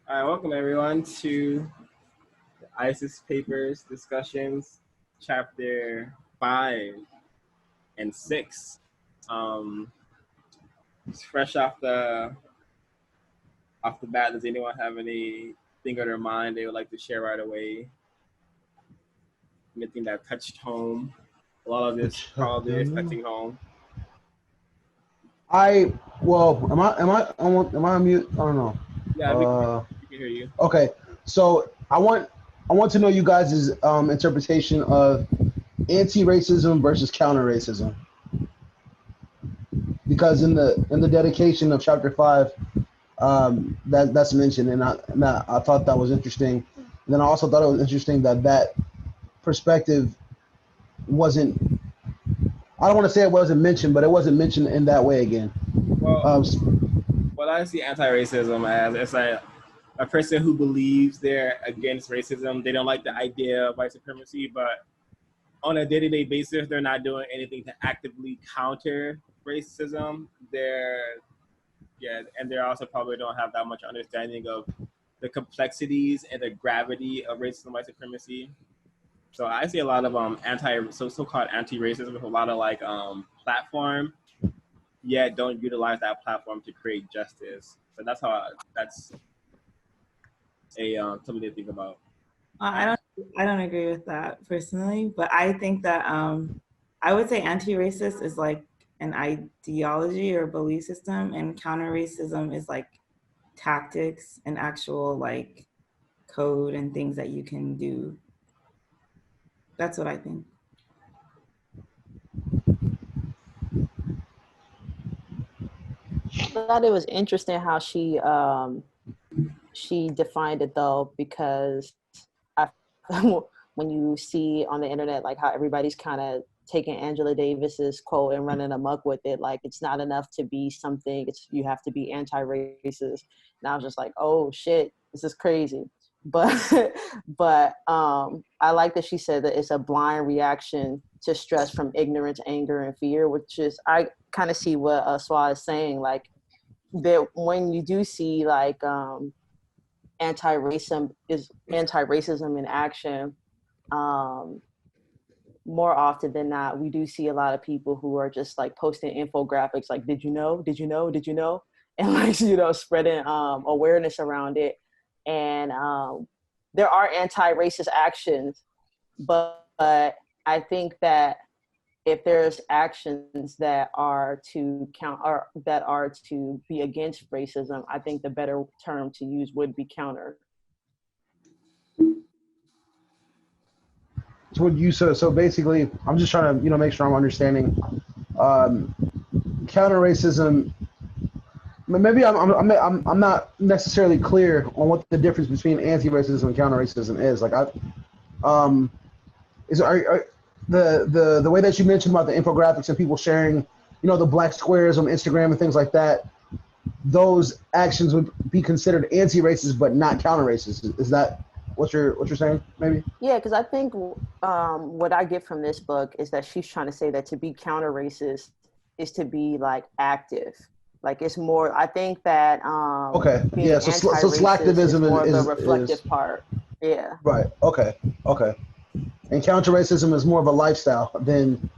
All right, welcome everyone to the ISIS Papers discussions, chapter 5 and 6. It's fresh off the bat. Does anyone have anything on their mind they would like to share right away? Anything that touched home? A lot of this probably is touching home. Am I on mute? I don't know. Yeah, we can hear you. Okay, so I want to know you guys' interpretation of anti-racism versus counter-racism, because in the dedication of chapter 5, that's mentioned, and I thought that was interesting. And then I also thought it was interesting that perspective wasn't. I don't want to say it wasn't mentioned, but it wasn't mentioned in that way again. Well, what I see anti-racism as, it's like a person who believes they're against racism. They don't like the idea of white supremacy, but on a day-to-day basis, they're not doing anything to actively counter racism. And they also probably don't have that much understanding of the complexities and the gravity of racism and white supremacy. So I see a lot of so-called anti-racism with a lot of platform, yet don't utilize that platform to create justice. So that's something to think about. I don't agree with that personally, but I think that I would say anti-racist is like an ideology or belief system, and counter-racism is like tactics and actual like code and things that you can do. That's what I think. I thought it was interesting how she defined it though, because when you see on the internet like how everybody's kind of taking Angela Davis's quote and running amok with it, like it's not enough to be something, you have to be anti-racist. And I was just like, oh shit, this is crazy. But I like that she said that it's a blind reaction to stress from ignorance, anger, and fear, which is, I kind of see what Swa is saying, like that when you do see like anti-racism in action, more often than not, we do see a lot of people who are just like posting infographics like, did you know, and like, spreading awareness around it. And there are anti-racist actions, but I think that if there's actions that are to be against racism, I think the better term to use would be counter. So basically, I'm just trying to make sure I'm understanding. Counter racism. Maybe I'm not necessarily clear on what the difference between anti-racism and counter-racism is. Like the way that you mentioned about the infographics and people sharing, the black squares on Instagram and things like that, those actions would be considered anti-racist but not counter-racist. Is that what you're saying? Maybe. Yeah, because I think what I get from this book is that she's trying to say that to be counter-racist is to be like active. Like it's more, I think that okay, yeah. So slacktivism is more the reflective part. Yeah. Right. Okay. And counter-racism is more of a lifestyle than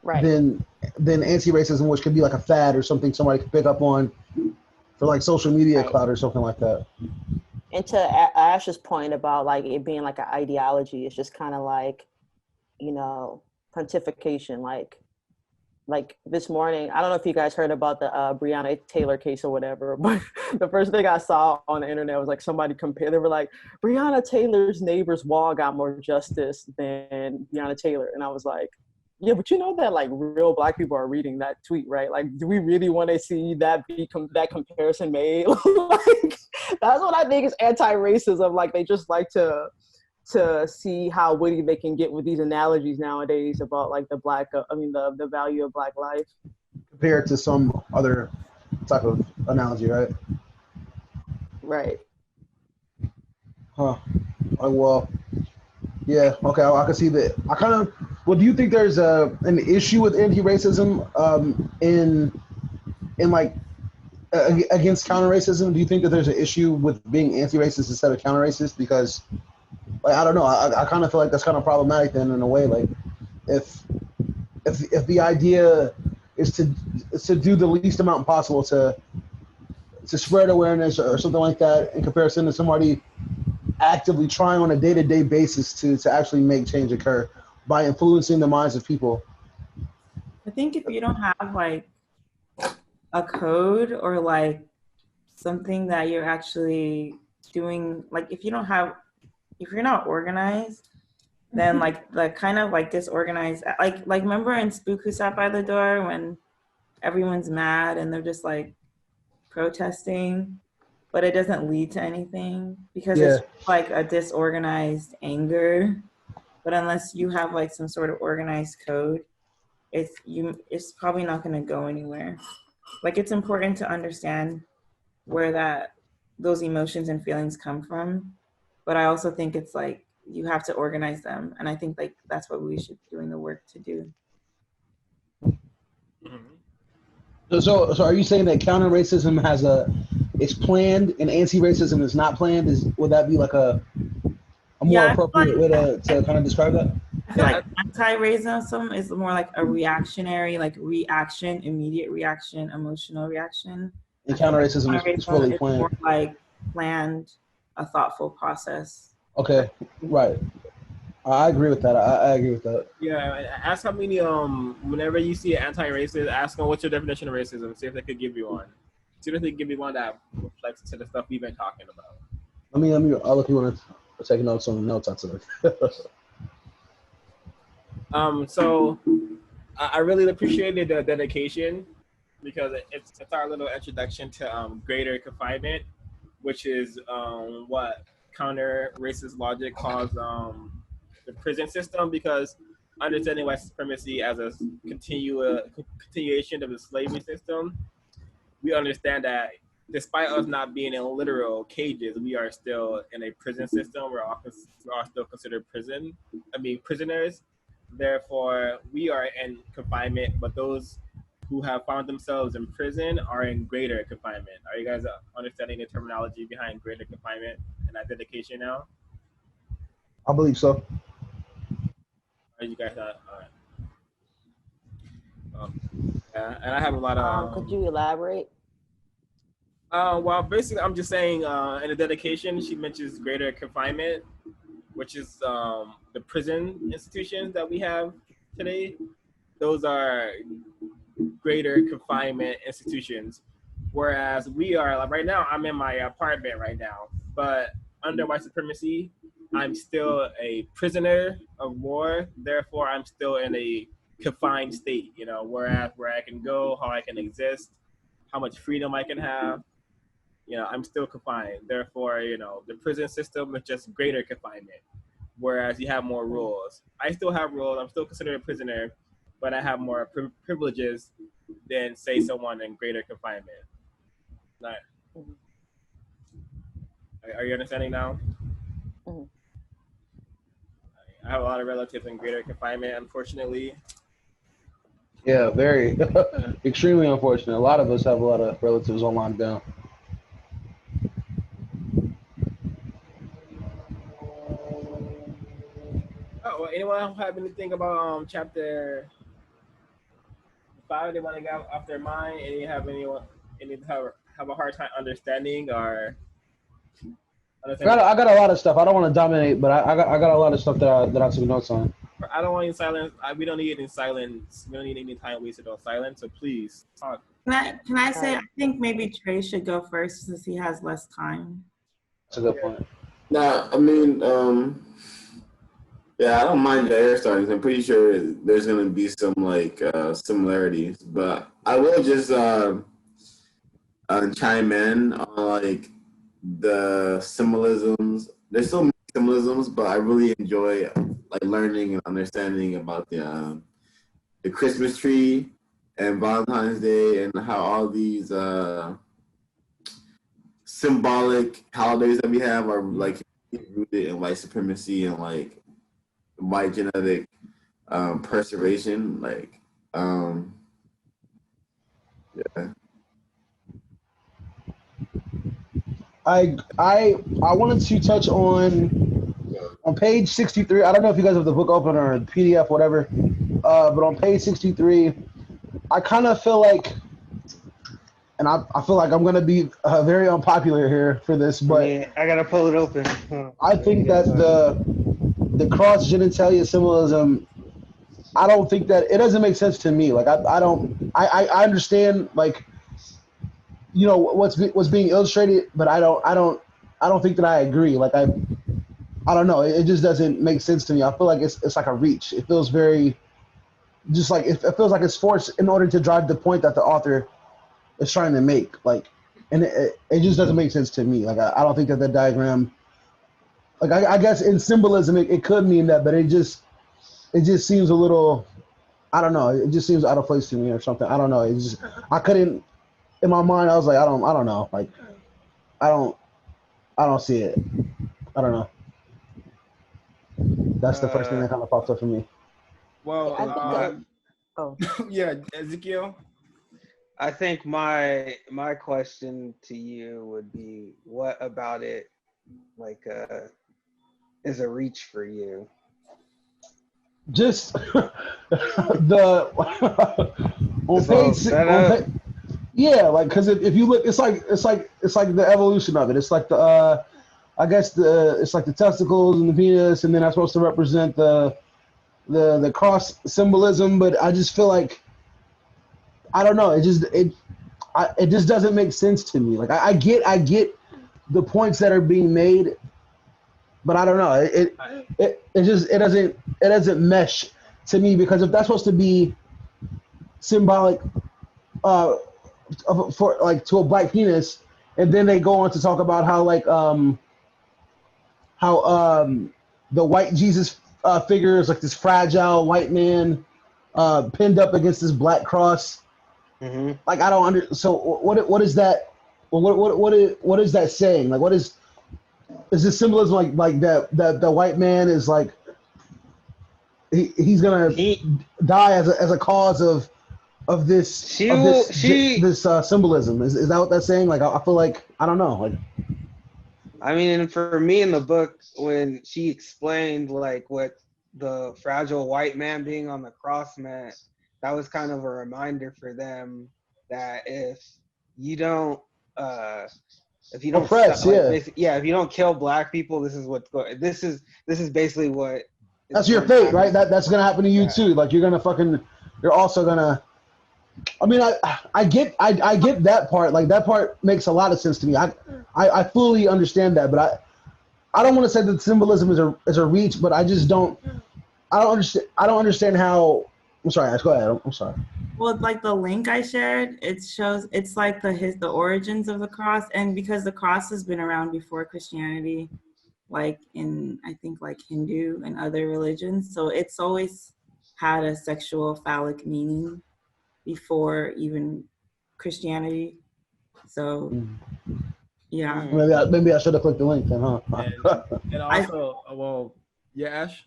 anti-racism, which could be like a fad or something somebody could pick up on for like social media clout or something like that. And to Ash's point about like it being like an ideology, it's just kind of like, pontification, like this morning, I don't know if you guys heard about the Breonna Taylor case or whatever, but the first thing I saw on the internet was like somebody they were like, Breonna Taylor's neighbor's wall got more justice than Breonna Taylor. And I was like, yeah, but that like real black people are reading that tweet, right? Like, do we really want to see that that comparison made? Like, that's what I think is anti-racism. Like they just like to see how witty they can get with these analogies nowadays about like the value of black life compared to some other type of analogy, right? Right. Huh. Oh, well, yeah. Okay, I can see that. Do you think there's an issue with anti-racism in like against counter-racism? Do you think that there's an issue with being anti-racist instead of counter-racist? Because, like, I don't know. I kind of feel like that's kind of problematic then in a way. Like, if the idea is to do the least amount possible to spread awareness or something like that in comparison to somebody actively trying on a day-to-day basis to actually make change occur by influencing the minds of people. I think if you don't have like a code or like something that you're actually doing, like if you're not organized, then like the kind of like disorganized, like remember in Spook Who Sat by the Door when everyone's mad and they're just like protesting, but it doesn't lead to anything because Yeah. it's like a disorganized anger. But unless you have like some sort of organized code, it's probably not going to go anywhere. Like it's important to understand where those emotions and feelings come from, but I also think it's like you have to organize them, and I think like that's what we should be doing the work to do. So are you saying that counter racism is planned and anti-racism is not planned? Would that be like a more appropriate way to kind of describe that? I feel like anti-racism is more like a reactionary, like reaction, immediate reaction, emotional reaction. And counter racism is fully planned. More like planned, a thoughtful process. Okay, right. I agree with that. I agree with that. Yeah, ask how many whenever you see an anti-racist, ask them what's your definition of racism. See if they could give you one. See if they could give you one that reflects to the stuff we've been talking about. I'll look. You want to take notes on the notes I took. So I really appreciated the dedication because it's our little introduction to greater confinement, which is what counter racist logic calls the prison system, because understanding white supremacy as a continuation of the slavery system, we understand that despite us not being in literal cages, we are still in a prison system. We're all still considered prisoners. Therefore, we are in confinement, but those who have found themselves in prison are in greater confinement. Are you guys understanding the terminology behind greater confinement and that dedication now? I believe so. Are you guys not? All right. Yeah, and I have a lot of. Could you elaborate? Well, basically, I'm just saying in the dedication, she mentions greater confinement, which is the prison institutions that we have today. Those are greater confinement institutions. Whereas we are, like right now, I'm in my apartment right now, but under white supremacy, I'm still a prisoner of war. Therefore, I'm still in a confined state, whereas where I can go, how I can exist, how much freedom I can have, I'm still confined. Therefore, the prison system is just greater confinement, whereas you have more rules. I still have rules. I'm still considered a prisoner, but I have more privileges than, say, someone in greater confinement. Right. Are you understanding now? Mm-hmm. I have a lot of relatives in greater confinement, unfortunately. Yeah, very extremely unfortunate. A lot of us have a lot of relatives on lockdown. Oh, well, anyone have anything about chapter 5 they want to get off their mind? Any have a hard time understanding or? I got a lot of stuff. I don't want to dominate, but I got a lot of stuff that I took notes on. I don't want any silence. We don't need any silence. We don't need any time wasted on silence. So please talk. Can I say I think maybe Trey should go first since he has less time. That's a good point. Nah, I mean, yeah, I don't mind the air starting. I'm pretty sure there's gonna be some like similarities, but I will just chime in on like the symbolisms. There's so many symbolisms, but I really enjoy like learning and understanding about the Christmas tree and Valentine's Day and how all these symbolic holidays that we have are like rooted in white supremacy and like white genetic preservation. Like, yeah. I wanted to touch on page 63. I don't know if you guys have the book open or PDF, whatever. But on page 63, I kind of feel like, and I feel like I'm gonna be very unpopular here for this, but I gotta pull it open. I think that the cross genitalia symbolism, I don't think that it doesn't make sense to me. Like I understand, like, you know, what's being illustrated, but I don't think that I agree. Like I don't know. It just doesn't make sense to me. I feel like it's like a reach. It feels very, just like it feels like it's forced in order to drive the point that the author is trying to make. Like, and it just doesn't make sense to me. Like I don't think that the diagram, like I guess in symbolism it could mean that, but it just seems a little, I don't know. It just seems out of place to me or something. I don't know. It's just, I couldn't, in my mind I was like I don't know. Like I don't see it. I don't know. That's the first thing that kind of popped up for me. Well, I think oh. yeah, Ezekiel. I think my question to you would be, what about it, like, is a reach for you? Just the on page, yeah, like because if you look, it's like the evolution of it. It's like the I guess it's like the testicles and the penis, and then that's supposed to represent the cross symbolism. But I just feel like, I don't know. It just doesn't make sense to me. Like I get the points that are being made, but I don't know. It doesn't mesh to me, because if that's supposed to be symbolic for like to a black penis, and then they go on to talk about how like the white Jesus figure is like this fragile white man pinned up against this black cross. Mm-hmm. Like I don't so what is that? What is that saying? Like is this symbolism like that the white man is like he's gonna die as a cause of this symbolism? Is that what that's saying? Like I feel like, I don't know. Like, I mean, for me in the book, when she explained like what the fragile white man being on the cross meant, that was kind of a reminder for them that if you don't oppress, stop, like, yeah, if you don't kill black people, this is what's going. This is basically what. That's your fate, right? That's gonna happen to you too. Like you're also gonna. I mean, I get that part. Like that part makes a lot of sense to me. I fully understand that, but I don't want to say that symbolism is a reach, but I just don't. I don't understand how. I'm sorry, Ash, go ahead. I'm sorry. Well, like the link I shared, it shows it's like the origins of the cross, and because the cross has been around before Christianity, like in I think like Hindu and other religions, so it's always had a sexual phallic meaning before even Christianity. So yeah, Maybe I should have clicked the link then, huh? And also, well, yeah, Ash.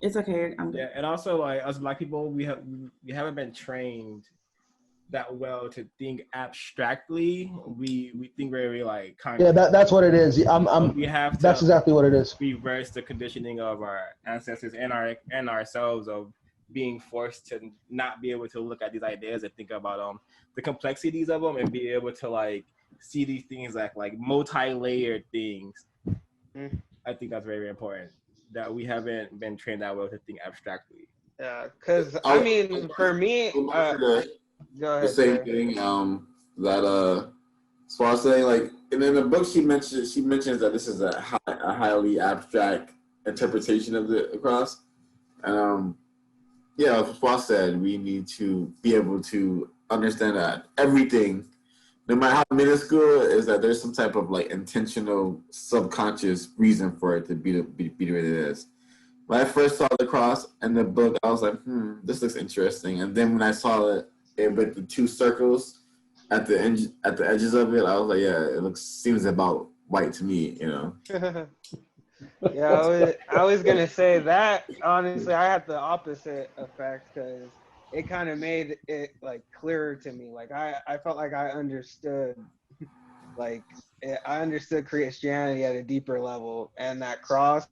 It's okay. Yeah, and also like as Black people, we haven't been trained that well to think abstractly. We think very like concrete. Yeah, that's what it is. We have to. That's exactly what it is. Reverse the conditioning of our ancestors and ourselves of being forced to not be able to look at these ideas and think about the complexities of them and be able to like see these things like multi-layered things. I think that's very, very important, that we haven't been trained that well to think abstractly. Yeah, because I mean, for me, go ahead. The same thing that so I was saying, like, and in the book she mentions that this is a highly abstract interpretation of the cross, and yeah, as Foss said, we need to be able to understand that everything, no matter how minuscule, is that there's some type of like intentional subconscious reason for it to be the way it is. When I first saw the cross in the book, I was like, this looks interesting. And then when I saw it with the two circles at the edges of it, I was like, yeah, seems about white to me, you know. Yeah, I was gonna say that. Honestly, I had the opposite effect, because it kind of made it like clearer to me. Like I felt like I understood like I understood Christianity at a deeper level, and that cross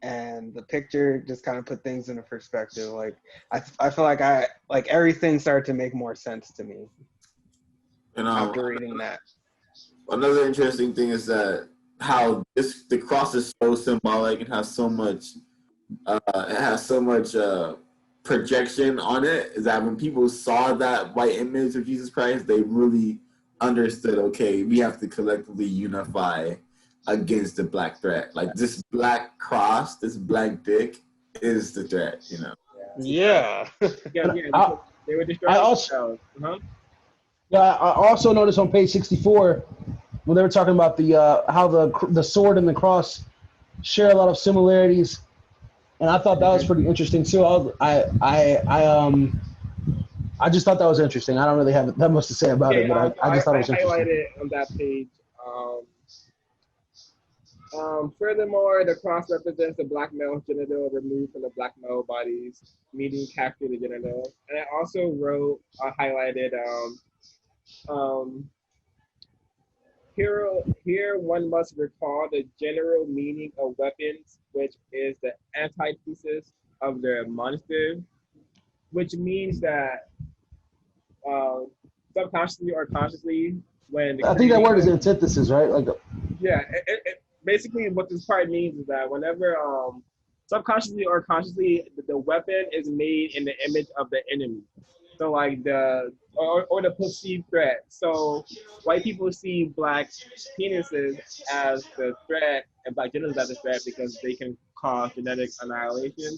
and the picture just kind of put things into perspective. Like I feel like everything started to make more sense to me And after reading that. another interesting thing is that how the cross is so symbolic and has so much projection on it, is that when people saw that white image of Jesus Christ, they really understood, okay, we have to collectively unify against the black threat. Like this black cross, this black dick is the threat, you know. Yeah. Yeah, And yeah, because they were I destroying also, themselves. Uh-huh. yeah, I also noticed on page 64 when they were talking about the how the sword and the cross share a lot of similarities, and I thought that was pretty interesting too. I just thought that was interesting. I don't really have that much to say about it, Okay, but so I just thought it I was interesting. highlighted on that page. Furthermore, the cross represents the black male genital removed from the black male bodies, meaning capture the genital. And I also wrote, highlighted, um, here one must recall the general meaning of weapons, which is the antithesis of the monster, which means that uh, subconsciously or consciously, when the I think that word is creator, antithesis, right? Like, yeah, basically what this part means is that whenever subconsciously or consciously the weapon is made in the image of the enemy, so like or the perceived threat. So white people see black penises as the threat and black genitals as the threat because they can cause genetic annihilation.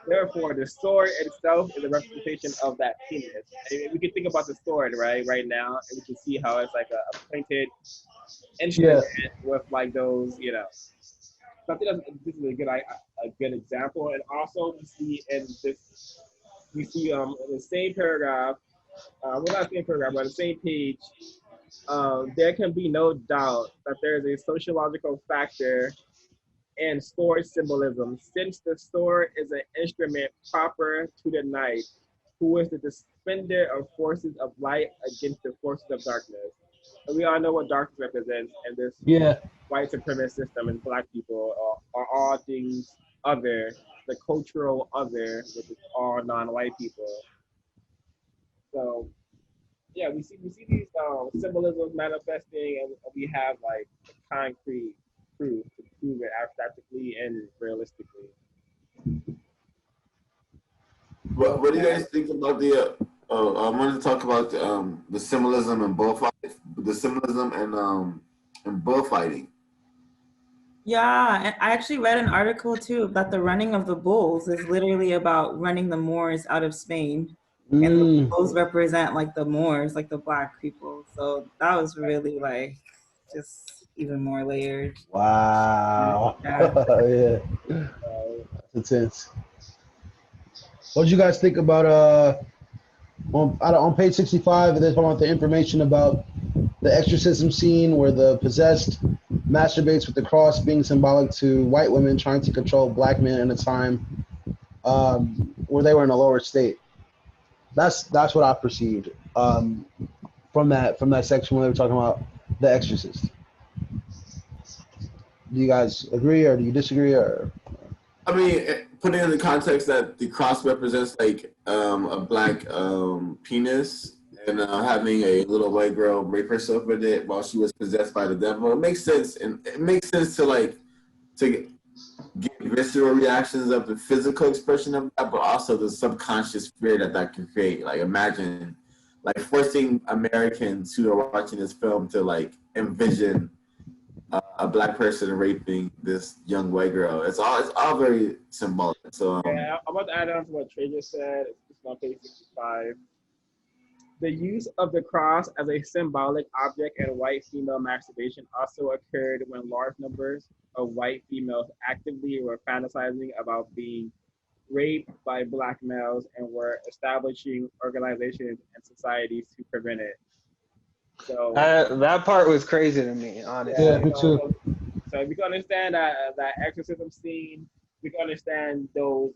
Therefore, the sword itself is a representation of that penis. And we can think about the sword right now, and we can see how it's like a pointed yeah, instrument with like those, you know. So I think this is a good example. And also we see in this, we see in the same paragraph, well not the same paragraph, but the same page, there can be no doubt that there is a sociological factor in sword symbolism, since the sword is an instrument proper to the knight, who is the defender of forces of light against the forces of darkness. And we all know what darkness represents, and this yeah, white supremacist system and black people are all things other, the cultural other, which is all non-white people. So yeah, we see these symbolisms manifesting, and we have like the concrete proof to prove it abstractly and realistically. What do you guys think about the? I wanted to talk about the symbolism and the symbolism and bullfighting. Yeah, and I actually read an article too that the running of the bulls is literally about running the Moors out of Spain. And the mm, bulls represent like the Moors, like the black people. So that was really like just even more layered. wow, Yeah. yeah, that's intense. What did you guys think about on page 65? They're talking about the information about the exorcism scene where the possessed masturbates with the cross being symbolic to white women trying to control black men in a time where they were in a lower state. That's what I perceived from that section when they were talking about the Exorcist. Do you guys agree or do you disagree or? I mean, put it in the context that the cross represents like a black penis, and having a little white girl rape herself with it while she was possessed by the devil. It makes sense, and it makes sense to get visceral reactions of the physical expression of that, but also the subconscious fear that can create. Like imagine, like forcing Americans who are watching this film to like envision a black person raping this young white girl. It's all very symbolic. So Yeah, I'm about to add on to what Trey just said. It's on page 65. The use of the cross as a symbolic object in white female masturbation also occurred when large numbers of white females actively were fantasizing about being raped by black males and were establishing organizations and societies to prevent it. So That part was crazy to me, Yeah, yeah, honestly. me too. so if you can understand that exorcism scene, we can understand those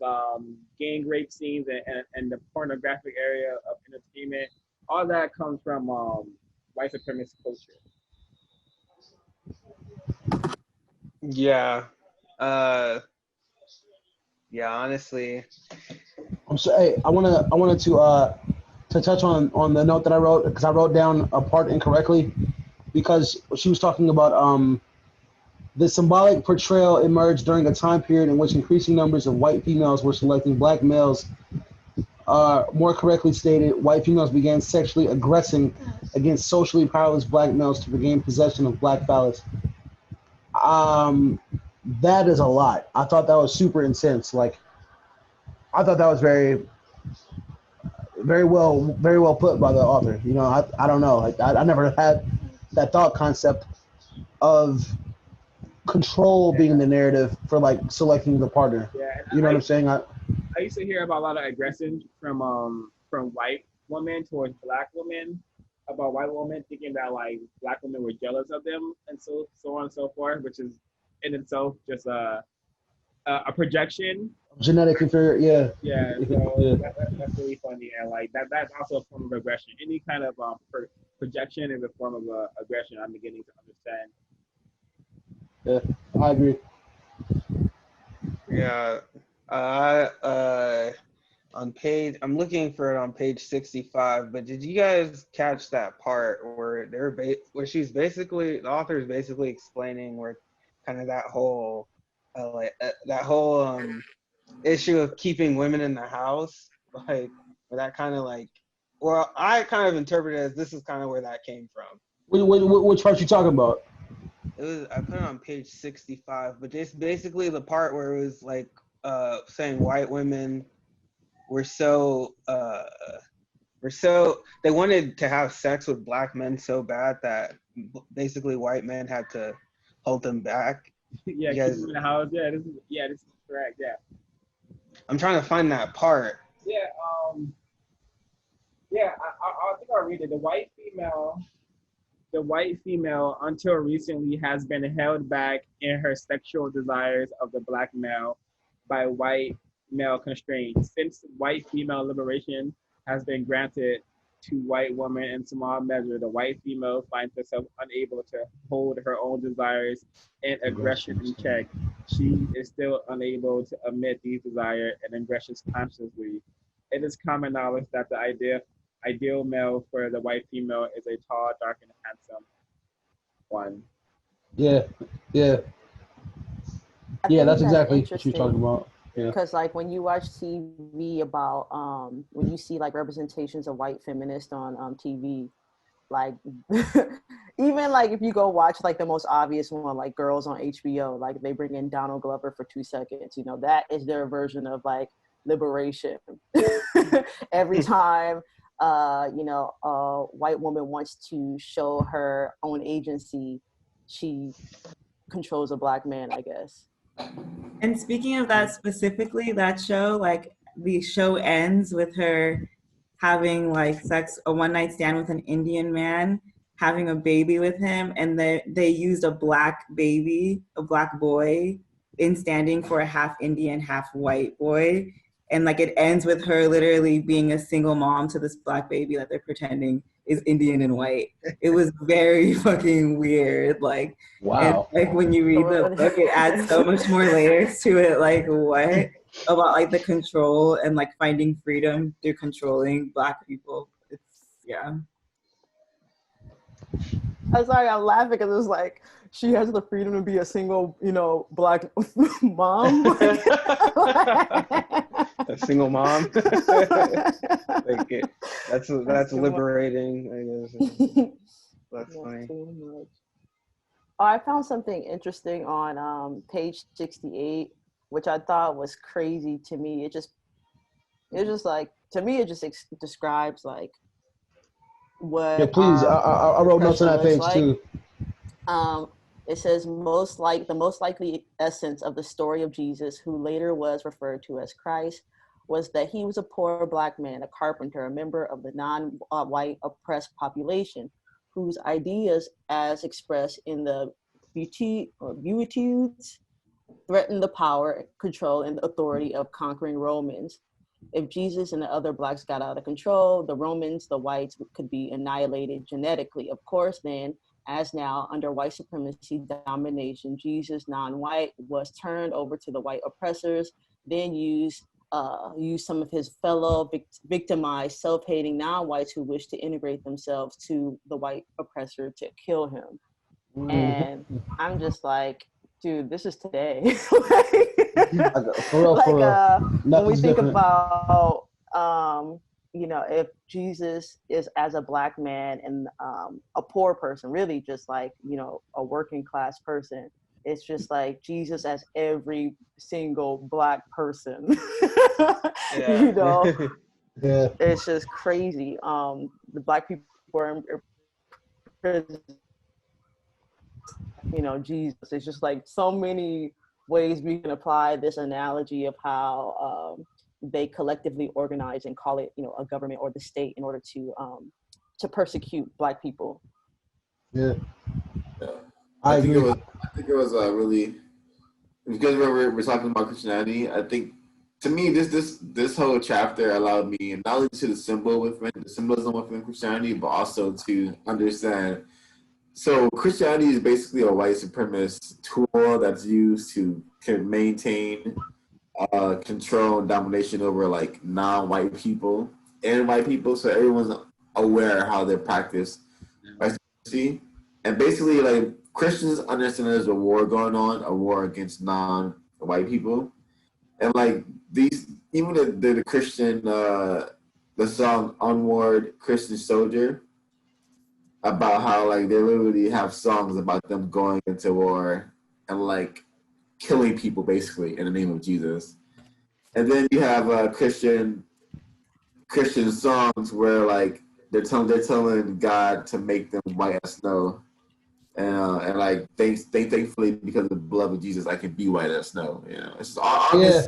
gang rape scenes and the pornographic area of entertainment. All that comes from white supremacist culture. Yeah. Yeah, honestly. I'm sorry. I wanted to touch on the note that I wrote, because I wrote down a part incorrectly, because she was talking about the symbolic portrayal emerged during a time period in which increasing numbers of white females were selecting black males. More correctly stated, white females began sexually aggressing against socially powerless black males to regain possession of black phallus. That is a lot. I thought that was super intense. Like, I thought that was very well put by the author. You know, I don't know. I never had that thought concept of control being the narrative for like selecting the partner. Yeah, You know what I'm saying? I used to hear about a lot of aggression from white women towards black women, about white women thinking that like black women were jealous of them, and so on and so forth, which is in itself just a projection. Genetic inferior, yeah. Yeah, so Yeah. that's really funny, and like that's also a form of aggression. Any kind of projection is a form of aggression. I'm beginning to understand. Yeah, I agree. Yeah. I'm looking for it on page 65, but did you guys catch that part where where the author is basically explaining where kind of that whole issue of keeping women in the house, like where that kind of like, well, I kind of interpret it as this is kind of where that came from. Which part you talking about? I put it on page 65, but it's basically the part where it was like saying white women were so they wanted to have sex with black men so bad that basically white men had to hold them back. Yeah, keep them in the house. Yeah, this is correct. Yeah. I'm trying to find that part. Yeah. Yeah. I think I'll read it. The white female, until recently, has been held back in her sexual desires of the black male by white male constraints. Since white female liberation has been granted to white women in small measure, the white female finds herself unable to hold her own desires and aggression in check. She is still unable to admit these desires and aggressions consciously. It is common knowledge that the ideal male for the white female is a tall, dark, and handsome one. Yeah, yeah, I yeah. think That's that's exactly what you're talking interesting about. Yeah. because like when you watch TV about when you see like representations of white feminists on TV, like even like if you go watch like the most obvious one, like Girls on HBO, like they bring in Donald Glover for 2 seconds, you know, that is their version of like liberation. Every time you know, a white woman wants to show her own agency, she controls a black man, I guess. And speaking of that specifically, that show, like the show ends with her having like sex, a one night stand with an Indian man, having a baby with him, and they used a black baby, a black boy, in standing for a half Indian, half white boy. And like it ends with her literally being a single mom to this black baby that they're pretending is Indian and white. It was very fucking weird. Like, and Wow. like when you read the book, it adds so much more layers to it. Like what about like the control and like finding freedom through controlling black people? It's yeah. I'm sorry, I'm laughing because it's like she has the freedom to be a single, you know, black mom. A single mom. Like that's liberating, I guess. That's funny. Oh, I found something interesting on page 68, which I thought was crazy to me. It just like, to me, it just describes like what Yeah, please. I wrote notes on that page like. too. It says the most likely essence of the story of Jesus, who later was referred to as Christ, was that he was a poor black man, a carpenter, a member of the non-white oppressed population, whose ideas, as expressed in the Beatitudes, threatened the power, control, and authority of conquering Romans. If Jesus and the other blacks got out of control, the Romans, the whites, could be annihilated genetically. Of course, then, as now under white supremacy domination, Jesus, non-white, was turned over to the white oppressors, then used some of his fellow victimized, self-hating non-whites who wished to integrate themselves to the white oppressor to kill him. And I'm just like, dude, this is today. When we think about, you know, if Jesus is as a Black man and a poor person, really just like, you know, a working class person, it's just like Jesus as every single Black person. You know, it's just crazy. The Black people are in prison. You know, Jesus. It's just like so many ways we can apply this analogy of how they collectively organize and call it, you know, a government or the state in order to persecute Black people. Yeah. I think it was really, because we're talking about Christianity. I think to me this whole chapter allowed me not only to the symbolism within Christianity, but also to understand. So Christianity is basically a white supremacist tool that's used to maintain control and domination over like non-white people and white people, so everyone's aware how they practice white supremacy. And basically, like, Christians understand there's a war going on, a war against non-white people, and like these, even the Christian, the song "Onward, Christian Soldier," about how like they literally have songs about them going into war and like killing people basically in the name of Jesus. And then you have Christian songs where like they're telling God to make them white as snow, and like thankfully because of the blood of Jesus I can be white as snow. You know, it's just all this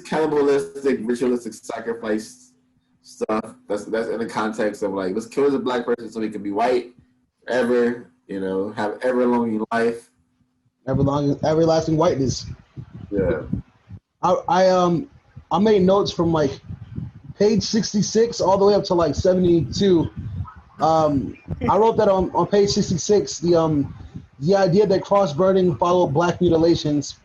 cannibalistic, ritualistic sacrifice stuff. That's in the context of like, let's kill the Black person so he can be white forever. You know, have everlasting life, everlasting whiteness. Yeah. I made notes from like page 66 all the way up to like 72. I wrote that on page 66. The idea that cross burning followed Black mutilations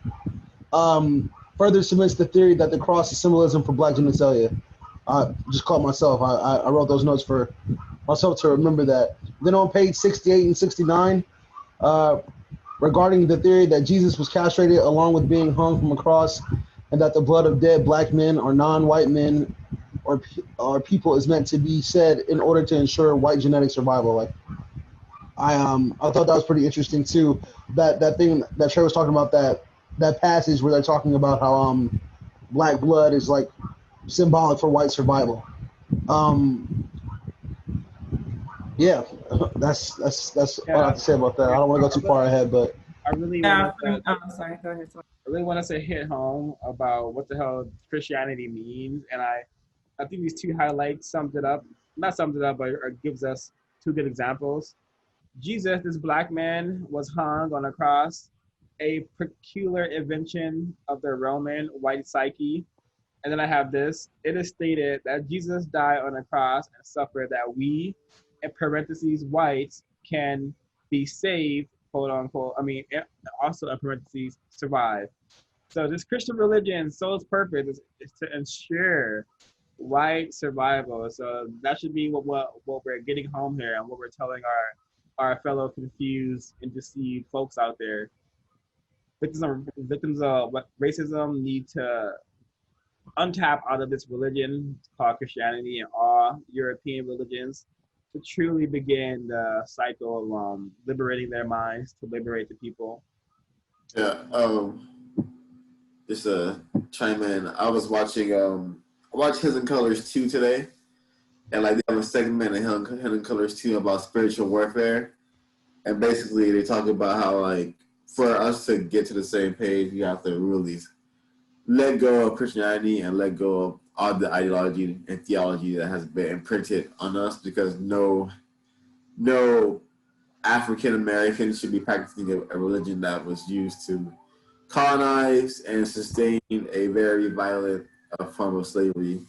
further cements the theory that the cross is symbolism for Black genitalia. Just caught myself. I wrote those notes for myself to remember that. Then on page 68 and 69, regarding the theory that Jesus was castrated along with being hung from a cross, and that the blood of dead Black men or non-white men or people is meant to be shed in order to ensure white genetic survival. Like, I thought that was pretty interesting too. That thing that Trey was talking about, that passage where they're talking about how Black blood is like symbolic for white survival. Yeah, that's all I have to say about that. I don't want to go too far ahead, but I really sorry, go ahead. I really want us to hit home about what the hell Christianity means, and I think these two highlights not sums it up, but gives us two good examples. Jesus, this Black man, was hung on a cross, a peculiar invention of the Roman white psyche. And then I have this: it is stated that Jesus died on a cross and suffered that we, in parentheses, whites, can be saved, quote unquote. I mean, also in parentheses, survive. So this Christian religion, soul's purpose is to ensure white survival. So that should be what we're getting home here, and what we're telling our fellow confused and deceived folks out there. Victims of what racism need to untap out of this religion called Christianity and all European religions to truly begin the cycle of liberating their minds to liberate the people. Yeah. Just chime in. I was watching I watched Hidden Colors 2 today, and like they have a segment in Hidden Colors 2 about spiritual warfare, and basically they talk about how like for us to get to the same page, we have to really let go of Christianity and let go of all the ideology and theology that has been imprinted on us, because no African American should be practicing a religion that was used to colonize and sustain a very violent form of slavery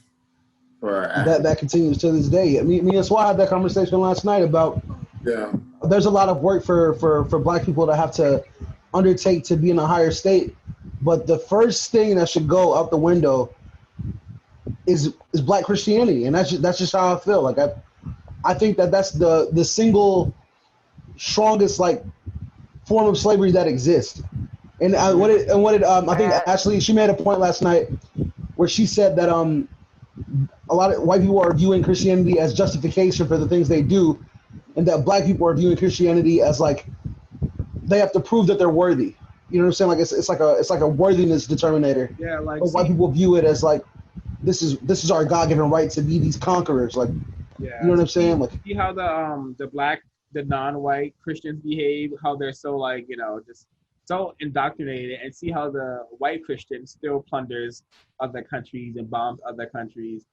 for our that continues to this day. Me and Swat had that conversation last night about there's a lot of work for Black people to have to undertake to be in a higher state. But the first thing that should go out the window is Black Christianity, and that's just how I feel. Like I think that's the single strongest like form of slavery that exists. And I think Ashley, she made a point last night where she said that a lot of white people are viewing Christianity as justification for the things they do, and that Black people are viewing Christianity as like they have to prove that they're worthy. You know what I'm saying? Like it's like a worthiness determinator. Yeah, like but white people view it as like this is our God-given right to be these conquerors. Like, yeah, you know what I'm saying? Like, see how the non-white Christians behave, how they're so like, just so indoctrinated, and see how the white Christian still plunders other countries and bombs other countries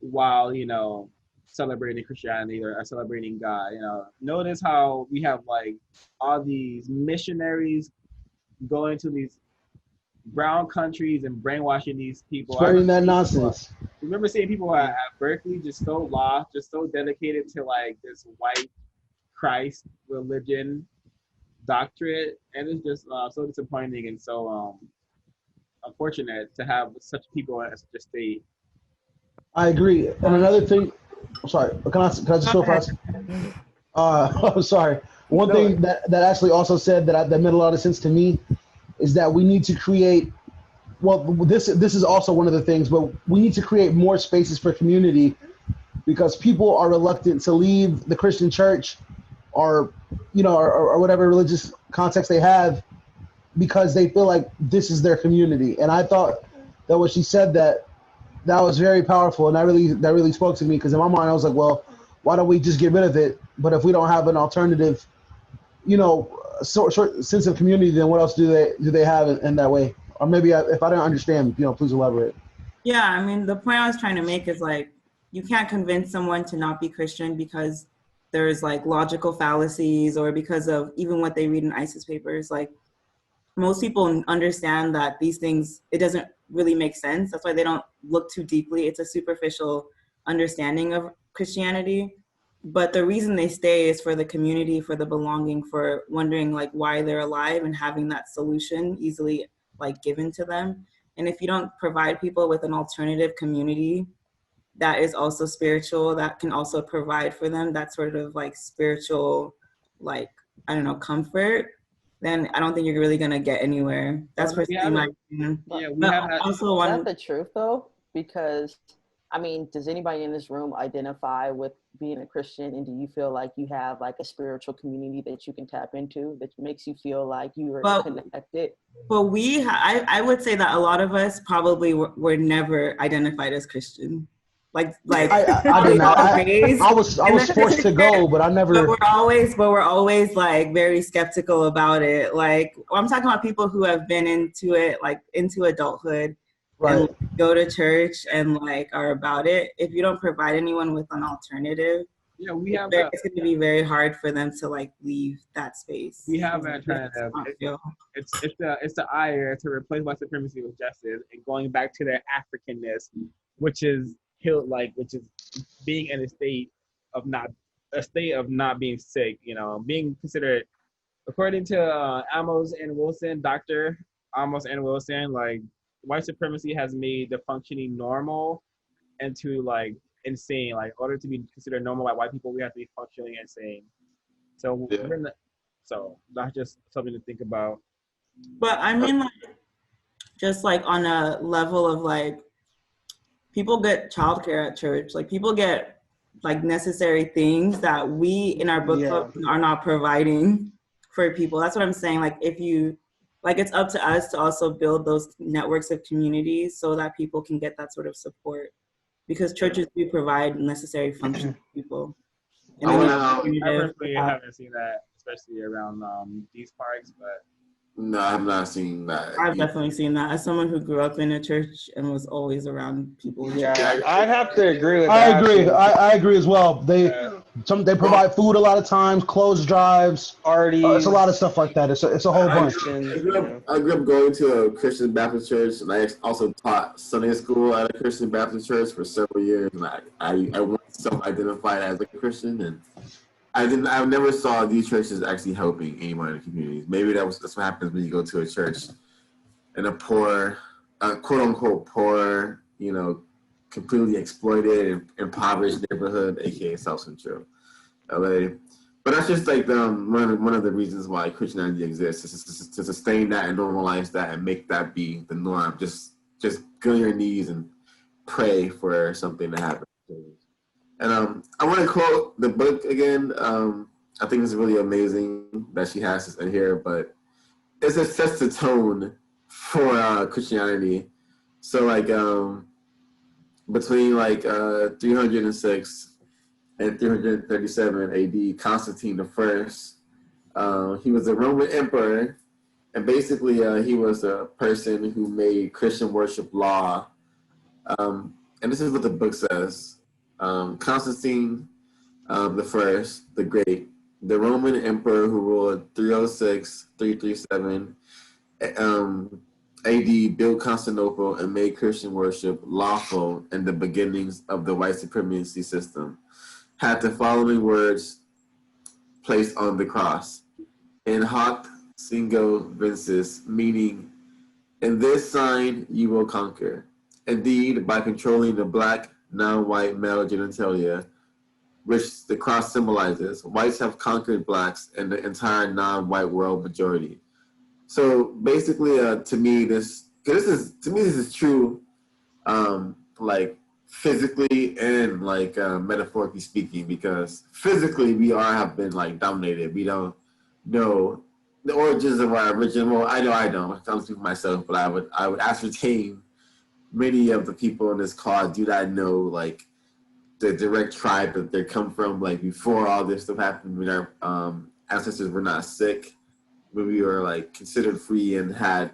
while, celebrating Christianity or celebrating God. Notice how we have like all these missionaries going to these brown countries and brainwashing these people. spreading that nonsense. I remember seeing people at Berkeley just so lost, just so dedicated to like this white Christ religion doctorate, and it's just so disappointing and so unfortunate to have such people in such a state. I agree. And another thing, I'm sorry, can I just go fast? I'm sorry. One thing that Ashley also said that made a lot of sense to me is that we need to create. Well, this is also one of the things, but we need to create more spaces for community because people are reluctant to leave the Christian church or whatever religious context they have because they feel like this is their community. And I thought that when she said that was very powerful, and that really spoke to me because in my mind I was like, well, why don't we just get rid of it? But if we don't have an alternative, short sense of community, then what else do they have in that way? Or maybe if I don't understand, please elaborate. Yeah, I mean, the point I was trying to make is like, you can't convince someone to not be Christian because there's like logical fallacies or because of even what they read in ISIS papers. Like most people understand that these things, it doesn't really make sense. That's why they don't look too deeply. It's a superficial understanding of Christianity. But the reason they stay is for the community, for the belonging, for wondering like why they're alive and having that solution easily like given to them. And if you don't provide people with an alternative community that is also spiritual, that can also provide for them that sort of like spiritual, like, I don't know, comfort, then I don't think you're really gonna get anywhere. That's personally my opinion. Yeah, we have also is that the truth though? Because I mean, does anybody in this room identify with being a Christian, and do you feel like you have like a spiritual community that you can tap into that makes you feel like you are connected? But I would say that a lot of us probably were never identified as Christian. Like I did not. I was forced to go, but I never. But we're always like very skeptical about it. Like I'm talking about people who have been into it, like into adulthood, right, and go to church and like are about it. If you don't provide anyone with an alternative, it's going to be very hard for them to like leave that space. We have an alternative. It's the ire to replace white supremacy with justice and going back to their Africanness, which is being in a state of not being sick, being considered, according to Amos and Wilson, Dr. Amos and Wilson, like white supremacy has made the functioning normal into like insane. Like in order to be considered normal by white people, we have to be functionally insane. So so that's just something to think about. But I mean, like, just like on a level of like, people get childcare at church. Like people get like necessary things that we in our book club are not providing for people. That's what I'm saying. Like if you, like it's up to us to also build those networks of communities so that people can get that sort of support. Because churches do provide necessary functions for people. And I personally haven't seen that, especially around these parks, but no, I have not seen that. I've definitely seen that as someone who grew up in a church and was always around people. Yeah, I'd have to agree with that. I agree as well. They provide food a lot of times, clothes drives, parties. It's a lot of stuff like that. It's a whole bunch. I grew up going to a Christian Baptist church, and I also taught Sunday school at a Christian Baptist church for several years. And I once self-identified as a Christian, and I never saw these churches actually helping anyone in the communities. Maybe that's what happens when you go to a church in a poor, quote unquote poor, completely exploited and impoverished neighborhood, aka South Central LA. But that's just like one of the reasons why Christianity exists, is to sustain that and normalize that and make that be the norm. Just go on your knees and pray for something to happen. And I want to quote the book again. I think it's really amazing that she has this in here, but it sets the tone for Christianity. So like between 306 and 337 AD, Constantine I, he was a Roman emperor, and basically he was a person who made Christian worship law. And this is what the book says. Constantine the Great, the Roman emperor who ruled 306, 337 AD, built Constantinople and made Christian worship lawful in the beginnings of the White Supremacy system, had the following words placed on the cross: "In hoc signo vinces," meaning, "In this sign you will conquer." Indeed, by controlling the black, non-white male genitalia, which the cross symbolizes, whites have conquered blacks and the entire non-white world majority. So basically, to me, this is true, like physically and metaphorically speaking, because physically we have been dominated. We don't know the origins of our origin. Well, I don't. I'm speaking for myself, but I would ascertain many of the people in this call do not know the direct tribe that they come from, before all this stuff happened, when our ancestors were not sick, when we were considered free and had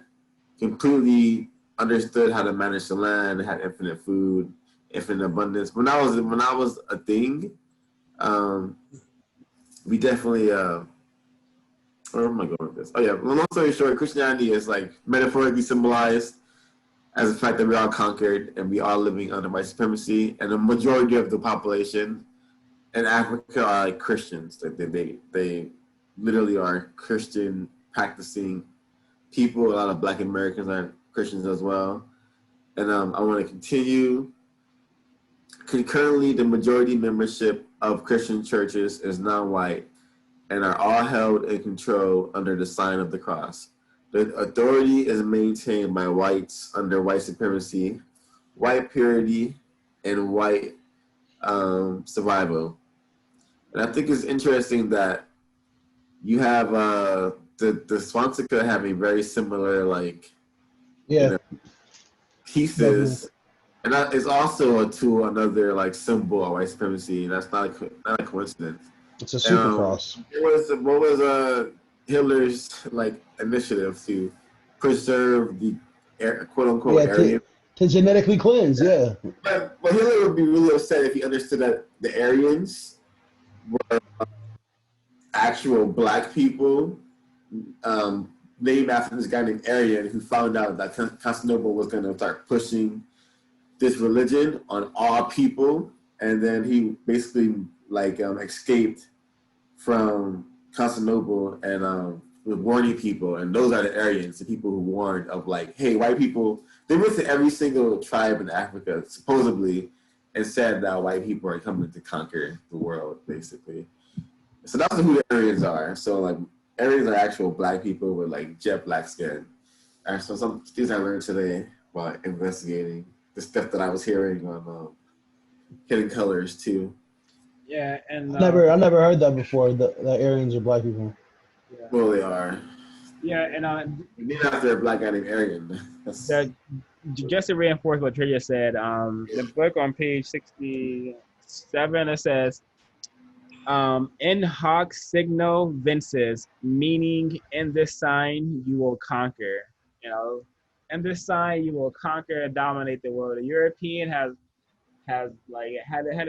completely understood how to manage the land, had infinite food, infinite abundance. When I was a thing, we definitely where am I going with this? Oh yeah, long story short, Christianity is metaphorically symbolized as the fact that we are conquered and we are living under white supremacy, and the majority of the population in Africa are Christians. They literally are Christian practicing people. A lot of Black Americans are Christians as well. And I want to continue. Concurrently, the majority membership of Christian churches is non-white and are all held in control under the sign of the cross. The authority is maintained by whites under white supremacy, white purity, and white survival. And I think it's interesting that you have the swastika having very similar pieces, and that is also another symbol of white supremacy. That's not a coincidence. It's a super cross. What was Hitler's initiative to preserve the quote unquote Aryan? To genetically cleanse, yeah. But Hitler would be really upset if he understood that the Aryans were actual Black people, named after this guy named Aryan, who found out that Constantinople was going to start pushing this religion on all people, and then he basically escaped from Constantinople and was warning people, and those are the Aryans, the people who warned of hey, white people. They went to every single tribe in Africa supposedly and said that white people are coming to conquer the world, basically. So that's who the Aryans are. So Aryans are actual Black people with jet black skin. And so some things I learned today while investigating the stuff that I was hearing on Hidden Colors too. Yeah, and I never heard that before. That Aryans are Black people. Yeah. Well, they are. Yeah, and named after a Black guy named Aryan. Just to reinforce what Trey just said, the book on page 67, it says, "In hoc signo vinces," meaning in this sign you will conquer. In this sign you will conquer and dominate the world. The European had to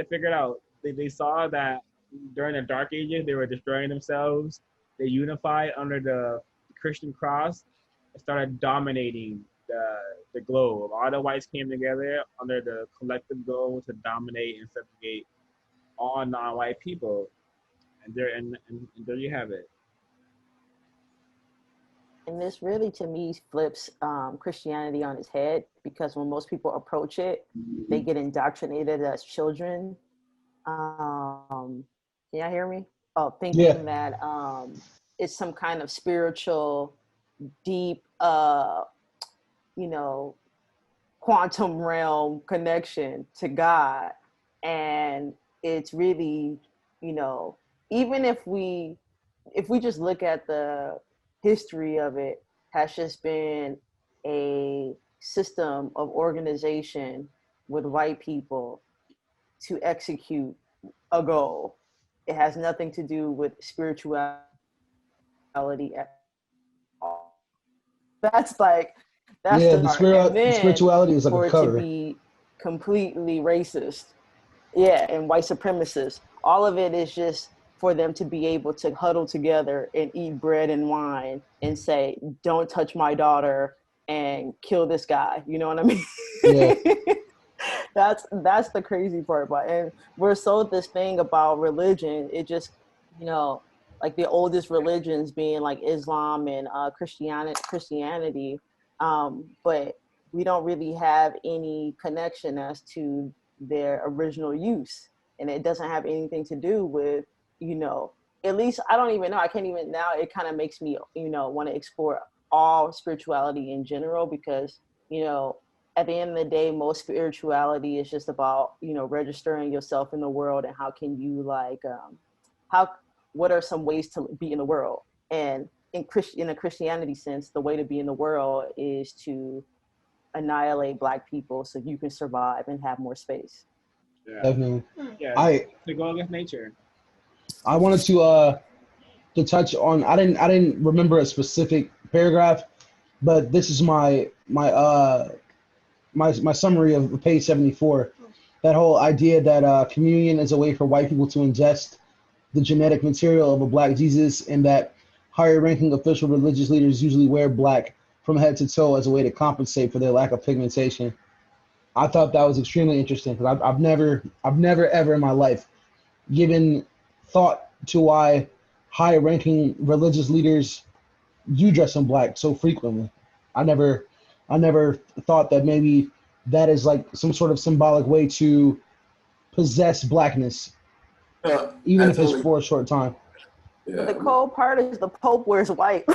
figure it out. They saw that during the Dark Ages they were destroying themselves. They unified under the Christian cross and started dominating the globe. All the whites came together under the collective goal to dominate and subjugate all non-white people. And there you have it. And this really, to me, flips Christianity on its head, because when most people approach it, they get indoctrinated as children. Can y'all hear me? Oh, thinking that it's some kind of spiritual, deep, you know, quantum realm connection to God. And it's really, you know, even if we just look at the history of it, has just been a system of organization with white people to execute a goal. It has nothing to do with spirituality at all. That's like, that's the spirituality is like for a it cover. to be completely racist, and white supremacist. All of it is just for them to be able to huddle together and eat bread and wine and say, "Don't touch my daughter," and kill this guy. You know what I mean? Yeah. That's the crazy part about it. And we're sold this thing about religion. It just, you know, like the oldest religions being like Islam and Christianity, but we don't really have any connection as to their original use, and it doesn't have anything to do with, you know, at least I don't even know. I can't even now. It kind of makes me, you know, want to explore all spirituality in general, because, you know, at the end of the day, most spirituality is just about, you know, registering yourself in the world, and how can you like, what are some ways to be in the world? And in a Christianity sense, the way to be in the world is to annihilate Black people so you can survive and have more space. Yeah. Definitely. Yeah. To go against nature. I wanted to touch on. I didn't remember a specific paragraph, but this is my summary of page 74. That whole idea that communion is a way for white people to ingest the genetic material of a Black Jesus, and that higher-ranking official religious leaders usually wear black from head to toe as a way to compensate for their lack of pigmentation. I thought that was extremely interesting, because I've never ever in my life given thought to why high-ranking religious leaders do dress in black so frequently. I never thought that maybe that is like some sort of symbolic way to possess blackness, even if it's for a short time. Yeah. But the cold part is the Pope wears white.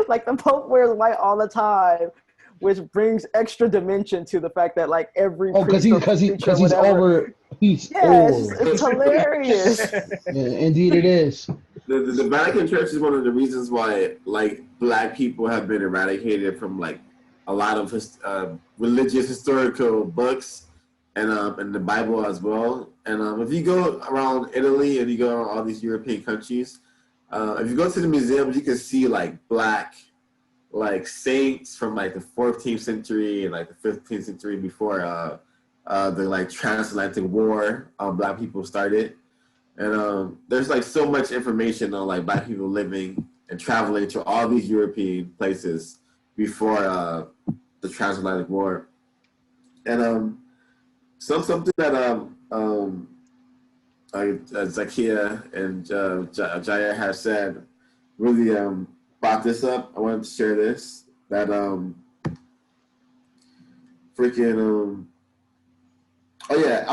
Like the Pope wears white all the time, which brings extra dimension to the fact that like every because he's over. It's hilarious. Yeah, indeed, it is. The Vatican Church is one of the reasons why like Black people have been eradicated from like a lot of religious historical books and the Bible as well. And if you go around Italy and you go around all these European countries, if you go to the museums, you can see like Black like saints from like the 14th century and like the 15th century before the like transatlantic war Black people started. And there's like so much information on like Black people living and traveling to all these European places before the transatlantic war. And something that Zakia and Jair have said really brought this up. I wanted to share this. That I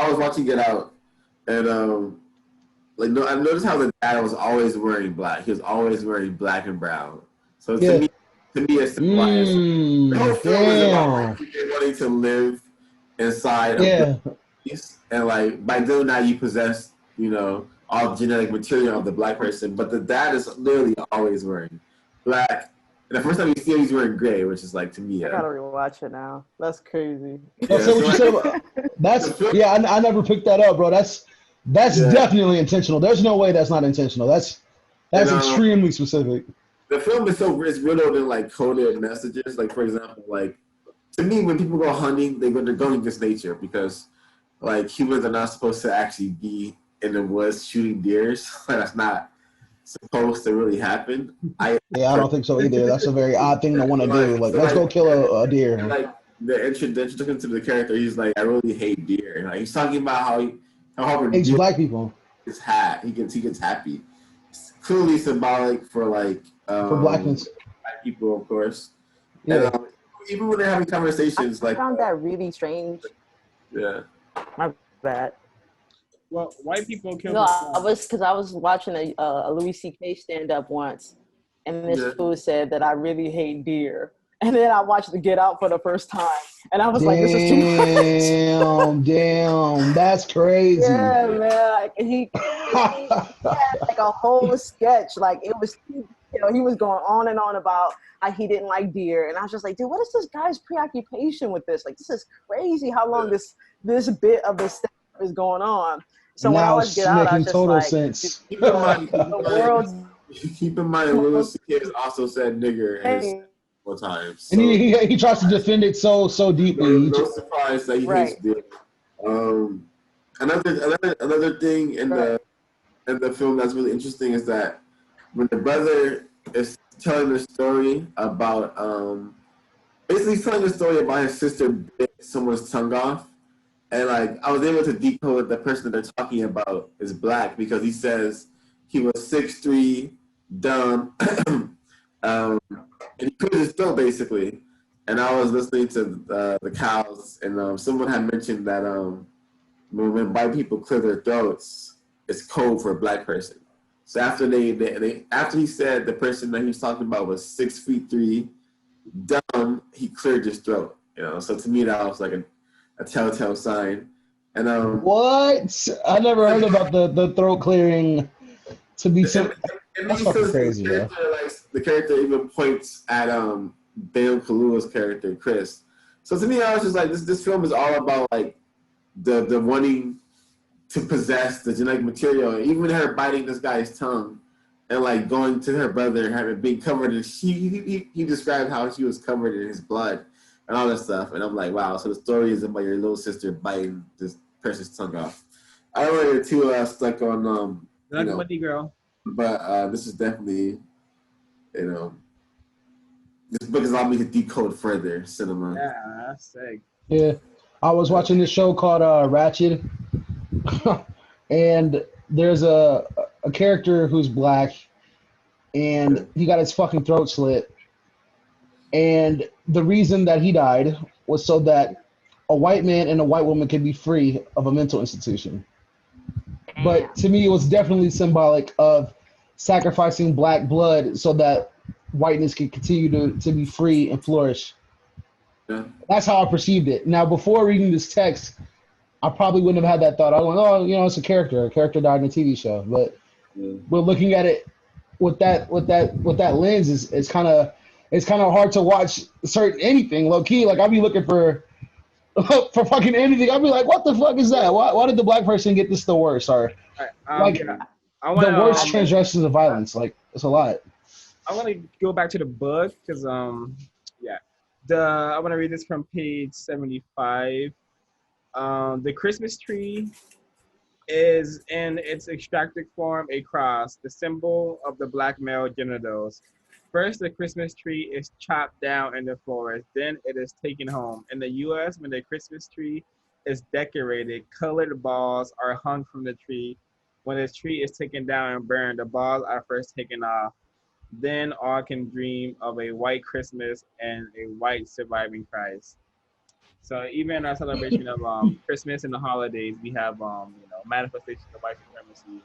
was watching Get Out, and I noticed how the dad was always wearing black. He was always wearing black and brown. So to me, it symbolizes the whole film is about people wanting to live inside of peace, and like by doing that, you possess, you know, all the genetic material of the Black person. But the dad is literally always wearing black. And the first time you see him, he's wearing gray, which is like, to me, I gotta rewatch it now. That's crazy. Yeah, so what you said about, I never picked that up, bro. That's definitely intentional. There's no way that's not intentional. That's extremely specific. The film is it's riddled in like coded messages. Like, for example, like to me, when people go hunting, they're going against nature, because like humans are not supposed to actually be in the woods shooting deers. That's not supposed to really happen. I don't think so either. That's a very odd thing to want to do. Like, let's go kill a deer. And like the introduction to the character, he's like, I really hate deer. Like he's talking about how hates Black people. his hat, he gets happy. It's clearly symbolic for like For blackness. black people, of course. Yeah. And even when they're having conversations, I like found that really strange. yeah, My bad. Well, white people kill. No, I was watching a Louis C.K. stand up once, and this Yeah. fool said that I really hate deer. And then I watched the Get Out for the first time, and I was like, "This is too much." Damn, that's crazy. Yeah, man. Like, he had like a whole sketch. Like it was, he was going on and on about how he didn't like deer, and I was just like, dude, what is this guy's preoccupation with this? Like, this is crazy. How long this bit of this stuff is going on? So when I Now watched it's Get Out, I making was just total like, sense. keep in mind, the world's keep in mind, Louis C.K. has also said nigger several times. And So he tries to defend it so deeply. no surprise that he hates Right. deer. Another thing in the film that's really interesting is that when the brother is telling the story about basically he's telling the story about his sister bit someone's tongue off, and like I was able to decode the person that they're talking about is black because he says he was 6'3", dumb, and he cleared his throat basically. And I was listening to the cows, and someone had mentioned that when white people clear their throats, it's code for a black person. So after after he said the person that he was talking about was 6'3", dumb, he cleared his throat. So to me that was like a telltale sign. And What? I never heard about the throat clearing to be so. That's fucking crazy, bro. The character even points at Bam Kaluuya's character, Chris. So to me, I was just like, this film is all about like the wanting to possess the genetic material. Even her biting this guy's tongue and like going to her brother and being covered in. He described how she was covered in his blood and all that stuff. And I'm like, wow. So the story is about your little sister biting this person's tongue off. I don't know if you're too stuck on Money girl. but this is definitely this book has allowed me to decode further cinema. Yeah, that's sick. Yeah, I was watching this show called Ratchet, and there's a character who's black, and he got his fucking throat slit, and the reason that he died was so that a white man and a white woman could be free of a mental institution. But to me, it was definitely symbolic of sacrificing black blood so that whiteness can continue to be free and flourish. Yeah. That's how I perceived it. Now, before reading this text, I probably wouldn't have had that thought. I went, oh, it's a character. A character died in a TV show. But we're looking at it with that lens. It's kind of hard to watch certain anything low key. Like I'll be looking for fucking anything. I'll be like, what the fuck is that? Why did the black person get this the worst? Or the worst transgressions of violence. Like it's a lot. I want to go back to the book because I want to read this from page 75. The Christmas tree is in its extracted form a cross, the symbol of the black male genitals. First, the Christmas tree is chopped down in the forest, then it is taken home. In the U.S., when the Christmas tree is decorated, colored balls are hung from the tree. When the tree is taken down and burned, the balls are first taken off. Then all can dream of a white Christmas and a white surviving Christ. So even in our celebration of Christmas and the holidays, we have manifestations of white supremacy,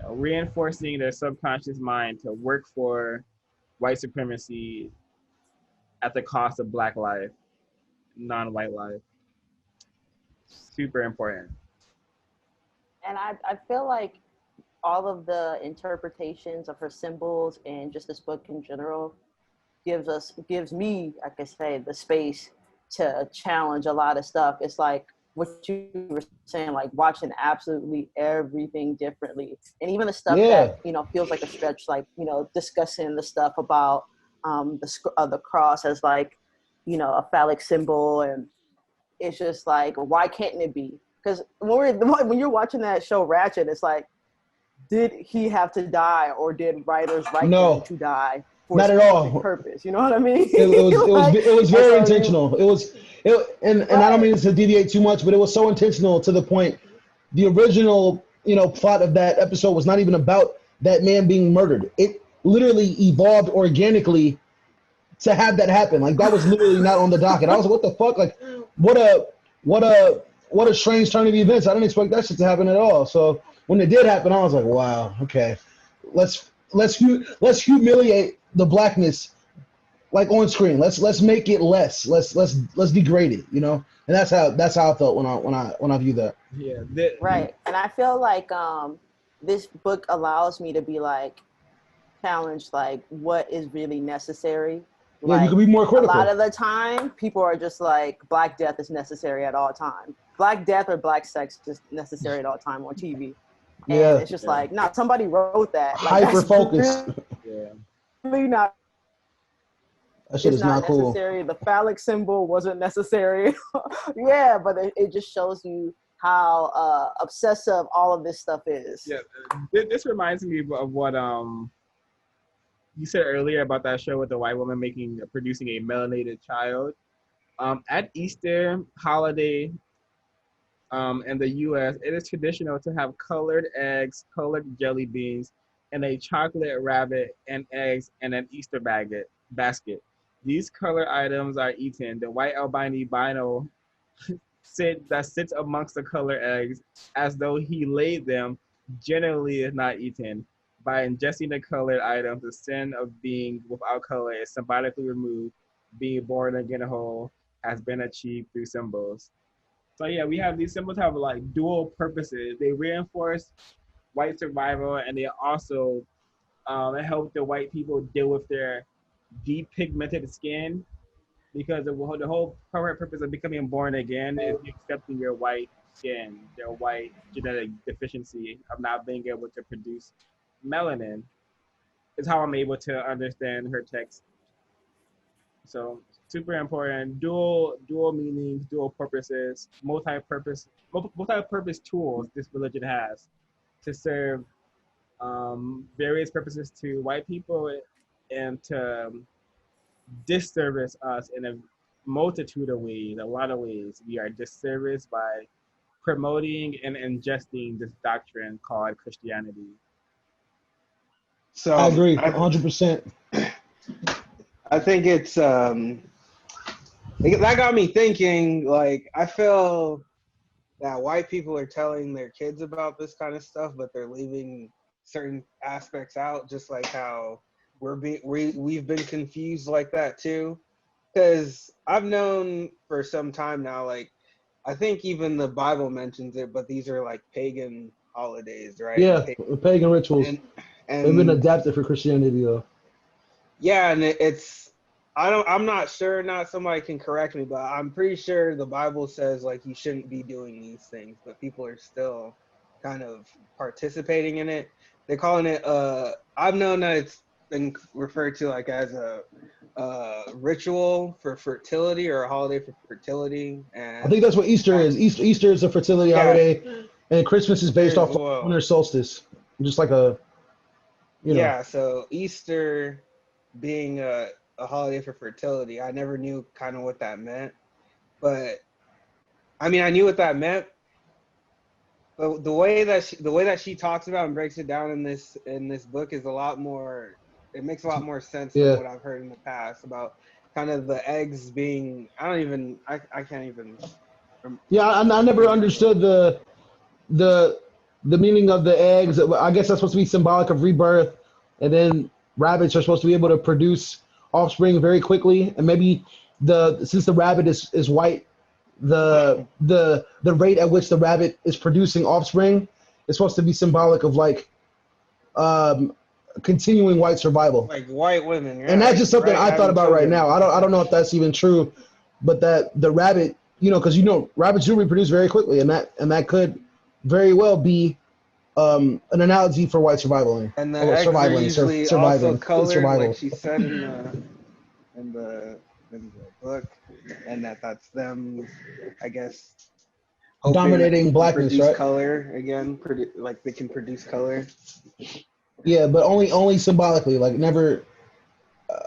reinforcing their subconscious mind to work for white supremacy at the cost of black life, non-white life. Super important. And I feel like all of the interpretations of her symbols and just this book in general gives me, I could say, the space to challenge a lot of stuff. It's like what you were saying, like watching absolutely everything differently. And even the stuff that, feels like a stretch, like, discussing the stuff about the cross as like, a phallic symbol. And it's just like, why can't it be? Because when you're watching that show Ratchet, it's like, did he have to die, or did writers write him to die for not a at all purpose? You know what I mean? It was very intentional. And I don't mean to deviate too much, but it was so intentional to the point. The original plot of that episode was not even about that man being murdered. It literally evolved organically to have that happen. Like that was literally not on the docket. I was like, what the fuck? Like, what a strange turn of the events. I didn't expect that shit to happen at all. So when it did happen, I was like, wow, okay, let's humiliate the blackness like on screen. Let's make it less. Let's degrade it. And that's how I felt when I view that. Yeah. Right. And I feel like this book allows me to be like challenged, like what is really necessary. Yeah, like, you can be more critical. A lot of the time, people are just like, Black death is necessary at all time. Black death or Black sex is necessary at all time on TV. And Yeah. it's just like, no, somebody wrote that. Like, hyper focused. Yeah. Really not. That shit is not cool. Necessary. The phallic symbol wasn't necessary. Yeah, but it just shows you how obsessive all of this stuff is. Yeah, this reminds me of what you said earlier about that show with the white woman producing a melanated child. At Easter holiday in the U.S., it is traditional to have colored eggs, colored jelly beans, and a chocolate rabbit and eggs in an Easter basket. These color items are eaten. The white albino sits amongst the color eggs as though he laid them, generally is not eaten. By ingesting the colored items, the sin of being without color is symbolically removed. Being born again whole has been achieved through symbols. So yeah, we have these symbols have like dual purposes. They reinforce white survival, and they also help the white people deal with their depigmented skin, because the whole purpose of becoming born again is accepting your white skin, their white genetic deficiency of not being able to produce melanin. Is how I'm able to understand her text. So super important. Dual meanings, dual purposes, multi-purpose tools this religion has to serve various purposes to white people and to disservice us in a multitude of ways, a lot of ways. We are disserviced by promoting and ingesting this doctrine called Christianity. So I agree, 100%. I think it's that got me thinking. Like, I feel that white people are telling their kids about this kind of stuff, but they're leaving certain aspects out, just like how we've been confused like that too. Because I've known for some time now, like, I think even the Bible mentions it, but these are like pagan holidays, right? Yeah, pagan rituals. And they've been adapted for Christianity though. Yeah, and I'm not sure, not somebody can correct me, but I'm pretty sure the Bible says like you shouldn't be doing these things, but people are still kind of participating in it. They're calling it I've known that it's been referred to like as a ritual for fertility or a holiday for fertility. And I think that's what Easter is. Easter is a fertility holiday, and Christmas is based off of winter solstice, just like a so Easter being a holiday for fertility, I never knew kind of what that meant, but I mean I knew what that meant, but the way that she talks about and breaks it down in this book is a lot more. It makes a lot more sense than what I've heard in the past about kind of the eggs being. I can't even. Yeah, I never understood the meaning of the eggs. I guess that's supposed to be symbolic of rebirth, and then rabbits are supposed to be able to produce offspring very quickly, and maybe since the rabbit is white, the rate at which the rabbit is producing offspring is supposed to be symbolic of like continuing white survival, like white women, and that's just something I thought about right now. I don't know if that's even true, but that the rabbit, because rabbits do reproduce very quickly, and that could very well be an analogy for white survival. And the eggs are usually also colored, like she said in the book, and that's them, I guess, dominating blackness, right? Color again, like they can produce color. Yeah, but only symbolically, like never,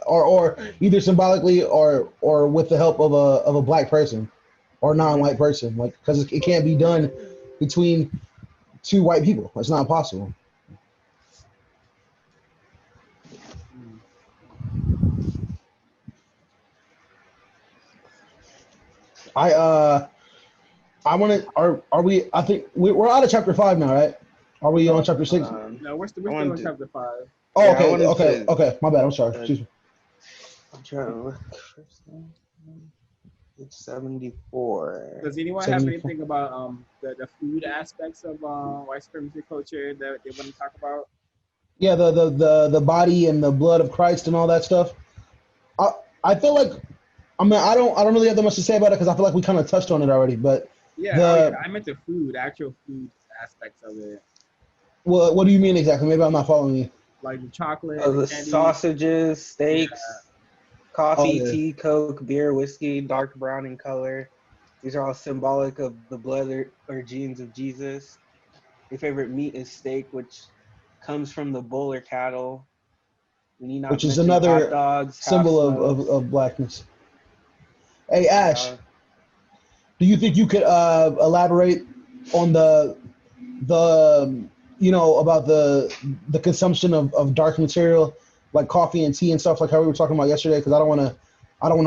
or either symbolically or with the help of a black person or non-white person, like because it can't be done between two white people. It's not possible. I want to. Are we? I think we're out of chapter 5 now, right? Are we on chapter 6? No, we're still on chapter 5. Oh, Yeah, okay. My bad. I'm sorry. Excuse me. I'm trying to look. It's 74. Does anyone 74. have anything about the food aspects of white supremacy culture that they want to talk about? Yeah, the body and the blood of Christ and all that stuff. I feel like, I mean, I don't really have that much to say about it because I feel like we kind of touched on it already. But yeah, I meant the food, actual food aspects of it. Well, what do you mean exactly? Maybe I'm not following you. Like the chocolate, The candy. sausages, steaks, coffee, Oh, yeah. tea, Coke, beer, whiskey, dark brown in color. These are all symbolic of the blood or genes of Jesus. Your favorite meat is steak, which comes from the bull or cattle. We need not Which is mention hot another dogs, symbol half smokes. of blackness. Hey, Ash, do you think you could elaborate on the about the consumption of dark material like coffee and tea and stuff, like how we were talking about yesterday? Because I don't want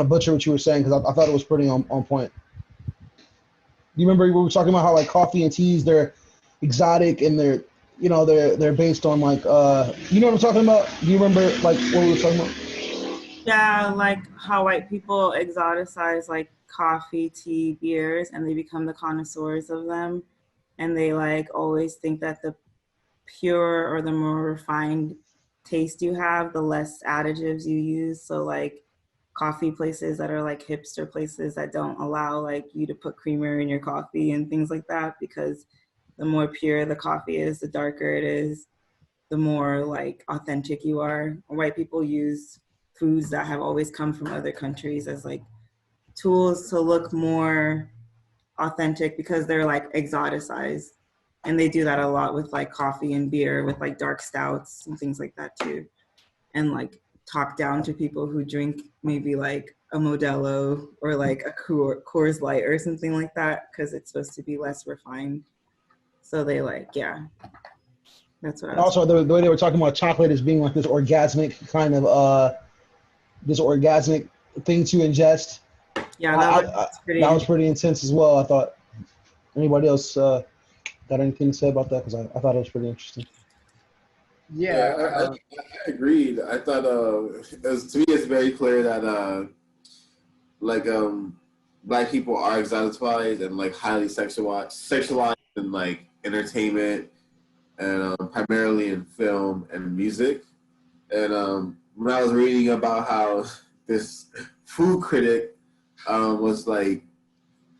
to butcher what you were saying, because I thought it was pretty on point. You remember we were talking about how like coffee and teas, they're exotic and they're based on like you know what I'm talking about? Do you remember like what we were talking about? Yeah, like how white people exoticize like coffee, tea, beers, and they become the connoisseurs of them. And they like always think that the pure or the more refined taste you have, the less additives you use. So like coffee places that are like hipster places that don't allow like you to put creamer in your coffee and things like that, because the more pure the coffee is, the darker it is, the more like authentic you are. White people use foods that have always come from other countries as like tools to look more authentic because they're like exoticized. And they do that a lot with like coffee and beer, with like dark stouts and things like that too. And like talk down to people who drink maybe like a Modelo or like a Coors Light or something like that, because it's supposed to be less refined. So they like, yeah, that's what I And was. also the way they were talking about chocolate as being like this orgasmic kind of thing to ingest. Yeah, that was pretty intense as well. I thought. Anybody else got anything to say about that? Because I thought it was pretty interesting. Yeah, I agreed. I thought to me it's very clear that black people are exoticized and like highly sexualized in like entertainment and primarily in film and music. And when I was reading about how this food critic was like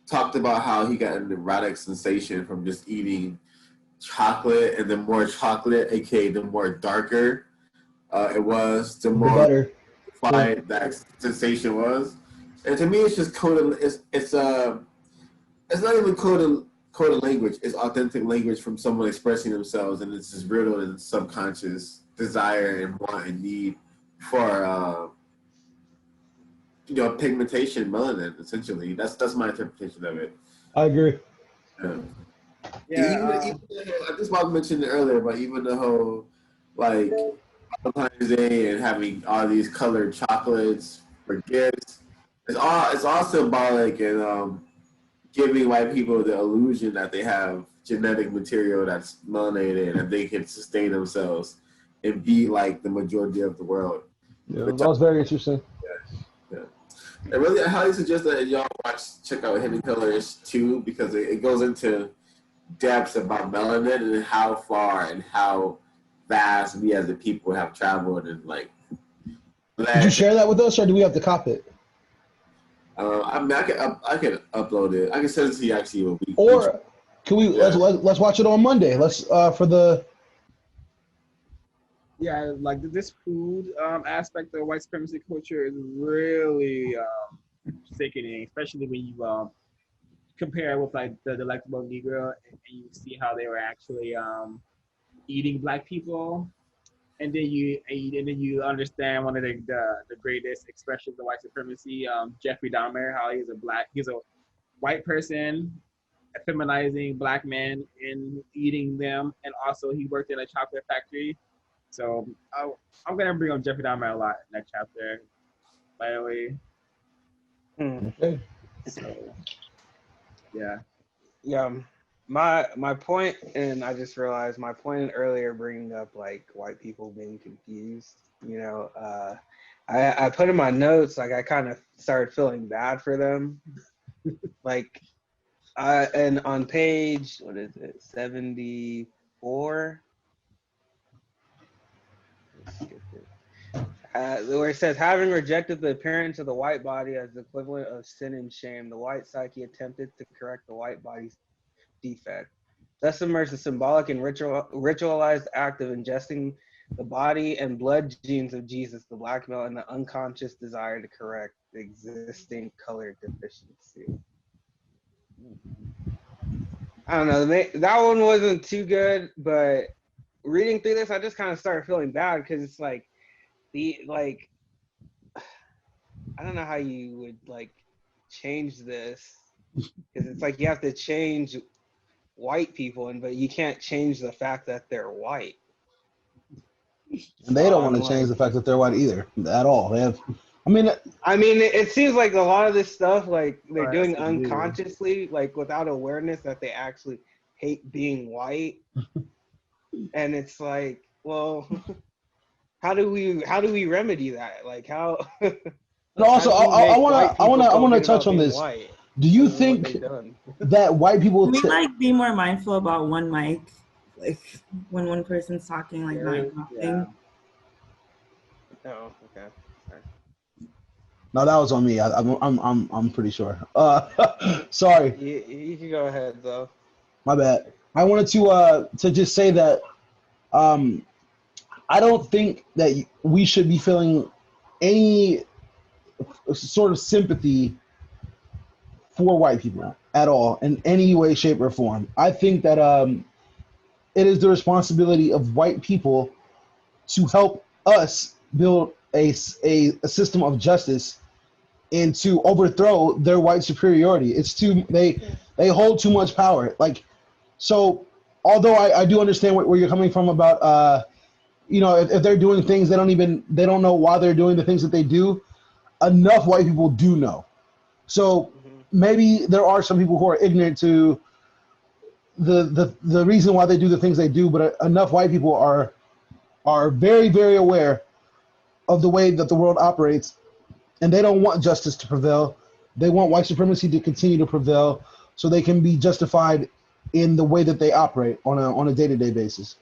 talked about how he got an erotic sensation from just eating chocolate, and the more chocolate, aka the more darker it was, the more better that sensation was. And to me, it's just coded. It's not even coded language. It's authentic language from someone expressing themselves, and it's just rooted in subconscious desire and want and need for pigmentation, melanin. Essentially, that's my interpretation of it. I agree. Even I just Bob mentioned it earlier, but even the whole like Valentine's Day and having all these colored chocolates for gifts, it's all symbolic and giving white people the illusion that they have genetic material that's melanated and they can sustain themselves and be like the majority of the world. Yeah, that was very interesting. Yeah. I really highly suggest that y'all check out Hidden Colors too, because it goes into depths about melanin and how far and how vast we as a people have traveled and like. Did you share that with us, or do we have to copy it? I mean, I can upload it. I can send it to you actually a week. Or can we let's watch it on Monday? Let's for the. Yeah, like this food aspect of white supremacy culture is really sickening, especially when you compare it with like the delectable Negro and you see how they were actually eating black people, and then you understand one of the greatest expressions of white supremacy, Jeffrey Dahmer, how he's a white person effeminizing black men and eating them, and also he worked in a chocolate factory. So I'm gonna bring up Jeffrey Dahmer a lot in that chapter. By the way, Okay. so yeah. Yeah, my point, and I just realized my point earlier, bringing up like white people being confused. You know, I put in my notes like I kind of started feeling bad for them. Like, and on page, what is it, 74? Let's skip it. Where it says, having rejected the appearance of the white body as the equivalent of sin and shame, the white psyche attempted to correct the white body's defect. Thus emerged the symbolic and ritualized act of ingesting the body and blood genes of Jesus, the black male, and the unconscious desire to correct the existing color deficiency. I don't know, that one wasn't too good, but reading through this, I just kind of started feeling bad because it's like, I don't know how you would like change this, because it's like you have to change white people, but you can't change the fact that they're white. And they don't want to change the fact that they're white either at all. They have, I mean, it seems like a lot of this stuff, like they're Right, doing that's weird. unconsciously, like without awareness that they actually hate being white. And it's like, well, how do we remedy that? Like how? and also, I want to touch on this. White? Do you think that white people Can we like be more mindful about one mic, like when one person's talking, like not interrupting? Oh, okay. Sorry. No, that was on me. I'm pretty sure. Sorry. You can go ahead though. My bad. I wanted to just say that I don't think that we should be feeling any sort of sympathy for white people at all in any way, shape, or form. I think that it is the responsibility of white people to help us build a system of justice and to overthrow their white superiority. It's too they hold too much power. Like, so although I do understand where you're coming from about if they're doing things they don't know why they're doing the things that they do, enough white people do know. So maybe there are some people who are ignorant to the reason why they do the things they do, but enough white people are very, very aware of the way that the world operates, and they don't want justice to prevail. They want white supremacy to continue to prevail so they can be justified in the way that they operate on a day-to-day basis.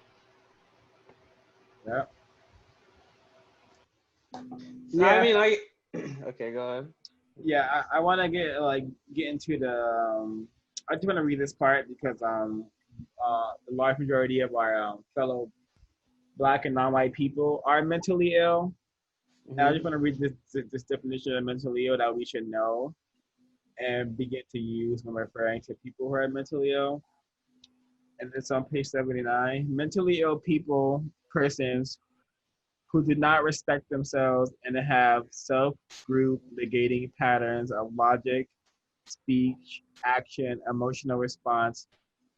Yeah. Yeah. Okay, go ahead. Yeah, I want to get into the. I just want to read this part because the large majority of our fellow Black and non-white people are mentally ill. And I just want to read this definition of mentally ill that we should know and begin to use when referring to people who are mentally ill. And it's on page 79. Mentally ill persons who do not respect themselves and have self-group negating patterns of logic, speech, action, emotional response,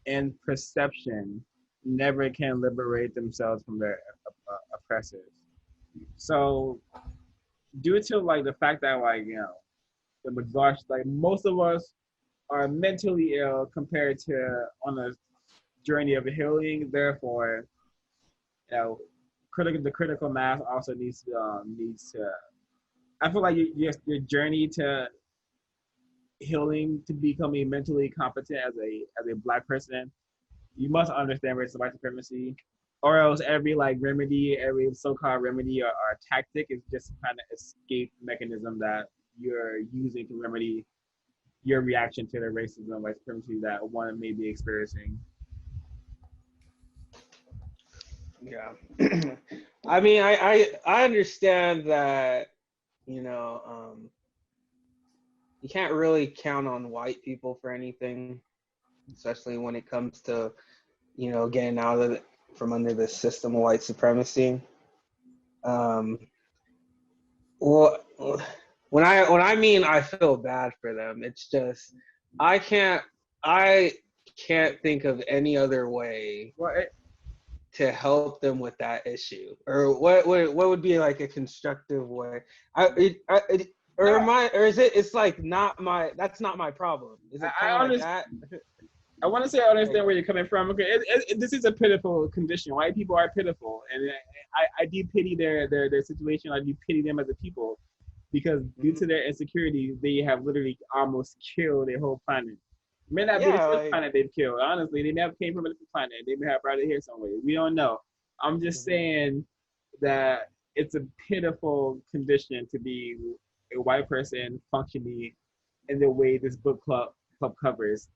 and perception never can liberate themselves from their oppressors. So due to the fact that the majority, most of us are mentally ill compared to on a journey of healing, therefore the critical mass also needs to I feel like your journey to healing to becoming mentally competent as a Black person, you must understand racism, white supremacy, or else every remedy, every so-called remedy or tactic is just kind of escape mechanism that you're using to remedy your reaction to the racism, white supremacy that one may be experiencing. Yeah. I mean, I understand that, you can't really count on white people for anything, especially when it comes to, getting out of from under the system of white supremacy. Well, when I mean I feel bad for them, it's just I can't I can't think of any other way Well, to help them with that issue, or what would be like a constructive way. It's like not my, that's not my problem. Is it kind of like that? I want to say I understand where you're coming from. Okay, this is a pitiful condition. White people are pitiful, and I do pity their situation. I do pity them as a people, because due to their insecurities, they have literally almost killed their whole planet. It may not be the first planet they've killed. Honestly, they never came from a different planet. They may have brought it here somewhere. We don't know. I'm just saying that it's a pitiful condition to be a white person functioning in the way this book club covers.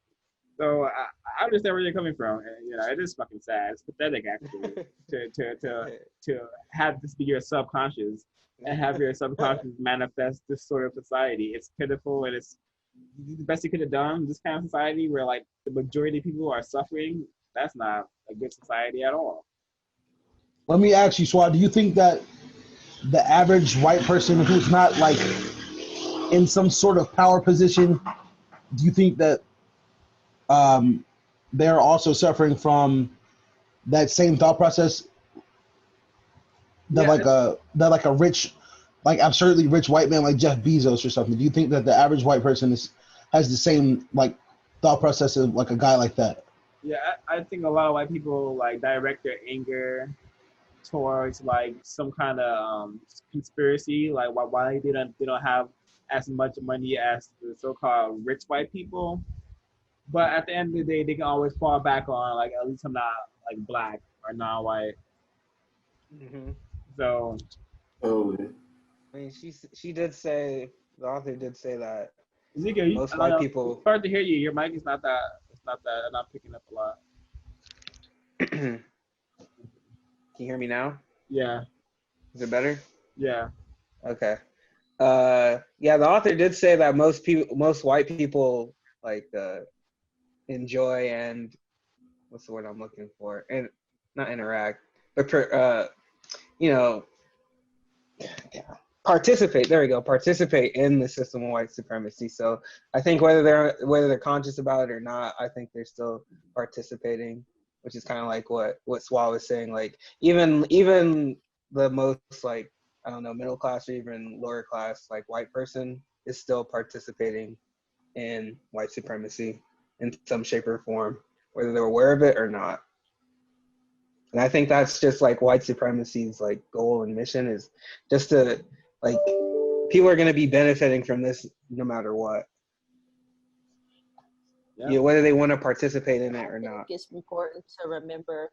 So I understand where you're coming from, and you know it is fucking sad. It's pathetic actually to have this be your subconscious and have your subconscious manifest this sort of society. It's pitiful, and it's the best you could have done. This kind of society where like the majority of people are suffering, that's not a good society at all. Let me ask you, Swad, do you think that the average white person who's not like in some sort of power position, do you think that they're also suffering from that same thought process that like a rich, like absurdly rich white man like Jeff Bezos or something? Do you think that the average white person has the same like thought process of like a guy like that? Yeah, I think a lot of white people like direct their anger towards like some kind of conspiracy, like why they don't have as much money as the so-called rich white people. But at the end of the day, they can always fall back on like, at least I'm not like black or non-white. Mm-hmm. So, I mean, she did say, the author did say that Ezekiel, most white people. It's hard to hear you. Your mic is not picking up a lot. Can you hear me now? Yeah. Is it better? Yeah. Okay. Yeah, the author did say that most white people like enjoy and what's the word I'm looking for? And not interact, but participate. There we go. Participate in the system of white supremacy. So I think whether they're conscious about it or not, I think they're still participating, which is kind of like what Swal was saying. Like even the most like, I don't know, middle class or even lower class like white person is still participating in white supremacy in some shape or form, whether they're aware of it or not. And I think that's just like white supremacy's like goal and mission, is just to like, people are going to be benefiting from this no matter what. Yeah. You know, whether they want to participate in it or not. It's important to remember.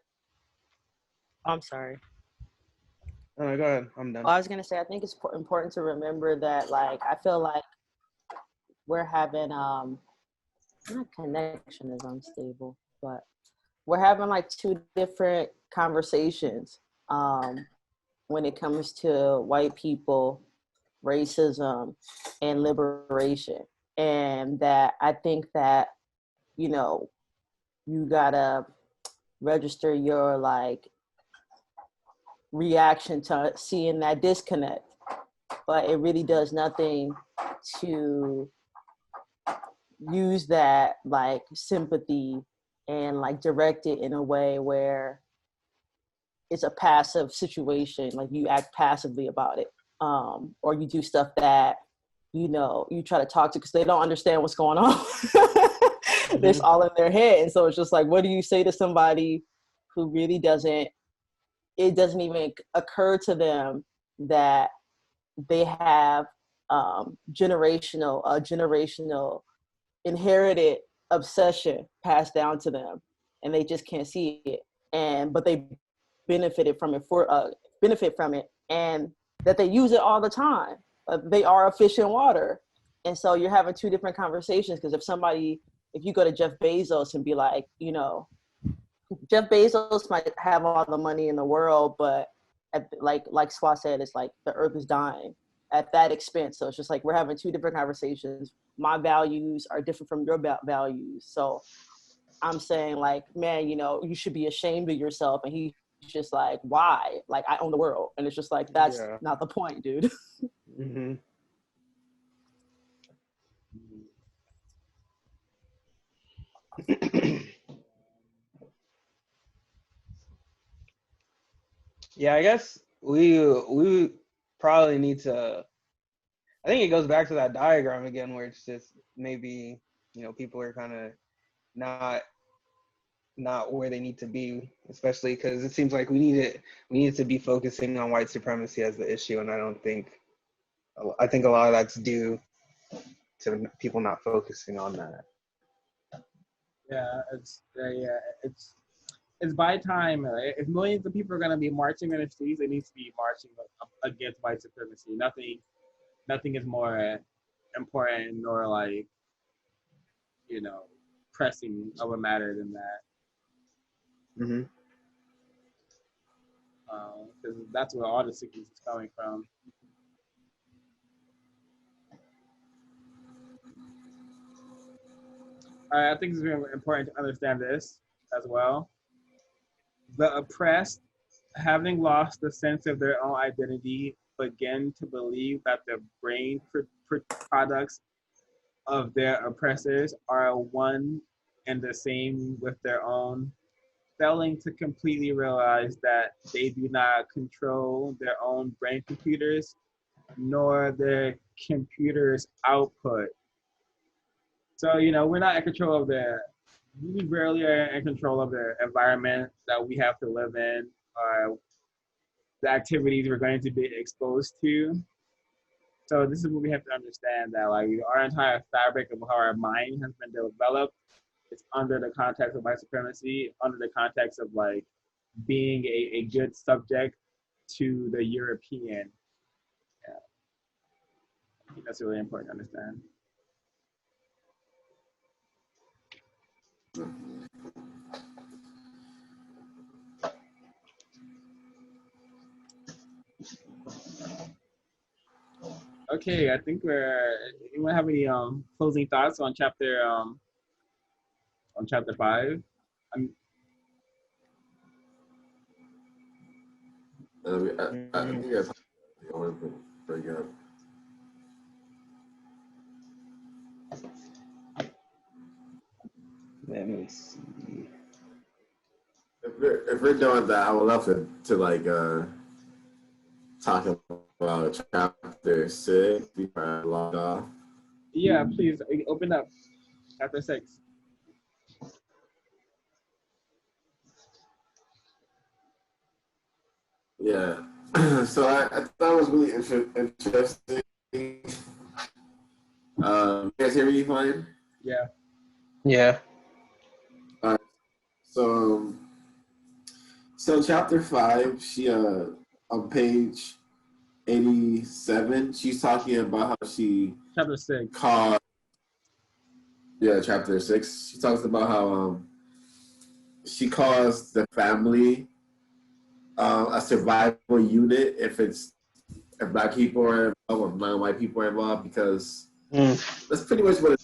I'm sorry. Oh, go ahead. I'm done. Well, I was going to say, I think it's important to remember that, like, I feel like we're having, not connection is unstable, but we're having like two different conversations when it comes to white people, racism, and liberation. And that I think that, you know, you gotta register your like reaction to seeing that disconnect, but it really does nothing to use that like sympathy and like direct it in a way where it's a passive situation, like you act passively about it, or you do stuff that, you know, you try to talk to because they don't understand what's going on. Mm-hmm. It's all in their head. And so it's just like, what do you say to somebody who really it doesn't even occur to them that they have generational inherited obsession passed down to them, and they just can't see it, but they benefit from it, and that they use it all the time. They are a fish in water. And so you're having two different conversations, because if you go to Jeff Bezos and be like, you know, Jeff Bezos might have all the money in the world, but like Swa said, it's like the earth is dying at that expense. So it's just like, we're having two different conversations. My values are different from your values. So I'm saying like, man, you know, you should be ashamed of yourself. And he's just like, why? Like, I own the world. And it's just like, that's not the point, dude. Mm-hmm. Yeah, I guess we probably need to. I think it goes back to that diagram again, where it's just maybe people are kind of not where they need to be, especially because it seems like we need to be focusing on white supremacy as the issue, and I think a lot of that's due to people not focusing on that. Yeah, it's by time. If millions of people are gonna be marching in the streets, it needs to be marching against white supremacy. Nothing is more important or like pressing of a matter than that. Mm-hmm. Because that's where all the sickness is coming from. I think it's very important to understand this as well. The oppressed, having lost the sense of their own identity, begin to believe that the brain products of their oppressors are one and the same with their own, failing to completely realize that they do not control their own brain computers, nor their computer's output. So, we're not in control of we rarely are in control of the environment that we have to live in, or the activities we're going to be exposed to. So this is what we have to understand, that like our entire fabric of how our mind has been developed, it's under the context of white supremacy, under the context of like being a good subject to the European. Yeah. I think that's really important to understand. Okay, I think anyone have any closing thoughts on chapter 5? I think that's I want to bring up. Let me see. If we're done with that, I would love to like talk about chapter 6 before I log off. Yeah, please open up chapter 6. Yeah. So I thought it was really interesting. You guys hear me fine? Yeah. Yeah. So chapter 5, she on page 87, she's talking about how she Chapter 6. Chapter 6. She talks about how she calls the family a survival unit if black people are involved or non-white people are involved, because that's pretty much what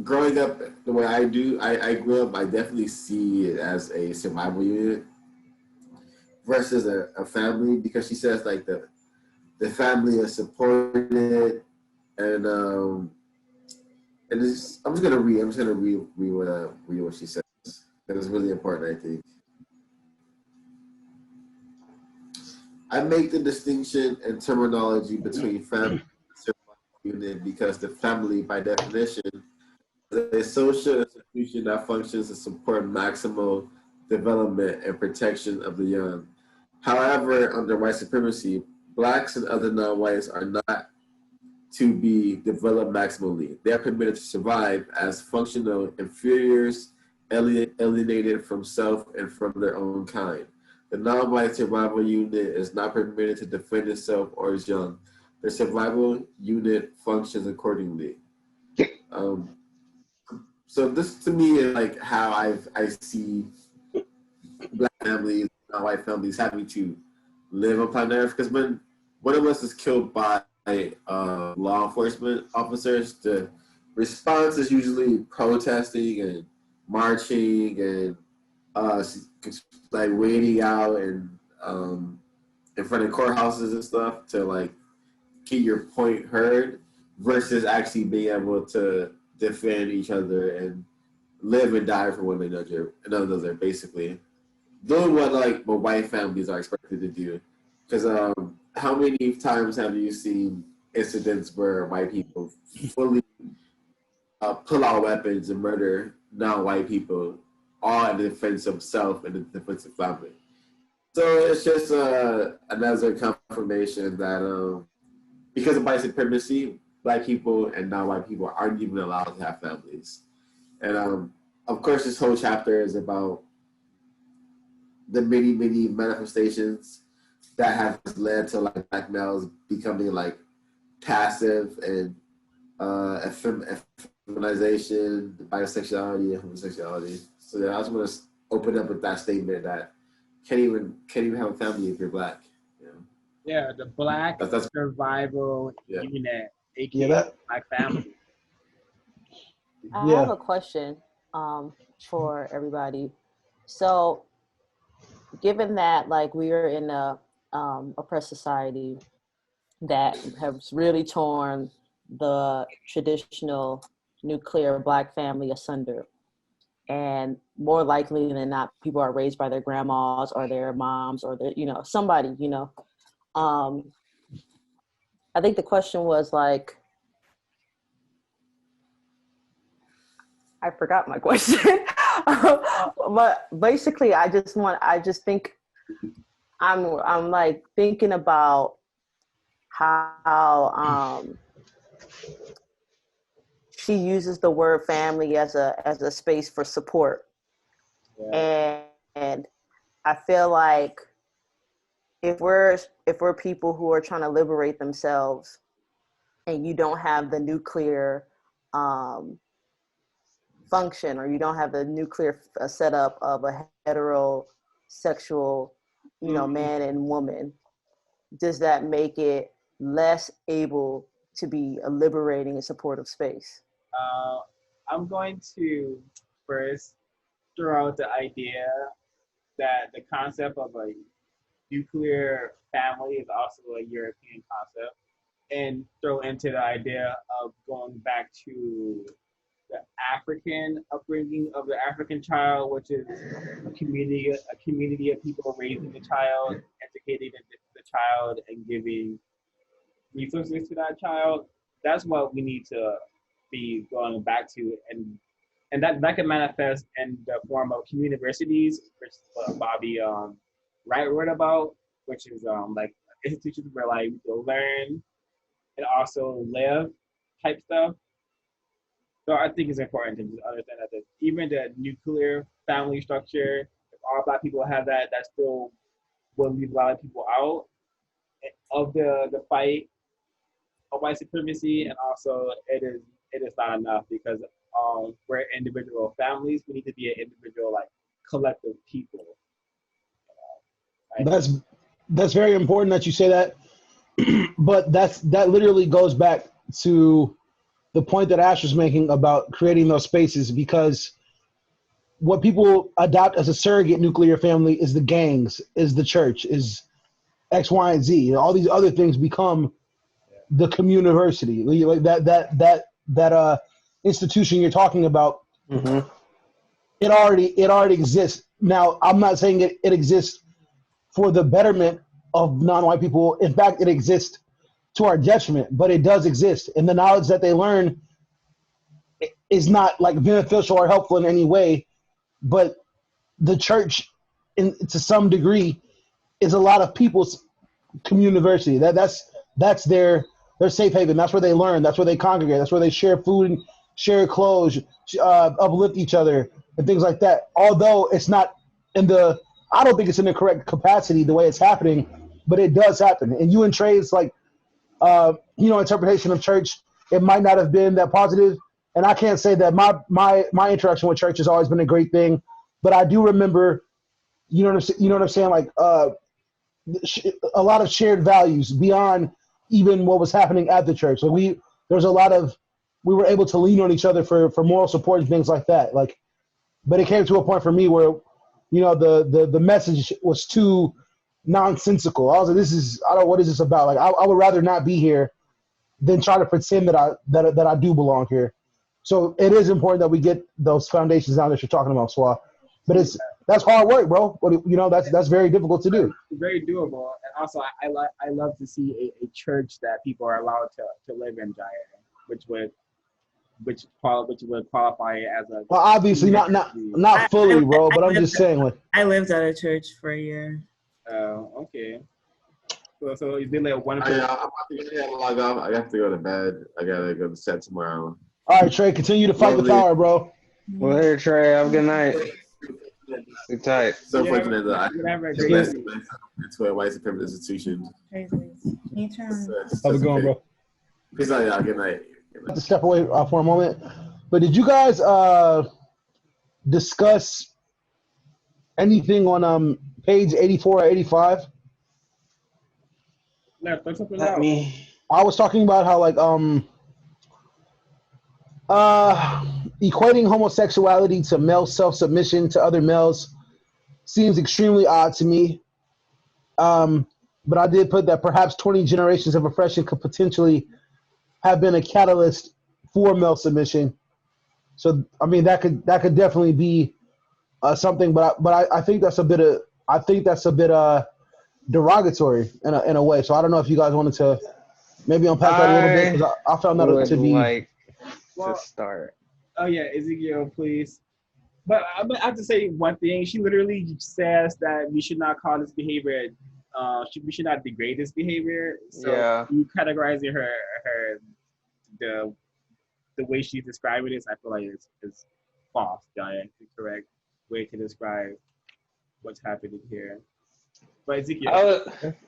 growing up the way I do, I grew up, I definitely see it as a survival unit versus a family, because she says like the family is supported, and I'm just gonna read what she says, because it's really important, I think. I make the distinction in terminology between family and survival unit because the family, by definition, is a social institution that functions to support maximal development and protection of the young. However, under white supremacy, blacks and other non-whites are not to be developed maximally. They are permitted to survive as functional inferiors, alienated from self and from their own kind. The non-white survival unit is not permitted to defend itself or its young. The survival unit functions accordingly. So this to me is like how I see black families, non-white families having to live on planet Earth. Because when one of us is killed by law enforcement officers, the response is usually protesting and marching and like waiting out and in front of courthouses and stuff to like get your point heard, versus actually being able to defend each other and live and die for one another, basically. Doing what white families are expected to do. Because how many times have you seen incidents where white people fully pull out weapons and murder non-white people, all in the defense of self and the defense of family? So it's just another confirmation that because of white supremacy, Black people and non-white people aren't even allowed to have families. And of course, this whole chapter is about the many, many manifestations that have led to Black males becoming passive and effeminization, bisexuality, and homosexuality. So I just want to open up with that statement that can't even have a family if you're Black. Yeah, the Black survival unit, aka Black family. I have a question for everybody. So, given that we are in a oppressed society that has really torn the traditional nuclear Black family asunder, and more likely than not, people are raised by their grandmas or their moms or their somebody. I think the question was I forgot my question. But basically I'm thinking about how she uses the word family as a space for support. Yeah. And I feel like if we're people who are trying to liberate themselves and you don't have the nuclear function, or you don't have the nuclear setup of a heterosexual, man and woman, does that make it less able to be a liberating and supportive space? I'm going to first throw out the idea that the concept of a nuclear family is also a European concept, and throw into the idea of going back to the African upbringing of the African child, which is a community of people raising the child, educating the child, and giving resources to that child. That's what we need to be going back to, and that can manifest in the form of communiversities, which Bobby Wright wrote about, which is institutions where you'll learn and also live type stuff. So I think it's important to just understand that even the nuclear family structure, if all Black people have that still will leave a lot of people out of the fight of white supremacy. And also it is not enough, because we're individual families. We need to be an individual collective people. Right? That's very important that you say that. But that literally goes back to the point that Ash was making about creating those spaces, because what people adopt as a surrogate nuclear family is the gangs, is the church, is X, Y, and Z. All these other things become the communiversity. That institution you're talking about, it already exists. Now, I'm not saying it exists for the betterment of non-white people. In fact, it exists to our detriment, but it does exist. And the knowledge that they learn is not beneficial or helpful in any way, but the church, to some degree, is a lot of people's communiversity. That's their safe haven. That's where they learn. That's where they congregate. That's where they share food and share clothes, uplift each other, and things like that. Although it's not I don't think it's in the correct capacity the way it's happening, but it does happen. And you and Trey's interpretation of church, it might not have been that positive. And I can't say that my interaction with church has always been a great thing, but I do remember, you know what I'm saying, a lot of shared values beyond even what was happening at the church. So we were able to lean on each other for moral support and things like that. But it came to a point for me where, the message was too nonsensical. I was like, what is this about? I would rather not be here than try to pretend that I do belong here. So it is important that we get those foundations down that you're talking about, Swa. But that's hard work, bro. You know, that's very difficult to do. Very doable, and also I love to see a church that people are allowed to live in, Jaya, which would qualify as a. Well, obviously not fully, bro. But I'm just saying, like, I lived at a church for a year. Oh, okay. So you did like one. I'm about to log off. I have to go to bed. I gotta go to set tomorrow. All right, Trey, continue to fight the power, bro. Well, here, Trey. Have a good night. Good tight. So fortunate that I invested into a white supremacist institution. Have a good one, bro. Peace out, y'all. Good night. I have to step away for a moment. But did you guys discuss anything on page 84 or 85? Let me. I was talking about how like equating homosexuality to male self-submission to other males seems extremely odd to me. But I did put that perhaps 20 generations of oppression could potentially have been a catalyst for male submission. So I mean that could definitely be something, but I think that's a bit derogatory in a way. So I don't know if you guys wanted to maybe unpack that a little bit, because I found that to be to start. Oh yeah, Ezekiel, please. But I have to say one thing. She literally says that we should not call this behavior. We should not degrade this behavior. So yeah. You categorizing her the way she's describing this, I feel like is false, Diane. The correct way to describe what's happening here. But Ezekiel,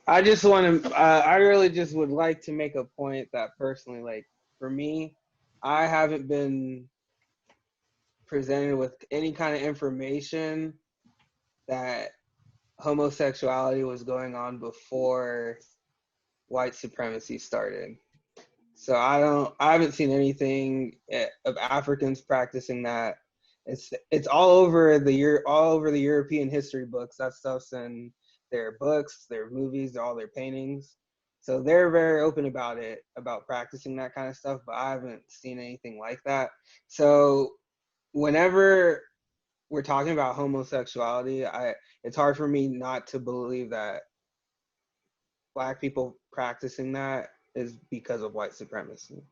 I just want to. I really just would like to make a point that personally, like for me, I haven't been presented with any kind of information that homosexuality was going on before white supremacy started. So I haven't seen anything of Africans practicing that. It's all over the European history books. That stuff's in their books, their movies, all their paintings. So they're very open about it, about practicing that kind of stuff, but I haven't seen anything like that. So whenever we're talking about homosexuality, it's hard for me not to believe that Black people practicing that is because of white supremacy.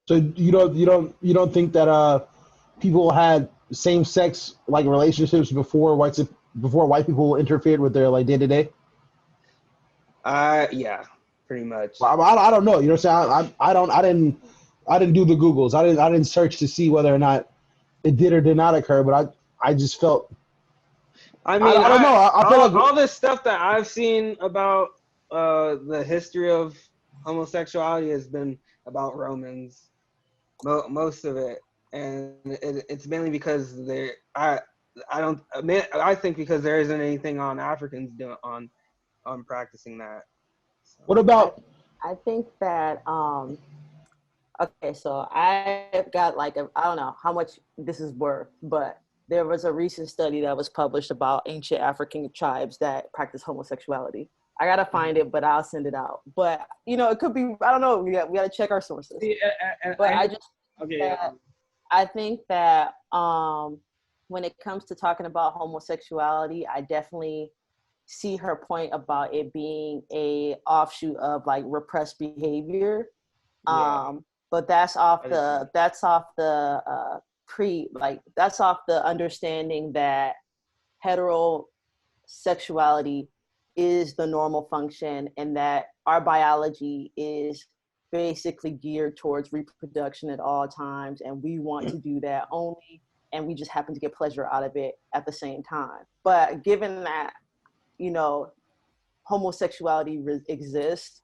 So you don't think that people had same-sex like relationships before white people interfered with their like day-to-day? Yeah, pretty much. I don't know. You know what I'm saying? I didn't do the Googles. I didn't search to see whether or not it did or did not occur. But I just felt. I mean, I don't know. I feel like all this stuff that I've seen about the history of homosexuality has been about Romans, most of it, and it's mainly because I think because there isn't anything on Africans doing on practicing that. So. What about? I think that okay, so I've got like I don't know how much this is worth, but there was a recent study that was published about ancient African tribes that practice homosexuality. I gotta find it, but I'll send it out. But it could be, I don't know. We gotta check our sources. But I think that when it comes to talking about homosexuality, I definitely see her point about it being a offshoot of like repressed behavior. But that's off the understanding that heterosexuality is the normal function, and that our biology is basically geared towards reproduction at all times, and we want to do that only, and we just happen to get pleasure out of it at the same time. But given that homosexuality exists,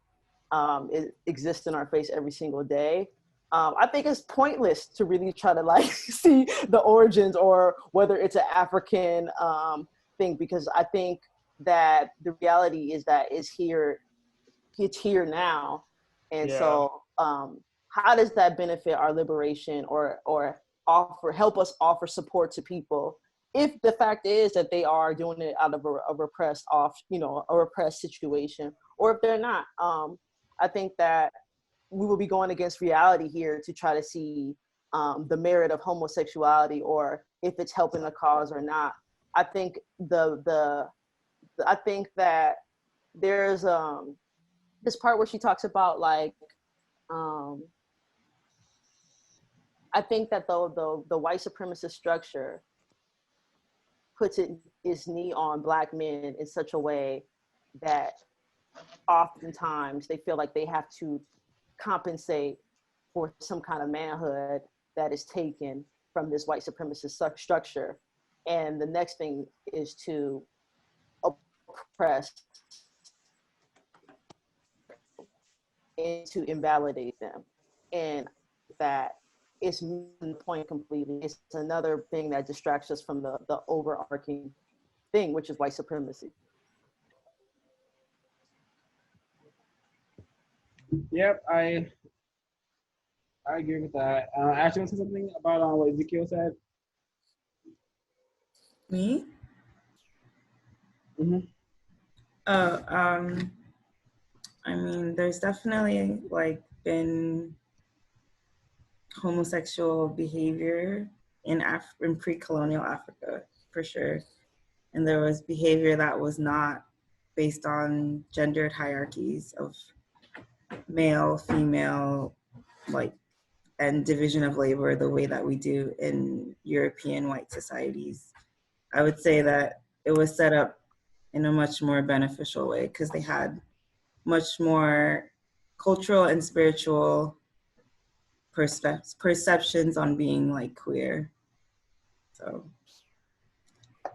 it exists in our face every single day, I think it's pointless to really try to like see the origins or whether it's an African thing, because I think that the reality is that it's here now. And so how does that benefit our liberation or help us offer support to people if the fact is that they are doing it out of a repressed situation, or if they're not? I think that we will be going against reality here to try to see the merit of homosexuality or if it's helping the cause or not. I think I think that there's this part where she talks about like I think that the white supremacist structure puts its knee on Black men in such a way that oftentimes they feel like they have to compensate for some kind of manhood that is taken from this white supremacist structure. And the next thing is to oppress and to invalidate them. And that is the point completely. It's another thing that distracts us from the overarching thing, which is white supremacy. Yep, I agree with that. Ashley, want to say something about what Ezekiel said? Me? Mm-hmm. I mean, there's definitely like been homosexual behavior in pre-colonial Africa, for sure. And there was behavior that was not based on gendered hierarchies of male, female, like, and division of labor the way that we do in European white societies. I would say that it was set up in a much more beneficial way because they had much more cultural and spiritual perceptions on being like queer. So,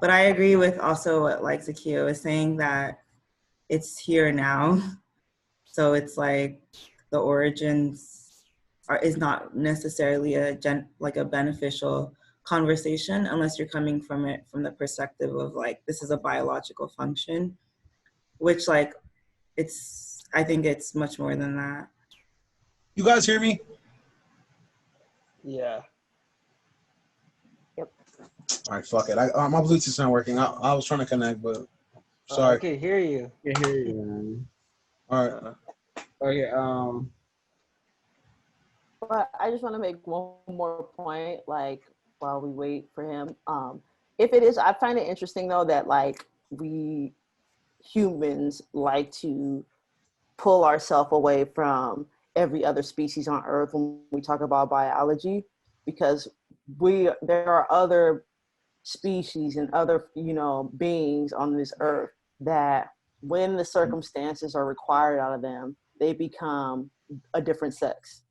but I agree with also what like Zakio is saying, that it's here now. So it's like the origins is not necessarily a beneficial conversation unless you're coming from it from the perspective of like, this is a biological function, which like I think it's much more than that. You guys hear me? Yeah. Yep. All right, fuck it. My Bluetooth's not working. I was trying to connect, but sorry. I can hear you. I can hear you, man. All right. Okay. But I just want to make one more point, like while we wait for him. If it is, I find it interesting though that like we humans like to pull ourselves away from every other species on Earth when we talk about biology, because there are other species and other beings on this Earth that when the circumstances are required out of them, they become a different sex,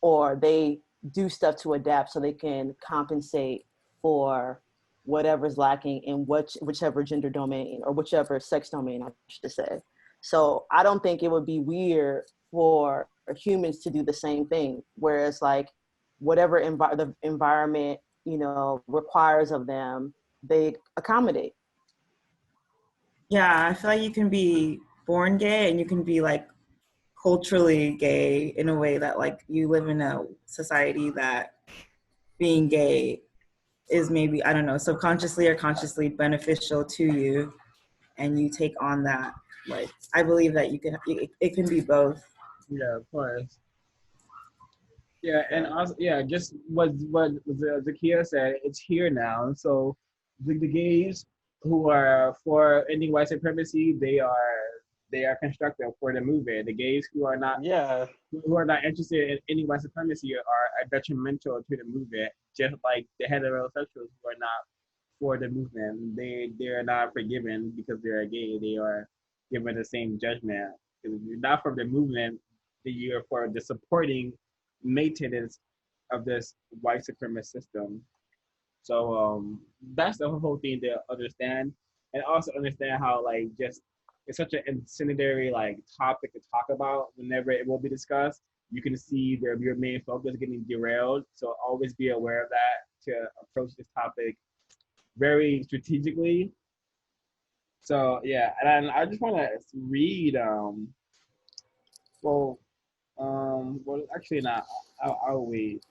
or they do stuff to adapt so they can compensate for whatever's lacking in whichever gender domain or whichever sex domain, I should say. So I don't think it would be weird for humans to do the same thing, whereas like whatever the environment requires of them, they accommodate. Yeah, I feel like you can be born gay and you can be like culturally gay in a way that like you live in a society that being gay is maybe, I don't know, subconsciously or consciously beneficial to you, and you take on that. Like, I believe that it can be both. Yeah, of course. Yeah, and also, yeah, just what Zakia said, it's here now. So the gays who are for ending white supremacy, they are constructive for the movement. The gays who are not interested in ending white supremacy are detrimental to the movement, just like the heterosexuals who are not for the movement. They're not forgiven because they're gay. They are given the same judgment. If you're not from the movement, then you're for the supporting maintenance of this white supremacist system. So that's the whole thing to understand, and also understand how like just it's such an incendiary like topic to talk about whenever it will be discussed. You can see your main focus getting derailed. So always be aware of that to approach this topic very strategically. So yeah, and I just want to read. Well, actually not. I'll wait.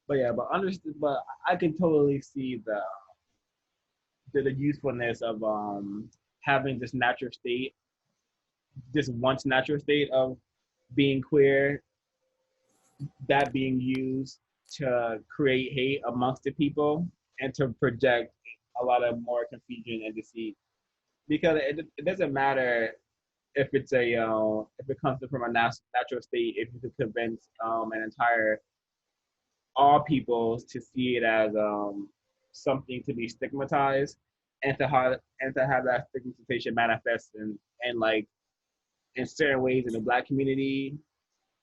But yeah, but I can totally see the usefulness of having this natural state this once natural state of being queer, that being used to create hate amongst the people and to project a lot of more confusion and deceit. Because it doesn't matter if it's if it comes from a natural state, if you could convince an entire all peoples to see it as something to be stigmatized, and to have that stigmatization manifest in like in certain ways in the Black community,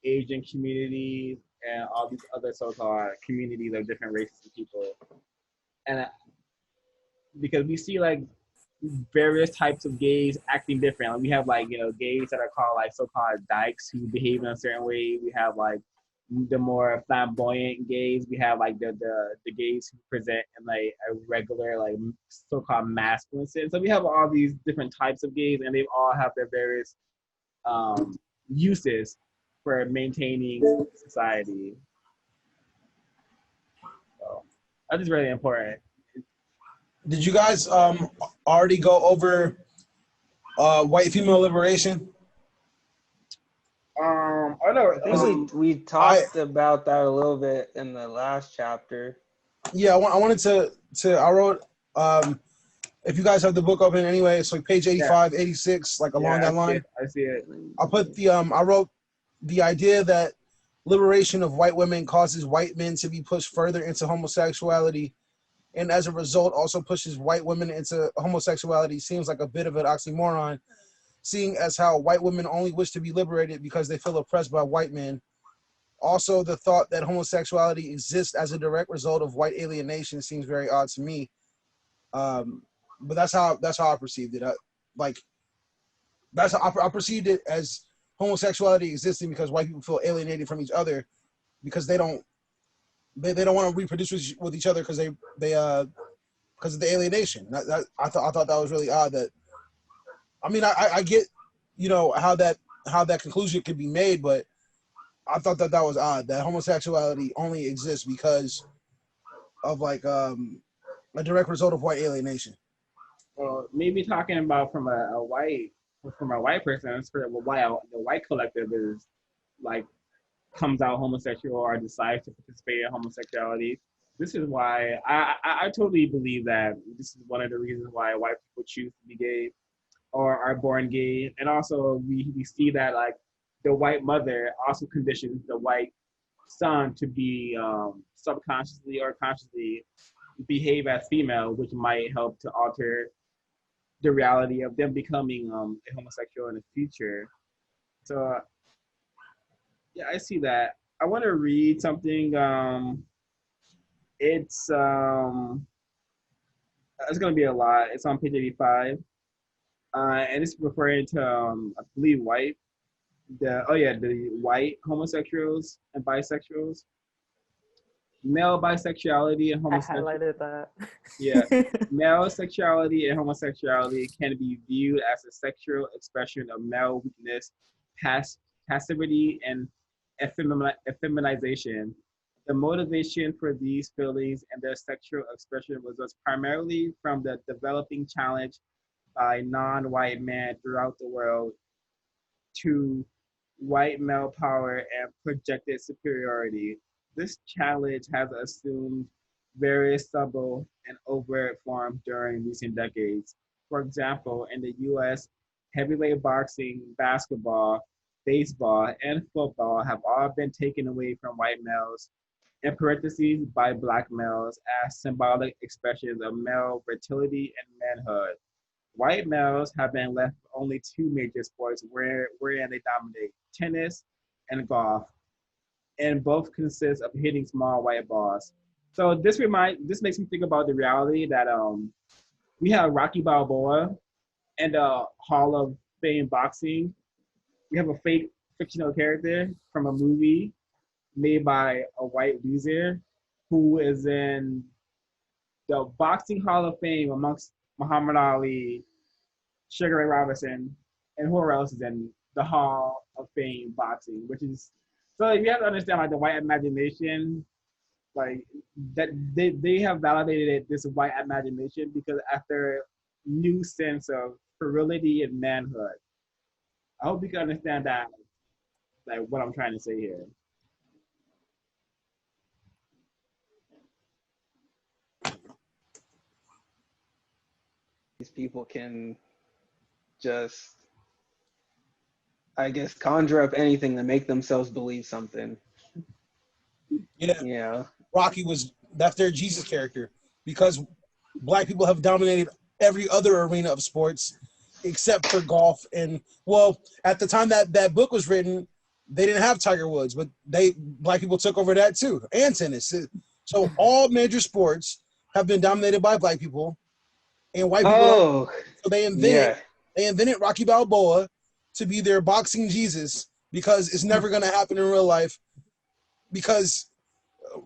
Asian community, and all these other so-called communities of different races and people. And because we see like various types of gays acting different. Like we have like, gays that are called like so-called dykes who behave in a certain way. We have like the more flamboyant gays. We have like the gays who present in like a regular like so-called masculine sense. So we have all these different types of gays, and they all have their various uses for maintaining society. So that is really important. Did you guys already go over white female liberation? I know. I think we talked about that a little bit in the last chapter. Yeah, I wanted to I wrote, if you guys have the book open anyway, it's like page 85, 86, like along that line. I see it. I put I wrote the idea that liberation of white women causes white men to be pushed further into homosexuality, and as a result also pushes white women into homosexuality seems like a bit of an oxymoron, seeing as how white women only wish to be liberated because they feel oppressed by white men. Also, the thought that homosexuality exists as a direct result of white alienation seems very odd to me. But that's how I perceived it. I perceived it as homosexuality existing because white people feel alienated from each other because they don't want to reproduce with each other because because of the alienation. I thought that was really odd. That I mean I get how that conclusion could be made, but I thought that was odd that homosexuality only exists because of like a direct result of white alienation. Well, maybe talking about from a white person, for the white collective is like comes out homosexual or decides to participate in homosexuality. This is why I totally believe that this is one of the reasons why white people choose to be gay or are born gay. And also we see that like the white mother also conditions the white son to be subconsciously or consciously behave as female, which might help to alter the reality of them becoming a homosexual in the future. So yeah, I see that. I want to read something. It's it's gonna be a lot. It's on page 85, and it's referring to I believe the white homosexuals and bisexuals, male bisexuality and homosexuality. I highlighted that. Yeah, male sexuality and homosexuality can be viewed as a sexual expression of male weakness, passivity, and effeminization. The motivation for these feelings and their sexual expression results primarily from the developing challenge by non-white men throughout the world to white male power and projected superiority. This challenge has assumed various subtle and overt forms during recent decades. For example, in the US, heavyweight boxing, basketball, baseball, and football have all been taken away from white males, in parentheses, by black males, as symbolic expressions of male fertility and manhood. White males have been left with only two major sports wherein they dominate: tennis and golf, and both consist of hitting small white balls. So this makes me think about the reality that we have Rocky Balboa and Hall of Fame boxing. We have a fake fictional character from a movie made by a white loser who is in the Boxing Hall of Fame amongst Muhammad Ali, Sugar Ray Robinson, and whoever else is in the Hall of Fame boxing, which is so you have to understand like the white imagination, like that they have validated this white imagination because after new sense of virility and manhood. I hope you can understand that, like what I'm trying to say here. These people can just, I guess, conjure up anything to make themselves believe something. Yeah. Yeah. Rocky that's their Jesus character, because black people have dominated every other arena of sports except for golf. And well, at the time that book was written, they didn't have Tiger Woods, but black people took over that too, and tennis. So all major sports have been dominated by black people, and white people. Oh, So they invented Rocky Balboa to be their boxing Jesus, because it's never going to happen in real life, because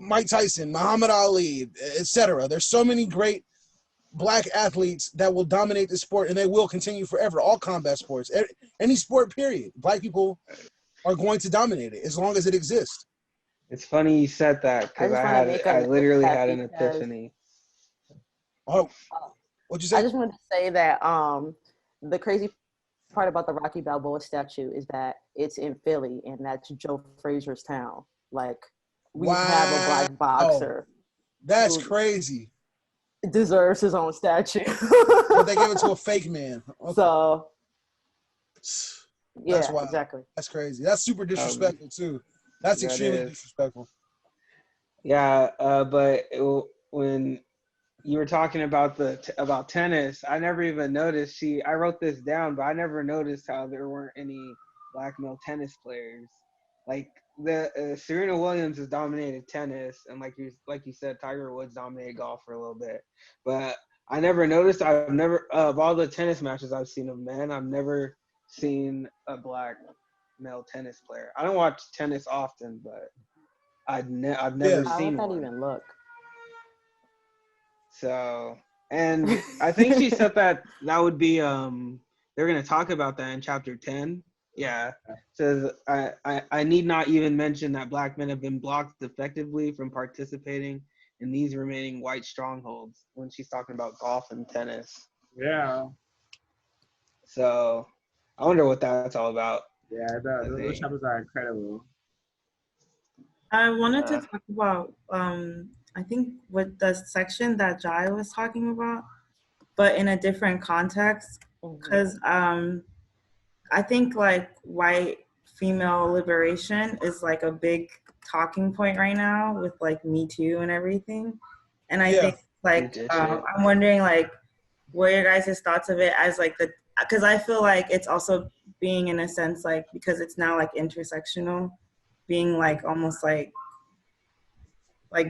Mike Tyson, Muhammad Ali, etc. There's so many great black athletes that will dominate the sport, and they will continue forever. All combat sports, any sport, period. Black people are going to dominate it as long as it exists. it's funny you said that, because I literally had an epiphany. Oh, what'd you say? I just wanted to say that the crazy part about the Rocky Balboa statue is that it's in Philly, and that's Joe Frazier's town. Like, we have a black boxer. That's crazy. Deserves his own statue. But they gave it to a fake man. Okay. So, that's yeah, exactly. That's crazy. That's super disrespectful too. That's extremely disrespectful. Yeah, but when you were talking about about tennis, I never even noticed. I wrote this down, but I never noticed how there weren't any black male tennis players. Like the Serena Williams has dominated tennis, and like you said, Tiger Woods dominated golf for a little bit. But I never noticed. I've never of all the tennis matches I've seen of men, I've never seen a black male tennis player. I don't watch tennis often, but I've never seen one. I even look. So, and I think she said that would be they're gonna talk about that in chapter 10. Yeah. Says I need not even mention that black men have been blocked effectively from participating in these remaining white strongholds, when she's talking about golf and tennis. Yeah. So I wonder what that's all about. Yeah, those chapters are incredible. I wanted to talk about I think with the section that Jai was talking about, but in a different context, because I think like white female liberation is like a big talking point right now with like Me Too and everything. And I think like I'm wondering like what are your guys' thoughts of it as like because I feel like it's also being in a sense like, because it's now like intersectional, being like almost like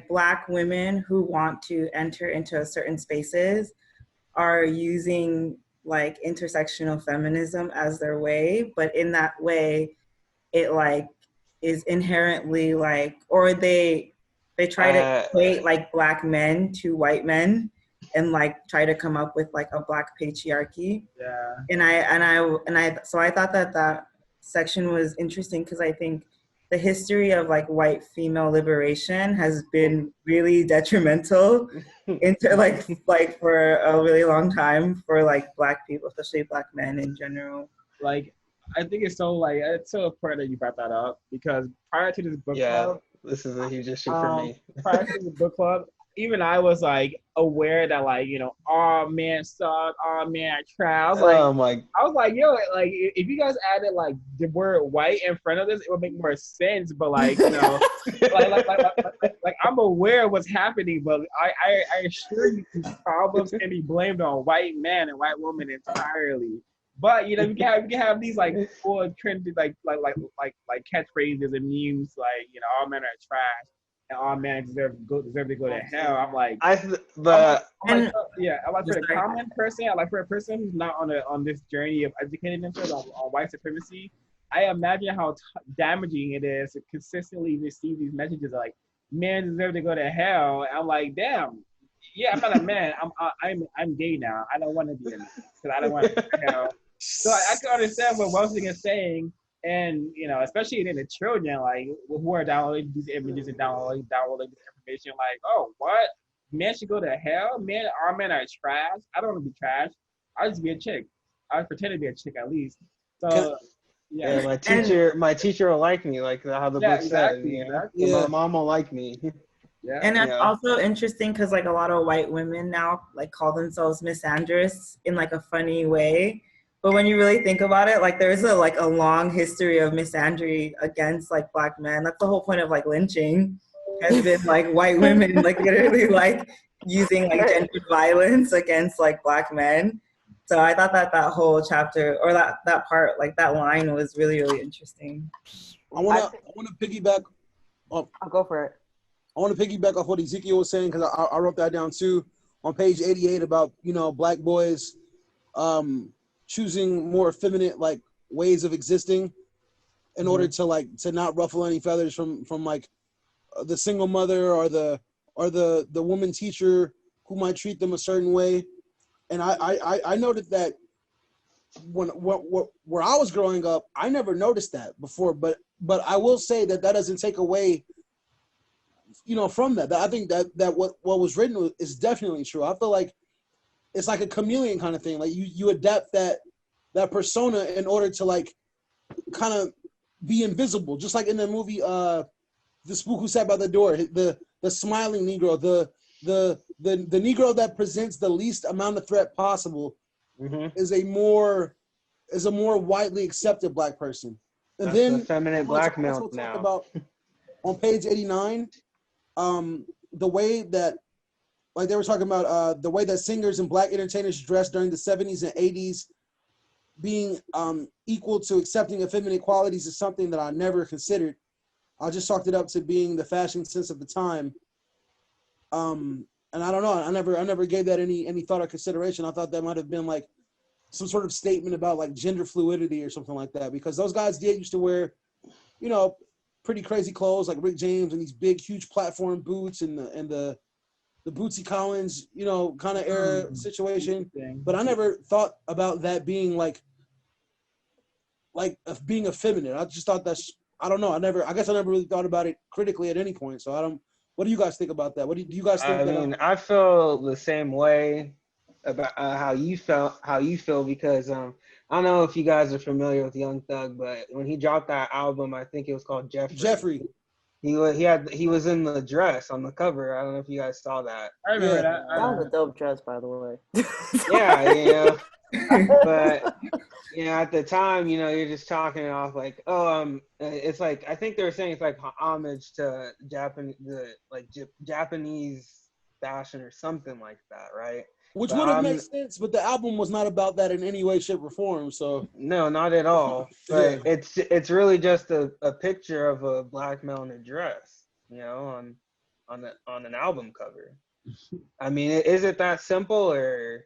black women who want to enter into certain spaces are using like intersectional feminism as their way, but in that way it like is inherently like, or they try to equate like black men to white men and like try to come up with like a black patriarchy. Yeah. And I so I thought that section was interesting, because I think the history of like white female liberation has been really detrimental into like for a really long time for like black people, especially black men in general. Like, I think it's so important that you brought that up, because prior to this book club, this is a huge issue for me. Prior to the book club, even I was like aware that like, you know, all men suck, all men are trash. I was like, yo, like if you guys added like the word white in front of this, it would make more sense. But like, you know, like I'm aware of what's happening, but I assure you these problems can be blamed on white men and white women entirely. But you know, you can have these like full trendy like catchphrases and memes like, you know, all men are trash and all men deserve to go to hell. I'm like, I'm like for the common person, I like for a person who's not on this journey of educating themselves on white supremacy, I imagine how damaging it is to consistently receive these messages like men deserve to go to hell. And I'm like, damn, yeah, I'm not a man. I'm gay now. I don't want to be a man because I don't want to go to hell. So I can understand what Welsing is saying, and you know, especially in the children, like who are downloading these images and downloading this information, like, oh, what? Men should go to hell? Our men are trash. I don't want to be trash. I'll just be a chick. I'll pretend to be a chick at least. So Yeah, Yeah. my teacher will like me, like how the book says, you know. exactly. My mom will like me. Yeah. And it's Yeah. also interesting because like a lot of white women now like call themselves misandrous in like a funny way. But when you really think about it, like there's a long history of misandry against like Black men. That's the whole point of like lynching, has been like white women like literally like using like gendered violence against like Black men. So I thought that that whole chapter or that part, like that line was really, really interesting. I wanna piggyback. I'll go for it. I want to piggyback off what Ezekiel was saying, because I wrote that down too on page 88 about, Black boys choosing more effeminate like ways of existing in order to not ruffle any feathers from like the single mother or the woman teacher who might treat them a certain way. And I noted that where I was growing up, I never noticed that before, but I will say that doesn't take away from that. I think that what was written is definitely true. I feel like it's like a chameleon kind of thing. Like you adapt that persona in order to like kind of be invisible, just like in the movie The Spook Who Sat by the Door, the smiling Negro, the Negro that presents the least amount of threat possible is a more widely accepted Black person. And that's then the feminine blackmail now. Talk about on page 89, the way that, like they were talking about, the way that singers and Black entertainers dressed during the 70s and 80s being equal to accepting effeminate qualities is something that I never considered. I just chalked it up to being the fashion sense of the time. And I don't know, I never gave that any thought or consideration. I thought that might have been like some sort of statement about like gender fluidity or something like that, because those guys used to wear, pretty crazy clothes like Rick James and these big, huge platform boots and the Bootsy Collins, kind of era situation. But I never thought about that being like being effeminate. I just thought I don't know. I guess I never really thought about it critically at any point. So I don't. What do you guys think about that? What do you guys think? I mean, I feel the same way about how you feel, because I don't know if you guys are familiar with Young Thug, but when he dropped that album, I think it was called Jeffrey. He was in the dress on the cover. I don't know if you guys saw that. I remember that. That was a dope dress, by the way. Yeah. But at the time, you're just talking off like, it's like, I think they were saying it's like homage to Japanese fashion or something like that, right? Which would have made sense, but the album was not about that in any way, shape, or form. So no, not at all. But it's really just a picture of a Black male in a dress, on an album cover. I mean, is it that simple, or?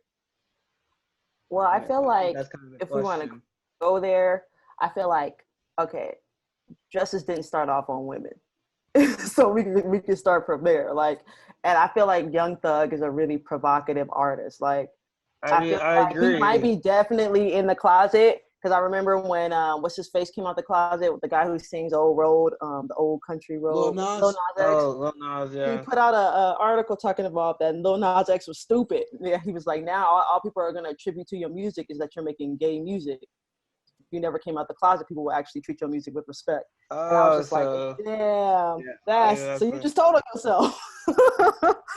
Well, I feel like if we want to go there, I feel like, okay, dresses didn't start off on women. So we can start from there. Like, and I feel like Young Thug is a really provocative artist. Like, I agree. He might be definitely in the closet, because I remember when what's his face came out the closet with the guy who sings Old Road, the Old Country Road. Lil Nas X. Lil Nas, yeah. He put out a article talking about that Lil Nas X was stupid. Yeah, he was like, now all people are gonna attribute to your music is that you're making gay music. If you never came out the closet, people will actually treat your music with respect. And I was just like, so you just told on yourself.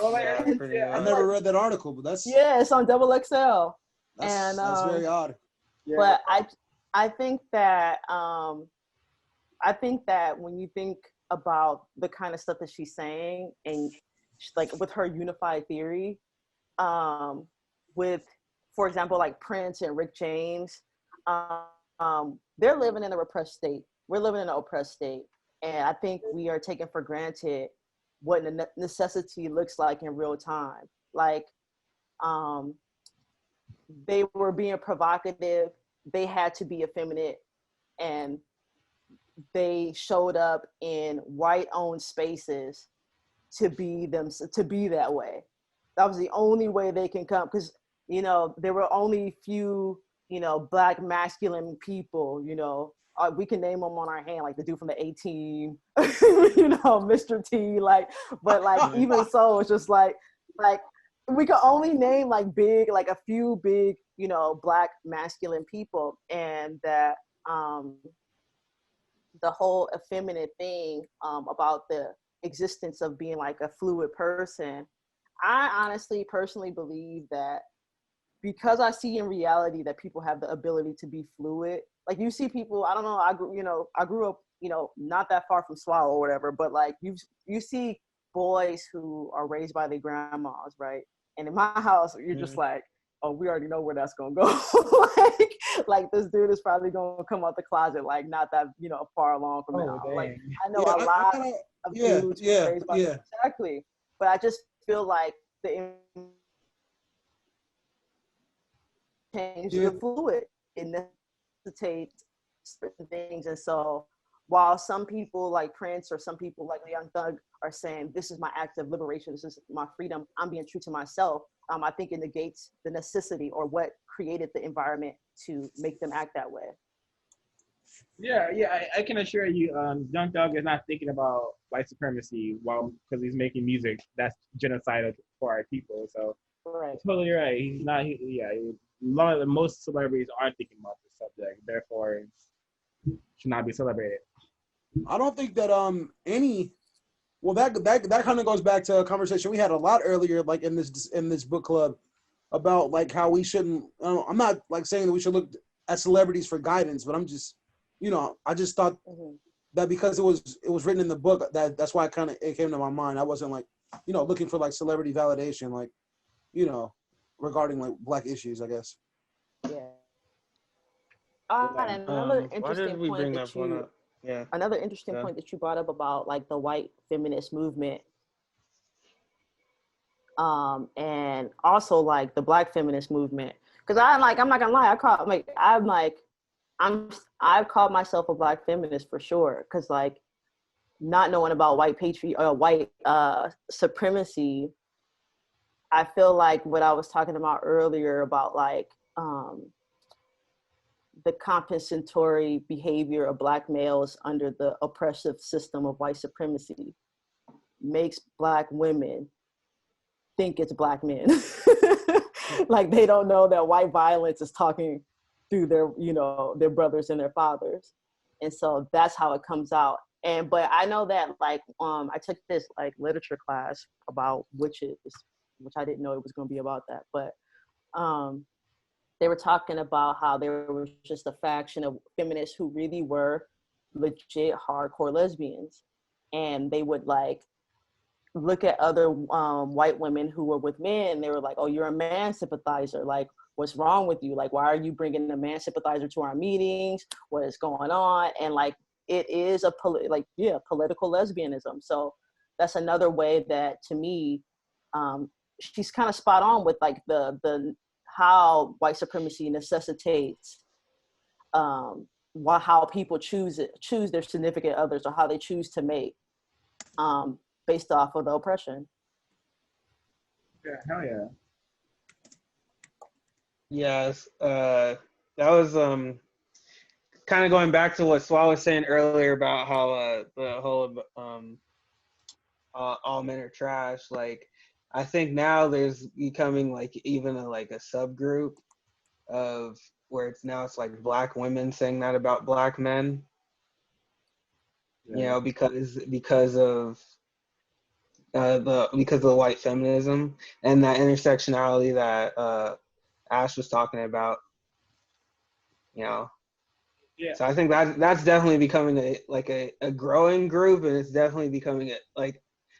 I never read that article, but that's it's on Double XL. That's very odd. But I think that when you think about the kind of stuff that she's saying, and like with her unified theory, with, for example, like Prince and Rick James, they're living in a repressed state. We're living in an oppressed state. And I think we are taking for granted what necessity looks like in real time. Like, they were being provocative. They had to be effeminate, and they showed up in white-owned spaces to be that way. That was the only way they can come, because there were only few Black masculine people. We can name them on our hand, like the dude from the A-Team, Mr. T. But even so, it's just like we could only name a few big Black masculine people, and that um, the whole effeminate thing, about the existence of being like a fluid person. I honestly, personally believe that because I see in reality that people have the ability to be fluid. Like you see people, I don't know, I grew up, not that far from Swallow or whatever, but like you see boys who are raised by their grandmas, right? And in my house, you're just like, oh, we already know where that's gonna go. like this dude is probably gonna come out the closet like not that far along from now. Dang. Like I know Yeah, a lot of yeah, dudes yeah, raised by yeah. exactly, but I just feel like the change Yeah. the fluid. It necessitates certain things. And so while some people like Prince or some people like Young Thug are saying, this is my act of liberation, this is my freedom, I'm being true to myself, I think it negates the necessity or what created the environment to make them act that way. Yeah, I can assure you, Young Thug is not thinking about white supremacy because he's making music that's genocidal for our people. So Right. totally right. He's not. Most celebrities aren't thinking about this subject, therefore, it should not be celebrated. I don't think that any. Well, that kind of goes back to a conversation we had a lot earlier, like in this book club, about like how we shouldn't. I'm not like saying that we should look at celebrities for guidance, but I'm just, I just thought that because it was written in the book, that's why it came to my mind. I wasn't like, looking for like celebrity validation, like, regarding like Black issues, I guess. Yeah. And another why did interesting we point bring that that one up? Yeah. Another interesting point that you brought up about like the white feminist movement, and also like the Black feminist movement. Because I'm not gonna lie, I've called myself a Black feminist for sure. Because like not knowing about white supremacy, I feel like what I was talking about earlier about like the compensatory behavior of Black males under the oppressive system of white supremacy makes Black women think it's Black men. Like they don't know that white violence is talking through their brothers and their fathers. And so that's how it comes out. But I know that like, I took this like literature class about witches, which I didn't know it was going to be about that. But they were talking about how there was just a faction of feminists who really were legit hardcore lesbians. And they would like look at other white women who were with men. And they were like, oh, you're a man sympathizer. Like, what's wrong with you? Like, why are you bringing a man sympathizer to our meetings? What is going on? And like, it is political lesbianism. So that's another way that to me, she's kind of spot on with like the how white supremacy necessitates how people choose their significant others or how they choose to mate based off of the oppression. Yeah, hell yeah. Yes, that was kind of going back to what Swal was saying earlier about how the whole all men are trash. Like, I think now there's becoming like even a subgroup of where it's like Black women saying that about Black men. Yeah. Because of the white feminism and that intersectionality that Ash was talking about. Yeah. So I think that's definitely becoming a growing group, and it's definitely becoming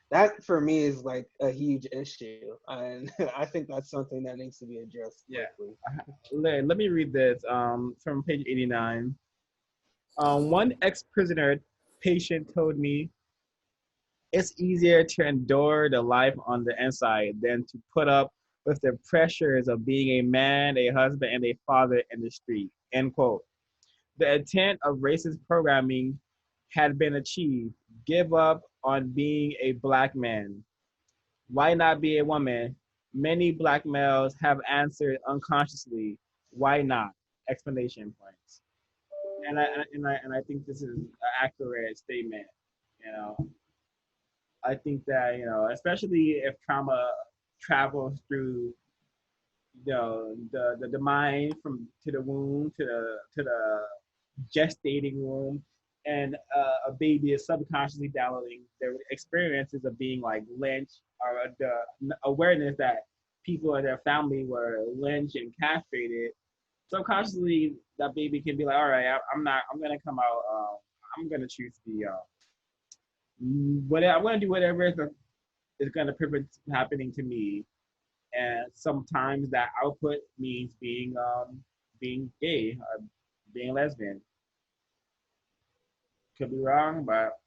that for me is like a huge issue, and I think that's something that needs to be addressed quickly. Let me read this from page 89. One ex-prisoner patient told me, it's easier to endure the life on the inside than to put up with the pressures of being a man, a husband, and a father in the street, end quote. The intent of racist programming had been achieved. Give up on being a Black man. Why not be a woman? Many Black males have answered unconsciously. Why not? Explanation points. And I think this is an accurate statement. I think that especially if trauma travels through the mind from to the womb to the gestating womb, and a baby is subconsciously downloading their experiences of being like lynched, or the awareness that people in their family were lynched and castrated. Subconsciously, that baby can be like, all right, I'm not, I'm gonna come out, I'm gonna choose the, whatever, I'm gonna do whatever is gonna prevent happening to me. And sometimes that output means being gay, or being lesbian. Could be wrong, but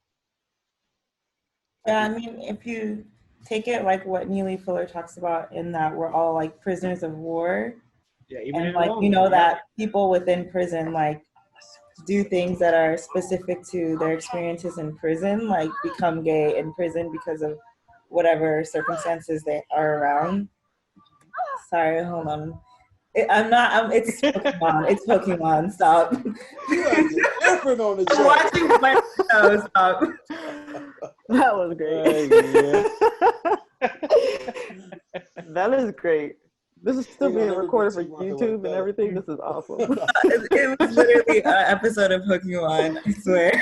Yeah, I mean, if you take it like what Neely Fuller talks about, in that we're all like prisoners of war, yeah, even and in like, Rome, you know, yeah. that people within prison like do things that are specific to their experiences in prison, like become gay in prison because of whatever circumstances they are around. Sorry, hold on. I'm not. It's Pokemon. It's Pokemon. Stop. You acting different on the I'm chat. watching my show. Stop. That was great. That is great. This is still Hang on, being let me recorded for bring T-Martha YouTube like and that. everything. This is awesome. It was literally an episode of Pokemon. I swear.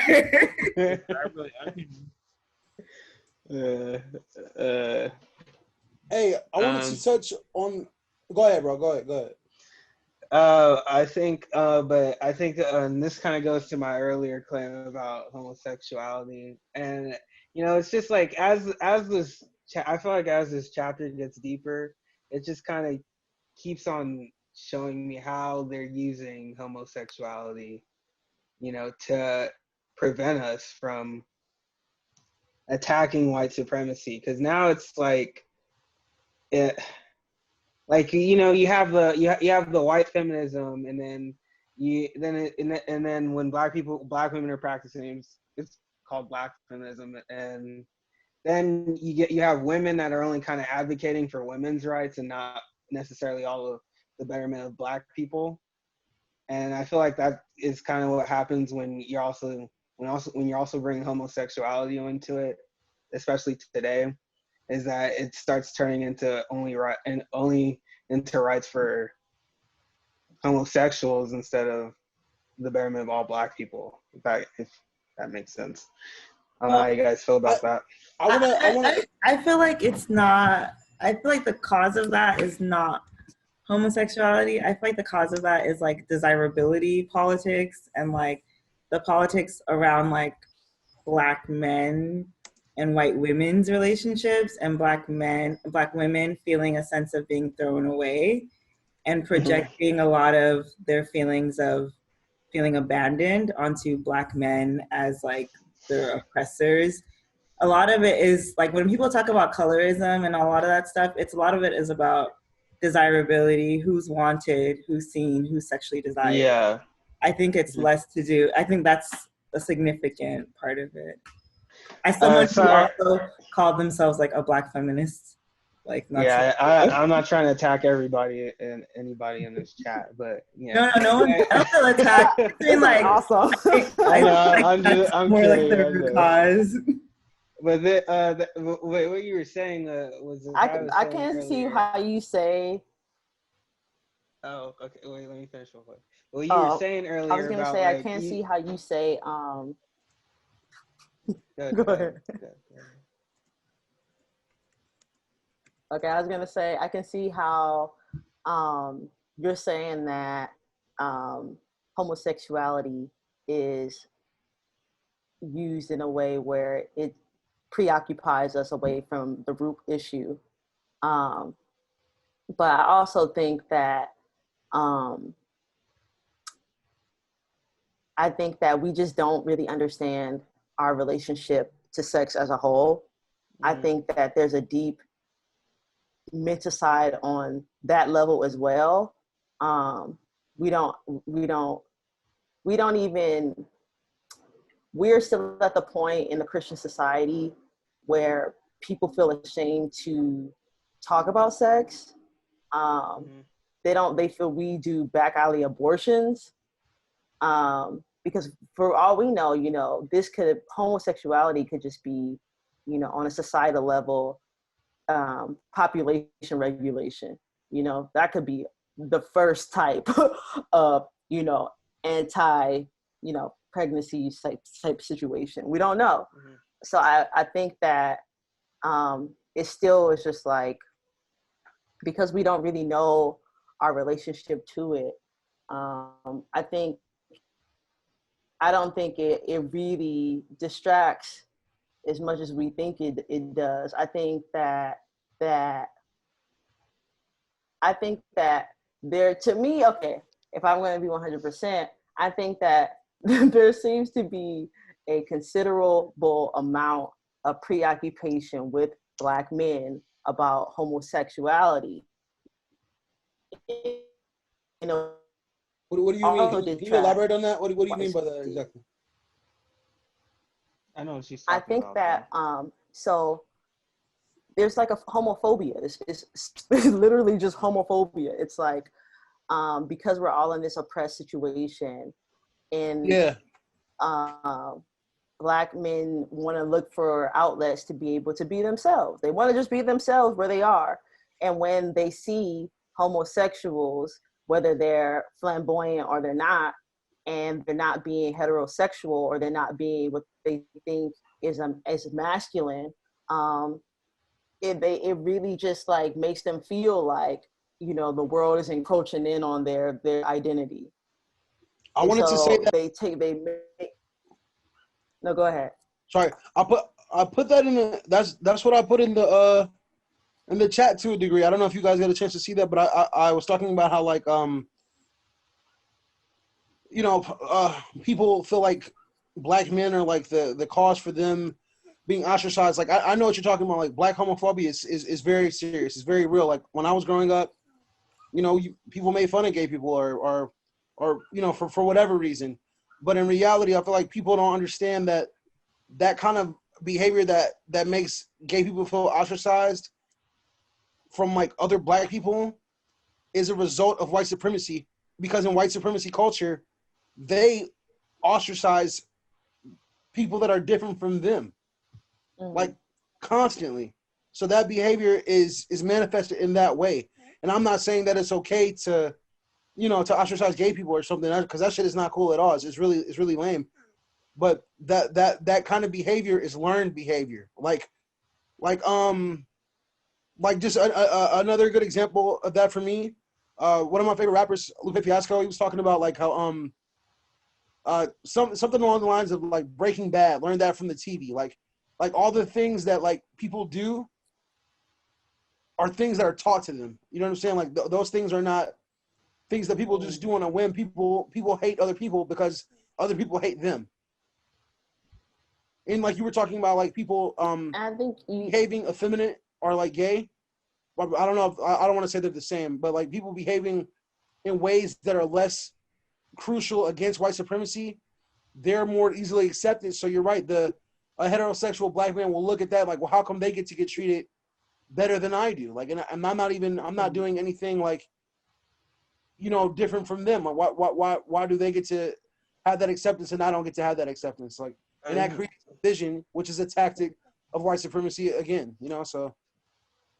Hey, I wanted to touch on. Go ahead, bro. Go ahead. I think, but I think this kind of goes to my earlier claim about homosexuality, and it's just like as this, I feel like as this chapter gets deeper, it just kind of keeps on showing me how they're using homosexuality, to prevent us from attacking white supremacy. Because now it's like it. Like you have the white feminism, and then and then when black women are practicing, it's called black feminism, and then you have women that are only kind of advocating for women's rights and not necessarily all of the betterment of black people. And I feel like that is kind of what happens when you're also bringing homosexuality into it, especially today, is that it starts turning into only into rights for homosexuals instead of the betterment of all black people. If that makes sense. I don't know how you guys feel about that. I feel like it's not. I feel like the cause of that is not homosexuality. I feel like the cause of that is like desirability politics, and like the politics around like black men and white women's relationships, and black women feeling a sense of being thrown away, and projecting a lot of their feelings of feeling abandoned onto black men as like their oppressors. A lot of it is like when people talk about colorism and a lot of that stuff, a lot of it is about desirability, who's wanted, who's seen, who's sexually desired. Yeah. I think it's less to do. I think that's a significant part of it. As someone who also called themselves like a black feminist, like not I'm not trying to attack everybody and anybody in this chat, but no one. I don't feel attacked. I mean, like awesome. I'm more kidding, like the root cause. But wait, what you were saying was I can see how you say. Oh, okay. Wait, let me finish real quick. Well, you were saying earlier. I was gonna say I can't see how you say. Go ahead. Okay, I was gonna say I can see how you're saying that homosexuality is used in a way where it preoccupies us away from the root issue. But I also think that we just don't really understand our relationship to sex as a whole. I think that there's a deep menticide on that level as well. We're still at the point in the Christian society where people feel ashamed to talk about sex. They feel we do back alley abortions. Because for all we know, homosexuality could just be, on a societal level, population regulation. That could be the first type of, anti pregnancy type situation. We don't know. Mm-hmm. So I think that it still is just like, because we don't really know our relationship to it. I don't think it really distracts as much as we think it does. I think that there, to me, okay, if I'm going to be 100%, I think that there seems to be a considerable amount of preoccupation with Black men about homosexuality. You know, what do you mean? Can you elaborate on that? What do you mean by that exactly? I know she's I talking think about that so there's like a homophobia. It's literally just homophobia. It's like because we're all in this oppressed situation, and Black men want to look for outlets to be able to be themselves. They want to just be themselves where they are. And when they see homosexuals, whether they're flamboyant or they're not, and they're not being heterosexual, or they're not being what they think is masculine, it really just like makes them feel like, the world is encroaching in on their identity. I wanted to say that no, go ahead. Sorry, I put that in the that's what I put in the chat to a degree. I don't know if you guys got a chance to see that, but I was talking about how like people feel like Black men are like the cause for them being ostracized. Like I know what you're talking about. Like Black homophobia is very serious. It's very real. Like when I was growing up, people made fun of gay people or for whatever reason. But in reality, I feel like people don't understand that kind of behavior that makes gay people feel ostracized from like other Black people is a result of white supremacy. Because in white supremacy culture, they ostracize people that are different from them, like constantly. So that behavior is manifested in that way. And I'm not saying that it's okay to to ostracize gay people or something, because that shit is not cool at all. It's really lame. But that kind of behavior is learned behavior. Like just another good example of that for me. One of my favorite rappers, Lupe Fiasco, he was talking about like how something along the lines of like Breaking Bad, learned that from the TV. Like all the things that like people do are things that are taught to them. You know what I'm saying? Like those things are not things that people just do on a whim. People hate other people because other people hate them. And like you were talking about, like people I think behaving effeminate or like gay. I don't know if I don't want to say they're the same, but like people behaving in ways that are less crucial against white supremacy, they're more easily accepted. So you're right. A heterosexual Black man will look at that like, well, how come they get to get treated better than I do? Like, and I'm not doing anything like, different from them. Why do they get to have that acceptance and I don't get to have that acceptance? Like, and that creates a division, which is a tactic of white supremacy again. So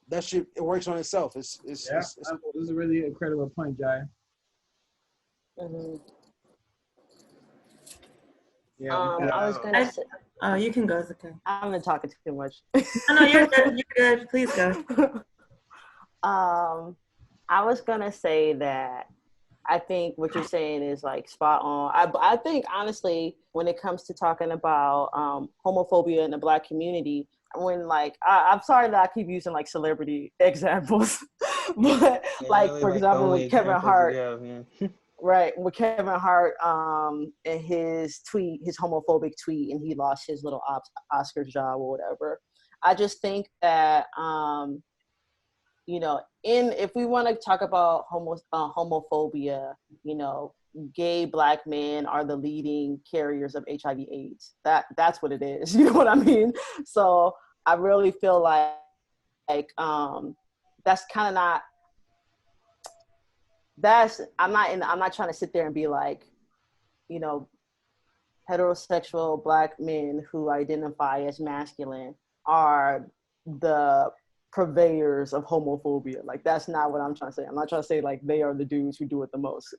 that shit, it works on itself. This is a really incredible point, Jai. Mm-hmm. Yeah. I was gonna say. Oh, you can go. It's okay. I'm not talking too much. No, you're good. You're good. Please go. I was gonna say that I think what you're saying is like spot on. I think honestly, when it comes to talking about homophobia in the Black community, when like I'm sorry that I keep using like celebrity examples, but like really, for example with Kevin Hart, right? With Kevin Hart, and his homophobic tweet, and he lost his little Oscar job or whatever. I just think that if we want to talk about homophobia, gay Black men are the leading carriers of HIV/AIDS. That's what it is. You know what I mean? So I really feel like that's kind of not. I'm not trying to sit there and be like, heterosexual Black men who identify as masculine are the purveyors of homophobia. Like, that's not what I'm trying to say. I'm not trying to say like they are the dudes who do it the most.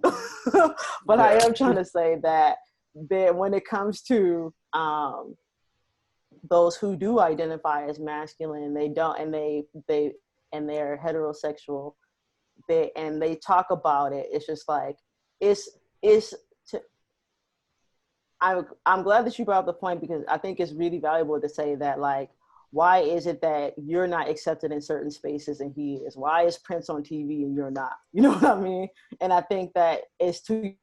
But I am trying to say that that when it comes to those who do identify as masculine, they don't, and they're heterosexual, they talk about it. It's just like I'm glad that you brought up the point, because I think it's really valuable to say that, like, why is it that you're not accepted in certain spaces and he is? Why is Prince on TV and you're not? You know what I mean? And I think that is, to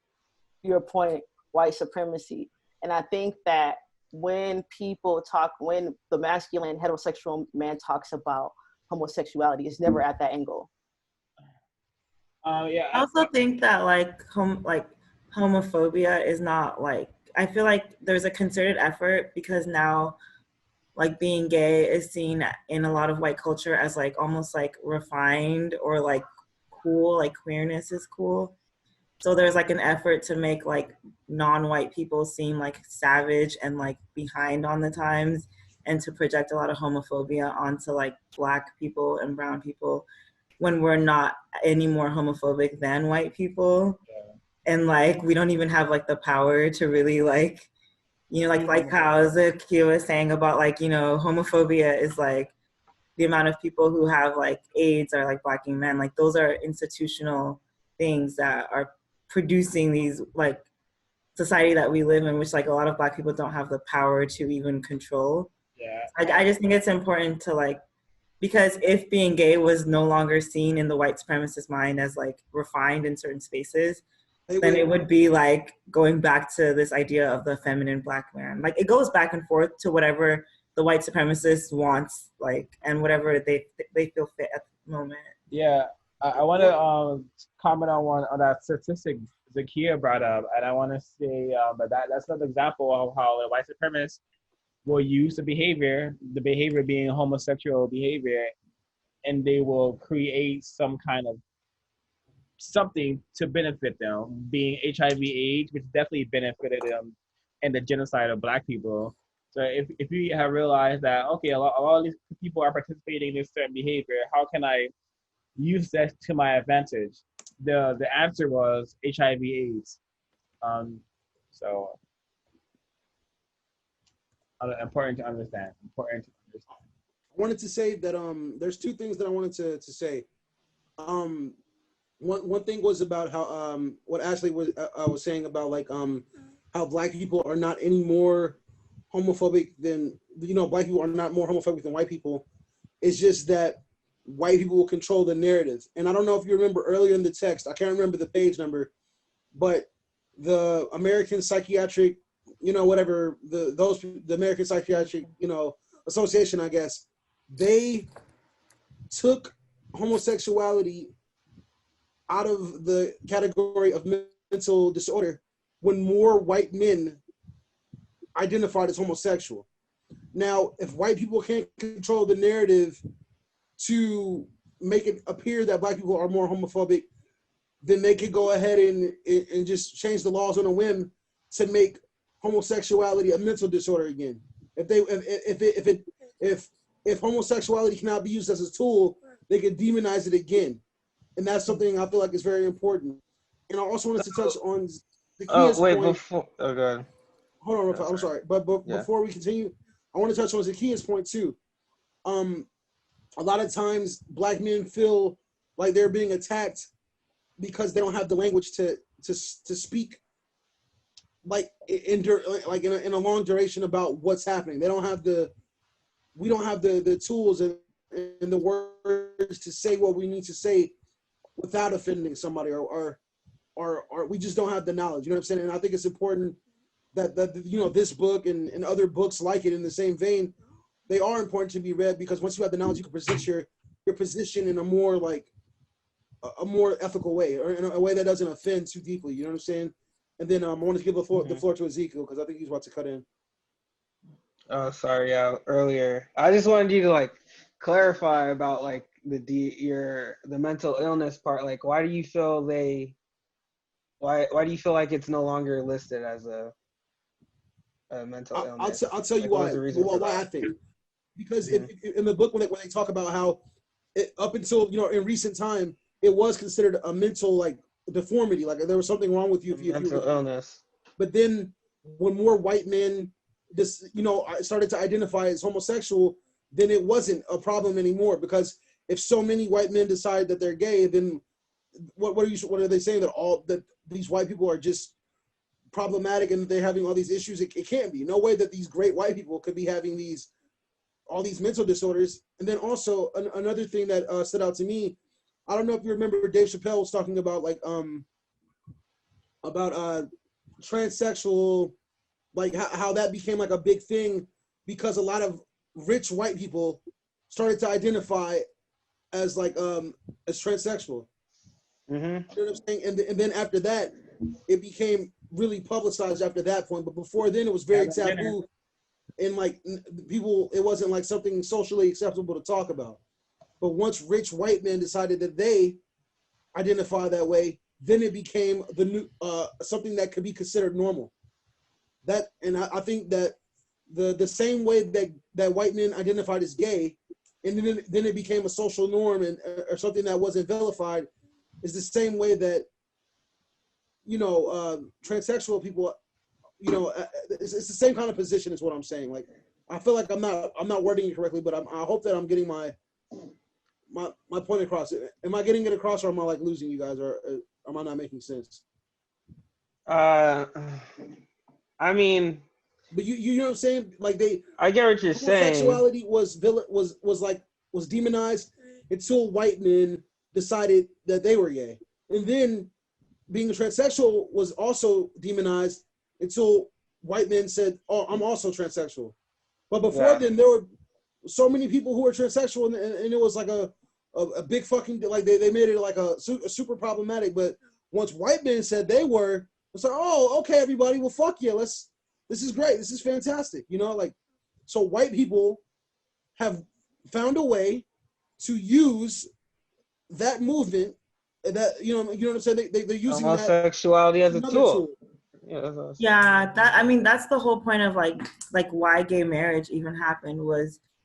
your point, white supremacy. And I think that when the masculine heterosexual man talks about homosexuality, it's never at that angle. Yeah. I also think that homophobia is not like, I feel like there's a concerted effort, because now like being gay is seen in a lot of white culture as like almost like refined or like cool, like queerness is cool. So there's like an effort to make like non-white people seem like savage and like behind on the times, and to project a lot of homophobia onto like Black people and brown people, when we're not any more homophobic than white people. And like we don't even have like the power to really like, you know, like how Zakia was saying about like, you know, homophobia is like the amount of people who have like AIDS are like Black men. Like those are institutional things that are producing these like society that we live in, which like a lot of Black people don't have the power to even control. Yeah. I just think it's important to like, because if being gay was no longer seen in the white supremacist mind as like refined in certain spaces, then it would be like going back to this idea of the feminine Black man. Like it goes back and forth to whatever the white supremacist wants, like, and whatever they feel fit at the moment. Yeah, I want to comment on that statistic Zakia brought up, and I want to say that's another example of how the white supremacists will use the behavior being homosexual behavior, and they will create some kind of something to benefit them, being HIV/AIDS, which definitely benefited them in the genocide of Black people. So if you have realized that, okay, a lot of these people are participating in this certain behavior, how can I use that to my advantage? The answer was HIV/AIDS. So important to understand. I wanted to say that there's two things that I wanted to say. One thing was about how what Ashley was saying about like how Black people are not any more homophobic than, you know, Black people are not more homophobic than white people. It's just that white people will control the narrative. And I don't know if you remember earlier in the text, I can't remember the page number, but the American Psychiatric, you know, whatever, the American Psychiatric, you know, Association, I guess, they took homosexuality out of the category of mental disorder when more white men identified as homosexual. Now, if white people can't control the narrative to make it appear that Black people are more homophobic, then they could go ahead and just change the laws on a whim to make homosexuality a mental disorder again. If homosexuality cannot be used as a tool, they could demonize it again. And that's something I feel like is very important. And I also wanted to touch on the point. Go ahead. Hold on real quick, I'm sorry. But before we continue, I want to touch on Zakia's point too. A lot of times Black men feel like they're being attacked because they don't have the language to speak like in a long duration about what's happening. We don't have the tools and the words to say what we need to say without offending somebody, or we just don't have the knowledge. You know what I'm saying? And I think it's important that you know, this book and other books like it in the same vein, they are important to be read, because once you have the knowledge, you can present your position in a more ethical way, or in a way that doesn't offend too deeply. You know what I'm saying? And then I wanted to give the floor to Ezekiel, because I think he's about to cut in. Oh, sorry. Yeah, earlier. I just wanted you to like clarify about like the mental illness part. Like, why do you feel why do you feel like it's no longer listed as a mental illness? I'll tell you why. Why I think. Because in the book when they talk about how up until, you know, in recent time, it was considered a mental like deformity, like there was something wrong with you if you mental illness. But then when more white men started to identify as homosexual, then it wasn't a problem anymore. Because if so many white men decide that they're gay, then what are they saying, that these white people are just problematic and they're having all these issues? It can't be. No way that these great white people could be having all these mental disorders. And then also another thing that stood out to me, I don't know if you remember, Dave Chappelle was talking about transsexual, like how that became like a big thing because a lot of rich white people started to identify as as transsexual. Mm-hmm. You know what I'm saying? And then after that, it became really publicized after that point. But before then, it was very taboo, and people, it wasn't like something socially acceptable to talk about. But once rich white men decided that they identify that way, then it became the new something that could be considered normal. I think that the same way that white men identified as gay, and then it became a social norm or something that wasn't vilified, is the same way that transsexual people, it's the same kind of position is what I'm saying. Like, I feel like I'm not wording it correctly, but I hope that I'm getting my point across. Am I getting it across, or am I losing you guys, or am I not making sense? I mean, but you know what I'm saying? I get what you're saying. Homosexuality was demonized until white men decided that they were gay, and then being a transsexual was also demonized until white men said, "Oh, I'm also transsexual." But before then, there were so many people who were transsexual, and it was like a big fucking, they made it like a super problematic. But once white men said they were, it's like, oh, okay, everybody, well, fuck yeah, this is great, this is fantastic, so white people have found a way to use that movement, that what I'm saying, they're using homosexuality as a tool. Yeah, that's the whole point of why gay marriage even happened.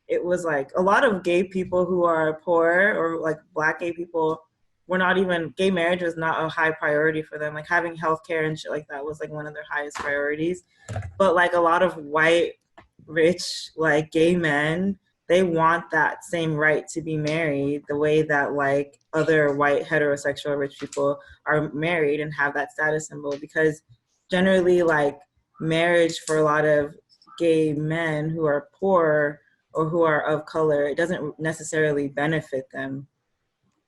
It was like a lot of gay people who are poor, or like Black gay people, were not even, gay marriage was not a high priority for them. Like having healthcare and shit like that was like one of their highest priorities. But like a lot of white, rich, like gay men, they want that same right to be married the way that like other white heterosexual rich people are married and have that status symbol. Because generally, like, marriage for a lot of gay men who are poor or who are of color, it doesn't necessarily benefit them.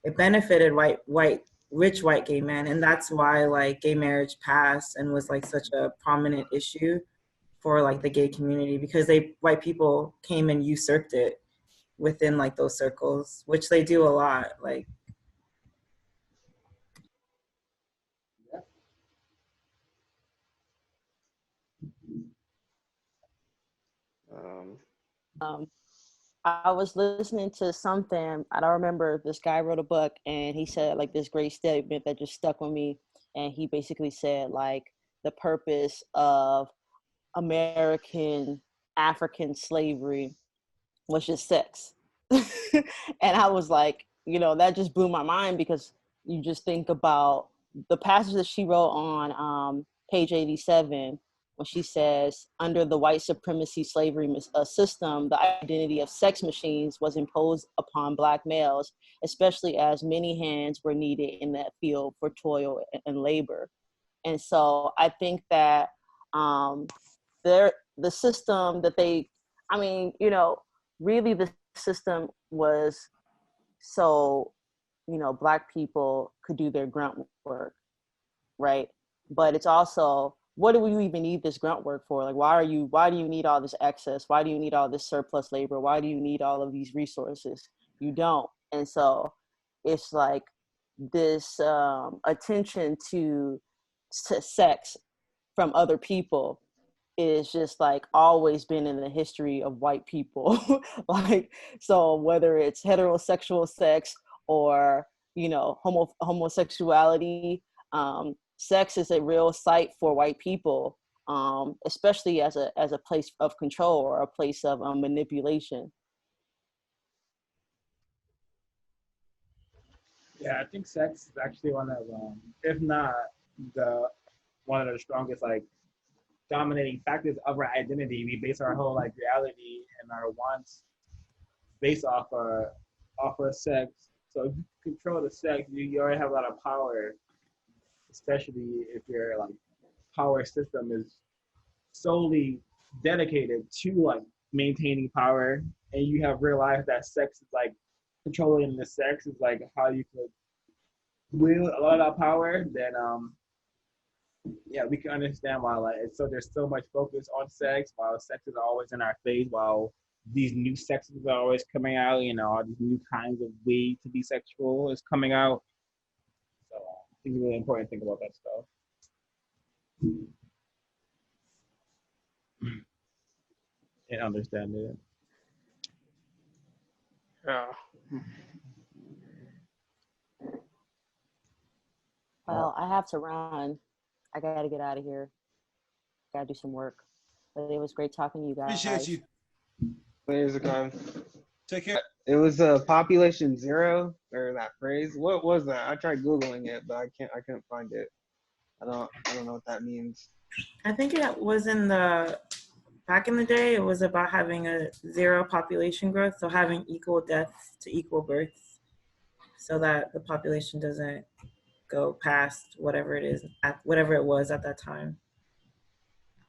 It benefited rich white gay men, and that's why like gay marriage passed and was like such a prominent issue for like the gay community, because white people came and usurped it within like those circles, which they do a lot. Like, I was listening to something, I don't remember, this guy wrote a book and he said like this great statement that just stuck with me. And he basically said like the purpose of American African slavery was just sex. And I was like, that just blew my mind, because you just think about the passage that she wrote on page 87, when she says, under the white supremacy slavery system, the identity of sex machines was imposed upon Black males, especially as many hands were needed in that field for toil and labor. And so I think that the system that really the system was so, Black people could do their grunt work, right? But it's also, what do you even need this grunt work for? Like, why do you need all this excess? Why do you need all this surplus labor? Why do you need all of these resources? You don't. And so it's like this attention to sex from other people is just like always been in the history of white people. Like, so whether it's heterosexual sex or, homosexuality, sex is a real sight for white people, especially as a place of control or a place of manipulation. Yeah, I think sex is actually one of, if not one of the strongest like dominating factors of our identity. We base our whole like reality and our wants based off of sex. So if you control the sex, you already have a lot of power, especially if your like power system is solely dedicated to like maintaining power, and you have realized that sex is like controlling the sex is like how you could wield a lot of that power, then yeah, we can understand why like so there's so much focus on sex, while sex is always in our face, while these new sexes are always coming out, you know, all these new kinds of ways to be sexual is coming out. So I think it's really important to think about that stuff. And understand it. Yeah. Well, I have to run. I gotta get out of here. Gotta do some work. But it was great talking to you guys. Appreciate you. There's a guy. Take care. It was population zero, or that phrase. What was that? I tried Googling it, but I couldn't find it. I don't know what that means. I think it was back in the day, it was about having a zero population growth, so having equal deaths to equal births, so that the population doesn't go past whatever it was at that time.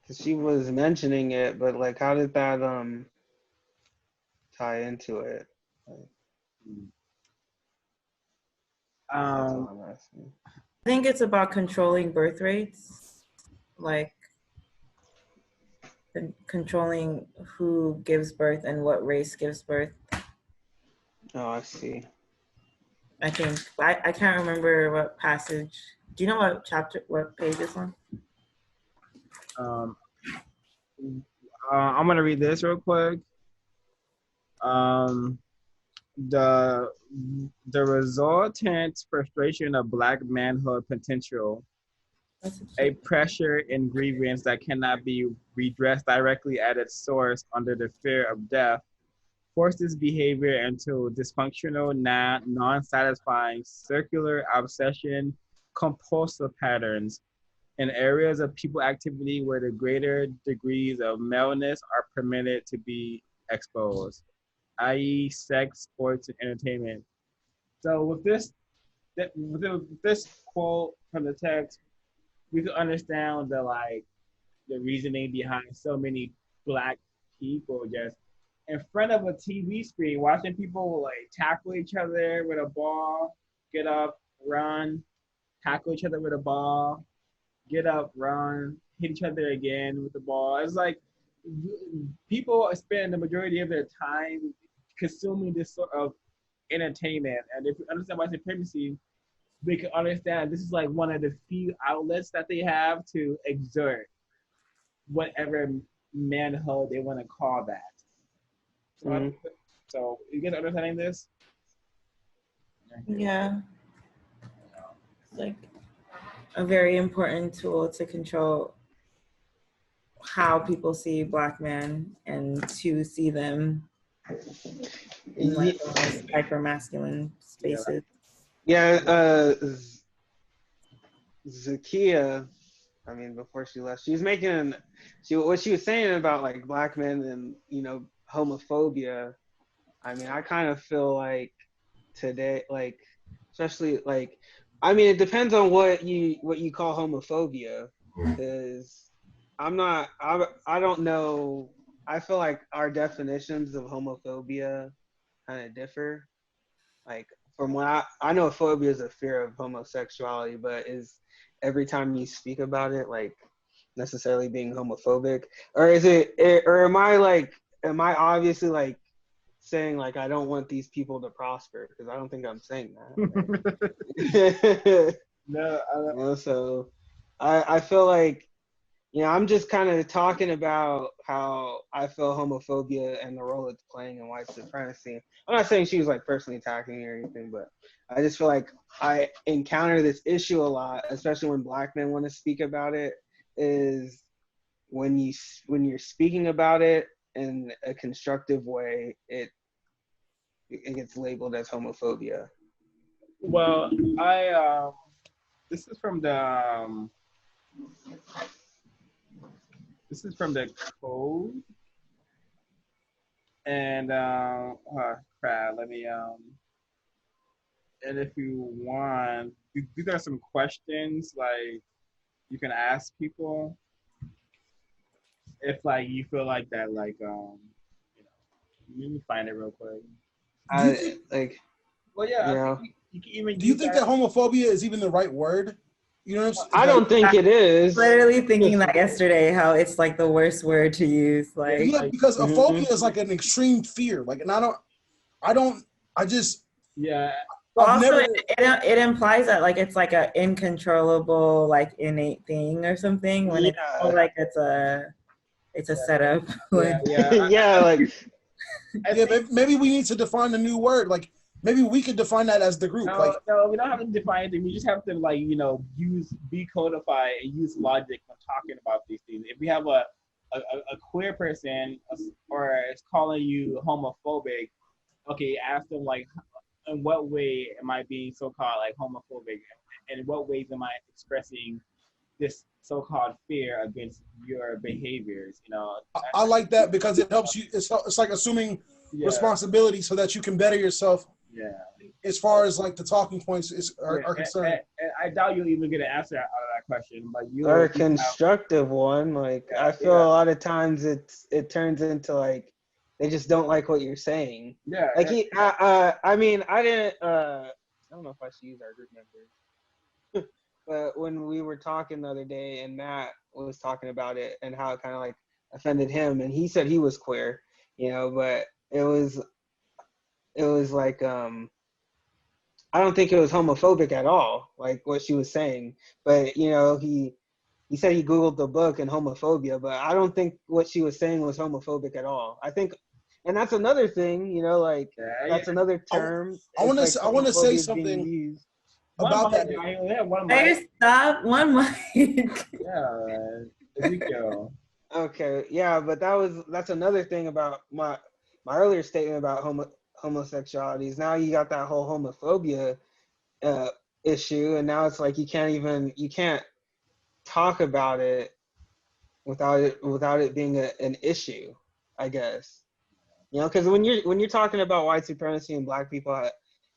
Cause she was mentioning it, but like, how did that tie into it? That's all I'm asking. I think it's about controlling birth rates, like controlling who gives birth and what race gives birth. Oh, I see. I think I can't remember what passage. Do you know what page it's on? I'm gonna read this real quick. The resultant frustration of Black manhood potential, a pressure and grievance that cannot be redressed directly at its source under the fear of death, forces behavior into dysfunctional, non-satisfying, circular obsession, compulsive patterns in areas of people activity where the greater degrees of maleness are permitted to be exposed, i.e. sex, sports, and entertainment. So with this quote from the text, we can understand the reasoning behind so many Black people just in front of a TV screen watching people like tackle each other with a ball, get up, run, tackle each other with a ball, get up, run, hit each other again with the ball. It's like people spend the majority of their time consuming this sort of entertainment. And if you understand white supremacy, they can understand this is like one of the few outlets that they have to exert whatever manhood they want to call that. So, so you get understanding this? Yeah. It's like a very important tool to control how people see Black men and to see them in like hyper-masculine spaces. Yeah, Zakia, I mean, before she left, she was making what she was saying about like Black men and, you know, homophobia. I mean, I kind of feel like today, like, especially like, I mean, it depends on what you call homophobia, because I don't know. I feel like our definitions of homophobia kind of differ. Like, from what I know, phobia is a fear of homosexuality, but is every time you speak about it like necessarily being homophobic, or is it, or am I obviously like saying like I don't want these people to prosper? Because I don't think I'm saying that. Right? No, you know, so I feel like, you know, I'm just kind of talking about how I feel homophobia and the role it's playing in white supremacy. I'm not saying she was like personally attacking me or anything, but I just feel like I encounter this issue a lot, especially when Black men want to speak about it, is when you're speaking about it in a constructive way, it gets labeled as homophobia. well, this is from the This is from the code. And crap, let me and if you want, these are some questions like you can ask people if like you feel like that, like let me find it real quick. Do you think, Well, yeah, Yeah. you can even do you think that homophobia is even the right word? You know what I'm saying? I don't think it is. Literally thinking that yesterday, how it's like the worst word to use. Like, Yeah, because a phobia is like an extreme fear. Like, and I just, yeah. well, I've also never. it implies that like it's like a incontrollable, like innate thing or something. When it's more like it's a setup. Yeah, yeah. Yeah, like Yeah, maybe we need to define a new word. Like, maybe we could define that as the group. No, Like, no, we don't have to define anything. We just have to like, be codified and use logic when talking about these things. If we have a queer person or is calling you homophobic, okay, ask them like, in what way am I being so-called like homophobic, and in what ways am I expressing this so-called fear against your behaviors? I like that because it helps you. It's like assuming responsibility so that you can better yourself. Yeah. As far as like the talking points are concerned. And I doubt you'll even get an answer out of that question, but or a constructive one. Like I feel a lot of times it turns into like they just don't like what you're saying. Yeah. Like I mean I didn't I don't know if I should use our group members. But when we were talking the other day and Matt was talking about it and how it kind of like offended him, and he said he was queer, but it was like I don't think it was homophobic at all, like what she was saying. But he said he Googled the book and homophobia, but I don't think what she was saying was homophobic at all. I think, and that's another thing, that's another term. I want to say something about that. Hey, stop one mic. Yeah, Okay, yeah, but that's another thing about my earlier statement about homosexuality is now you got that whole homophobia issue, and now it's like you can't talk about it without it being an issue, I guess. Because when you're talking about white supremacy and black people,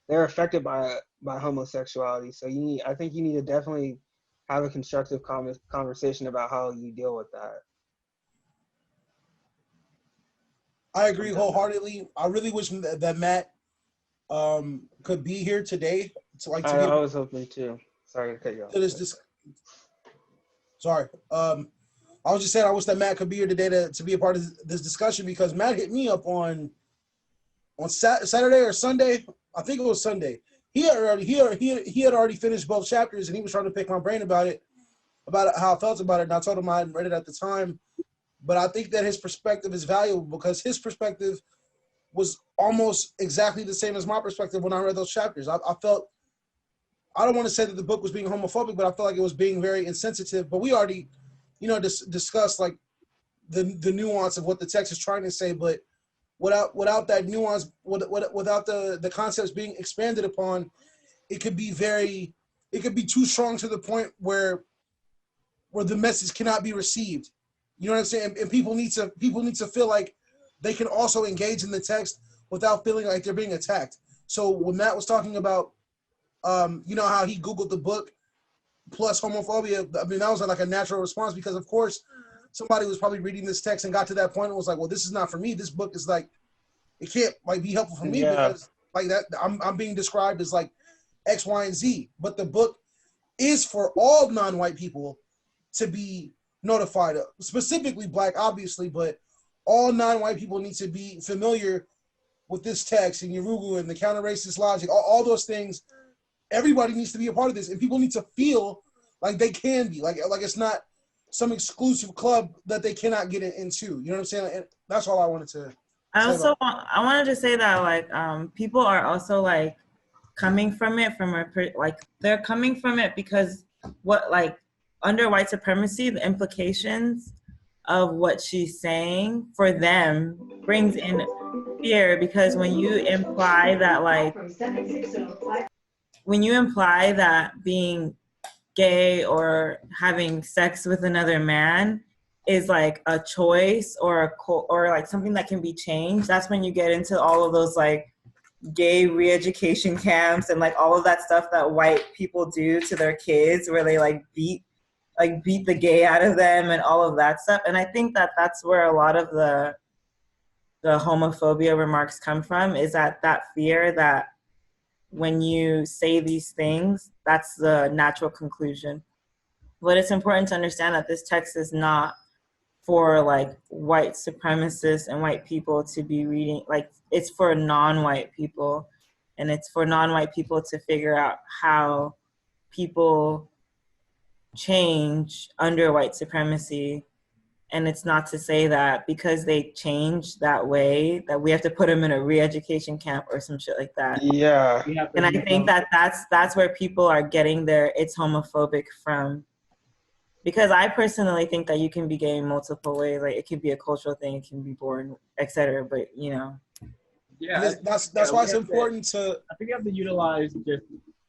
they're affected by homosexuality. So I think you need to definitely have a constructive conversation about how you deal with that. I agree wholeheartedly. I really wish that Matt could be here today. I was hoping too. Sorry to cut you off. Sorry. I was just saying I wish that Matt could be here today to be a part of this discussion, because Matt hit me up on Saturday or Sunday. I think it was Sunday. He had already finished both chapters, and he was trying to pick my brain about how I felt about it. And I told him I hadn't read it at the time, but I think that his perspective is valuable because his perspective was almost exactly the same as my perspective when I read those chapters. I felt, I don't want to say that the book was being homophobic, but I felt like it was being very insensitive. But we already, discussed like the nuance of what the text is trying to say. But without that nuance, without the concepts being expanded upon, it could be too strong to the point where the message cannot be received. You know what I'm saying? And people need to feel like they can also engage in the text without feeling like they're being attacked. So when Matt was talking about, how he Googled the book plus homophobia, I mean, that was like a natural response because, of course, somebody was probably reading this text and got to that point and was like, well, this is not for me. This book is like, it can't like be helpful for me because like that I'm being described as like X, Y, and Z. But the book is for all non-white people to be notified of, specifically black, obviously, but all non-white people need to be familiar with this text and Yurugu and the counter-racist logic, all those things. Everybody needs to be a part of this, and people need to feel like they can be, like it's not some exclusive club that they cannot get into. You know what I'm saying? And that's all I wanted to. I wanted to say that like people are also like coming from it they're coming from it because under white supremacy, the implications of what she's saying for them brings in fear, because when you imply that being gay or having sex with another man is like a choice or or like something that can be changed, that's when you get into all of those like gay re-education camps and like all of that stuff that white people do to their kids, where they like beat the gay out of them and all of that stuff. And I think that that's where a lot of the homophobia remarks come from, is that fear that when you say these things, that's the natural conclusion. But it's important to understand that this text is not for like white supremacists and white people to be reading. Like, it's for non-white people, and it's for non-white people to figure out how people change under white supremacy. And it's not to say that because they change that way that we have to put them in a re-education camp or some shit like that. Yeah. And I think that that's where people are getting their "it's homophobic" from. Because I personally think that you can be gay in multiple ways. Like, it could be a cultural thing, it can be born, etc. But you know, Yeah, that's why it's important to. I think you have to utilize just,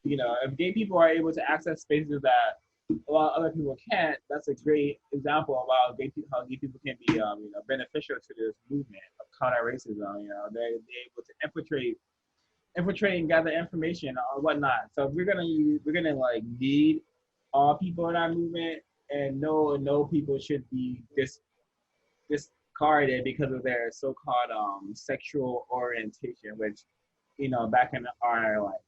if gay people are able to access spaces that a lot of other people can't, that's a great example of how gay people can be, beneficial to this movement of counter racism. They're able to infiltrate and gather information or whatnot. So if we're gonna like lead all people in our movement, and no people should be discarded because of their so-called sexual orientation, which back in our like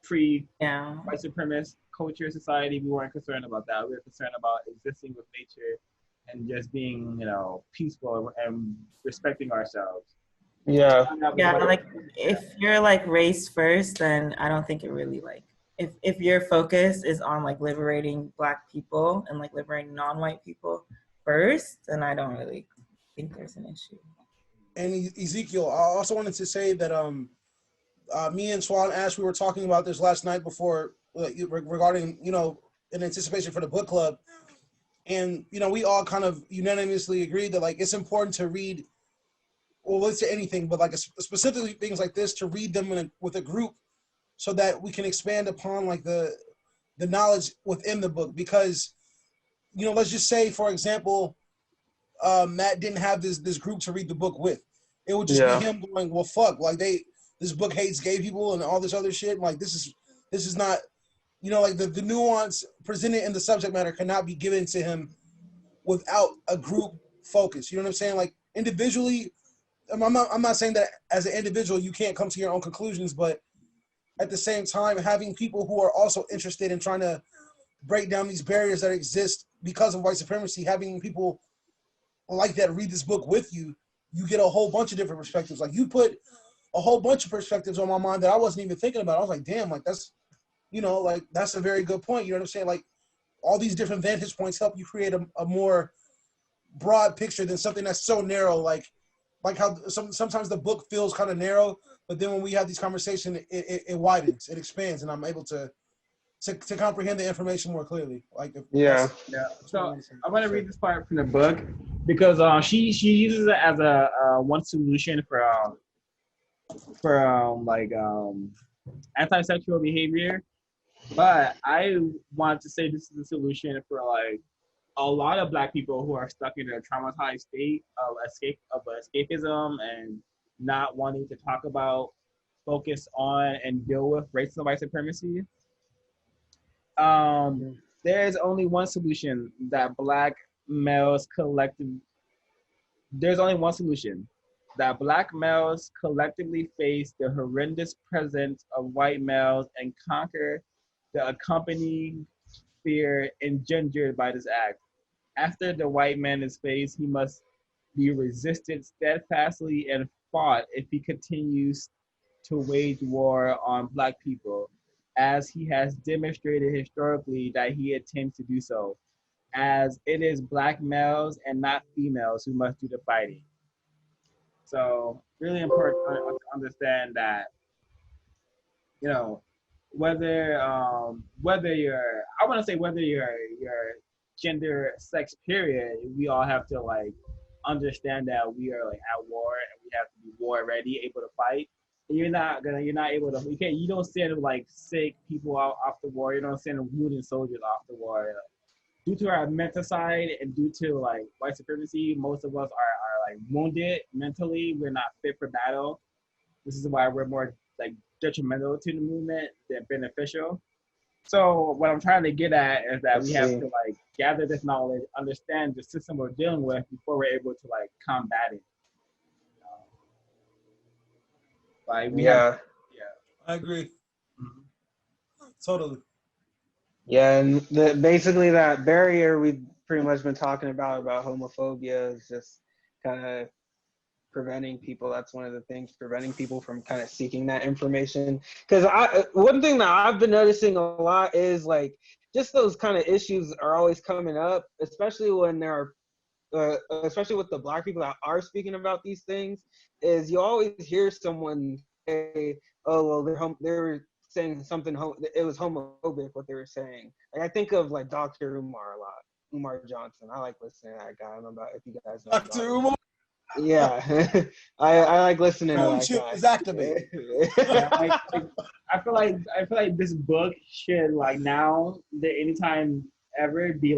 pre-white supremacist culture society, we weren't concerned about that. We were concerned about existing with nature and just being peaceful and respecting ourselves. Yeah, like if you're like race first, then I don't think it really like, if your focus is on like liberating Black people and like liberating non-white people first, then I don't really think there's an issue. And Ezekiel, I also wanted to say that me and Swan Ash, we were talking about this last night before regarding in anticipation for the book club, and we all kind of unanimously agreed that like it's important to read, well, let's say anything, but like specifically things like this, to read them with a group, so that we can expand upon like the knowledge within the book. Because let's just say, for example, Matt didn't have this group to read the book with. It would just be him going, well, fuck, like this book hates gay people and all this other shit. Like this is not, like the nuance presented in the subject matter cannot be given to him without a group focus. You know what I'm saying? Like individually, I'm not saying that as an individual you can't come to your own conclusions, but at the same time, having people who are also interested in trying to break down these barriers that exist because of white supremacy, having people like that read this book with you, you get a whole bunch of different perspectives. Like you put a whole bunch of perspectives on my mind that I wasn't even thinking about. I was like, damn, like that's, like that's a very good point. You know what I'm saying? Like all these different vantage points help you create a more broad picture than something that's so narrow. Like how sometimes the book feels kind of narrow, but then when we have these conversations, it widens, it expands, and I'm able to comprehend the information more clearly. Like So I want to read this part from the book because she uses it as a one solution for anti-sexual behavior, but I want to say this is a solution for like a lot of Black people who are stuck in a traumatized state of escapism and not wanting to talk about, focus on, and deal with racism and white supremacy. There is only one solution that Black males There's only one solution that Black males collectively face the horrendous presence of white males and conquer the accompanying fear engendered by this act. After the white man is faced, he must be resisted steadfastly and fought if he continues to wage war on Black people, as he has demonstrated historically that he intends to do so, as it is Black males and not females who must do the fighting. So really important to understand that, whether your gender, sex, period, we all have to like understand that we are like at war and we have to be war ready, able to fight. And you don't send like sick people out off the war. You don't send wounded soldiers off the war. due to our mental side and due to like white supremacy, most of us are like wounded mentally. We're not fit for battle. This is why we're more like detrimental to the movement than beneficial. So what I'm trying to get at is that we have to like gather this knowledge, understand the system we're dealing with before we're able to like combat it. Like we have, I agree. Totally. Yeah, and basically that barrier we've pretty much been talking about homophobia is just kind of preventing people. That's one of the things, preventing people from kind of seeking that information. Because one thing that I've been noticing a lot is like just those kind of issues are always coming up, especially when there are, especially with the Black people that are speaking about these things, is you always hear someone say, "Oh, well, they're saying something. It was homophobic what they were saying." Like I think of like Dr. Umar a lot, Umar Johnson. I like listening to that guy. I don't know about if you guys know Dr. Umar. Yeah, I like listening to that Chip guy. is activated. I feel like this book should like now that anytime ever be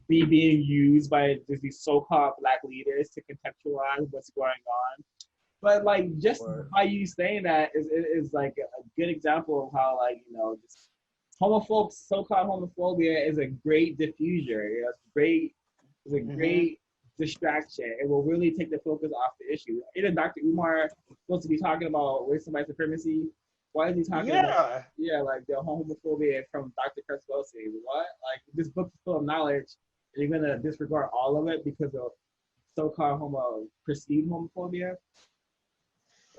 being used by these so-called Black leaders to contextualize what's going on. But like just by you saying that is like a good example of how like this so-called homophobia is a great diffuser. It's a great distraction. It will really take the focus off the issue. Even Dr. Umar supposed to be talking about race and white supremacy. Why is he talking about like the homophobia from Dr. Cress Welsing? What? Like this book is full of knowledge, and you're gonna disregard all of it because of so-called perceived homophobia?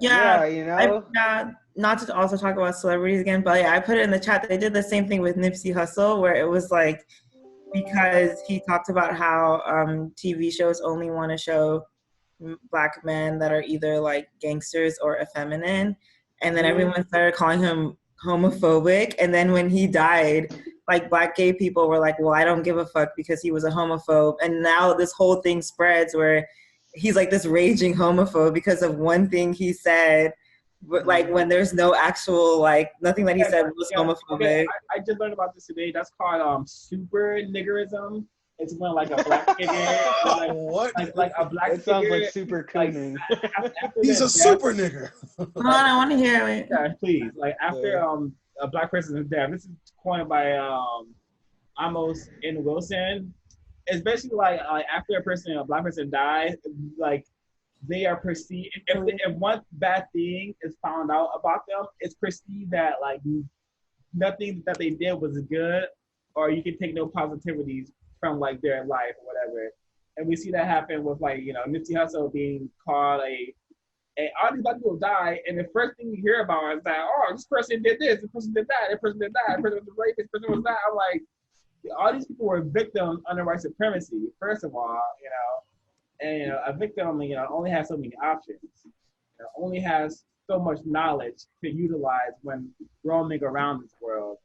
Yeah, not to also talk about celebrities again, but yeah, I put it in the chat. They did the same thing with Nipsey Hussle, where it was like, because he talked about how TV shows only want to show Black men that are either like gangsters or effeminate, and then everyone started calling him homophobic. And then when he died, like Black gay people were like, well, I don't give a fuck because he was a homophobe. And now this whole thing spreads where he's like this raging homophobe because of one thing he said, but like when there's no actual, like nothing that he said was homophobic. I just learned about this today. That's called super niggerism. It's when like a Black figure, like a Black it sounds like super cooning. He's a super nigger. Hold on, I want to hear it. Yeah, please. Like after a Black person is dead. This is coined by Amos N. Wilson. It's basically like after a Black person dies, like they are perceived. If one bad thing is found out about them, it's perceived that like nothing that they did was good, or you can take no positivities from like their life or whatever. And we see that happen with like Nipsey Hussle being called all these Black people die, and the first thing you hear about is that this person did this, this person did that, that person did that, that person was a rapist, this person was that. I'm like, all these people were victims under white supremacy, first of all, and a victim, only has so many options, only has so much knowledge to utilize when roaming around this world.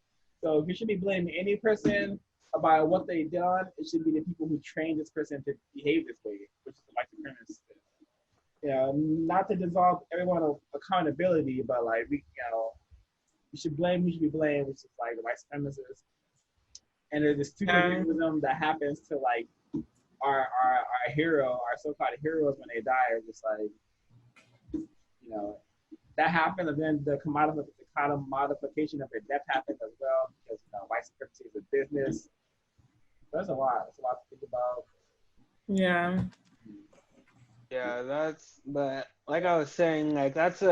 So if you should be blaming any person about what they've done, it should be the people who trained this person to behave this way, which is the white supremacists. Not to dissolve everyone of accountability, but like you should blame who should be blamed, which is like the white supremacists. And there's this superhumanism that happens to like our so-called heroes when they die are just like, that happens, and then the commodification of their death happens as well because white supremacy is a business. There's a lot. It's a lot to think about. Yeah. Yeah, but like I was saying, like that's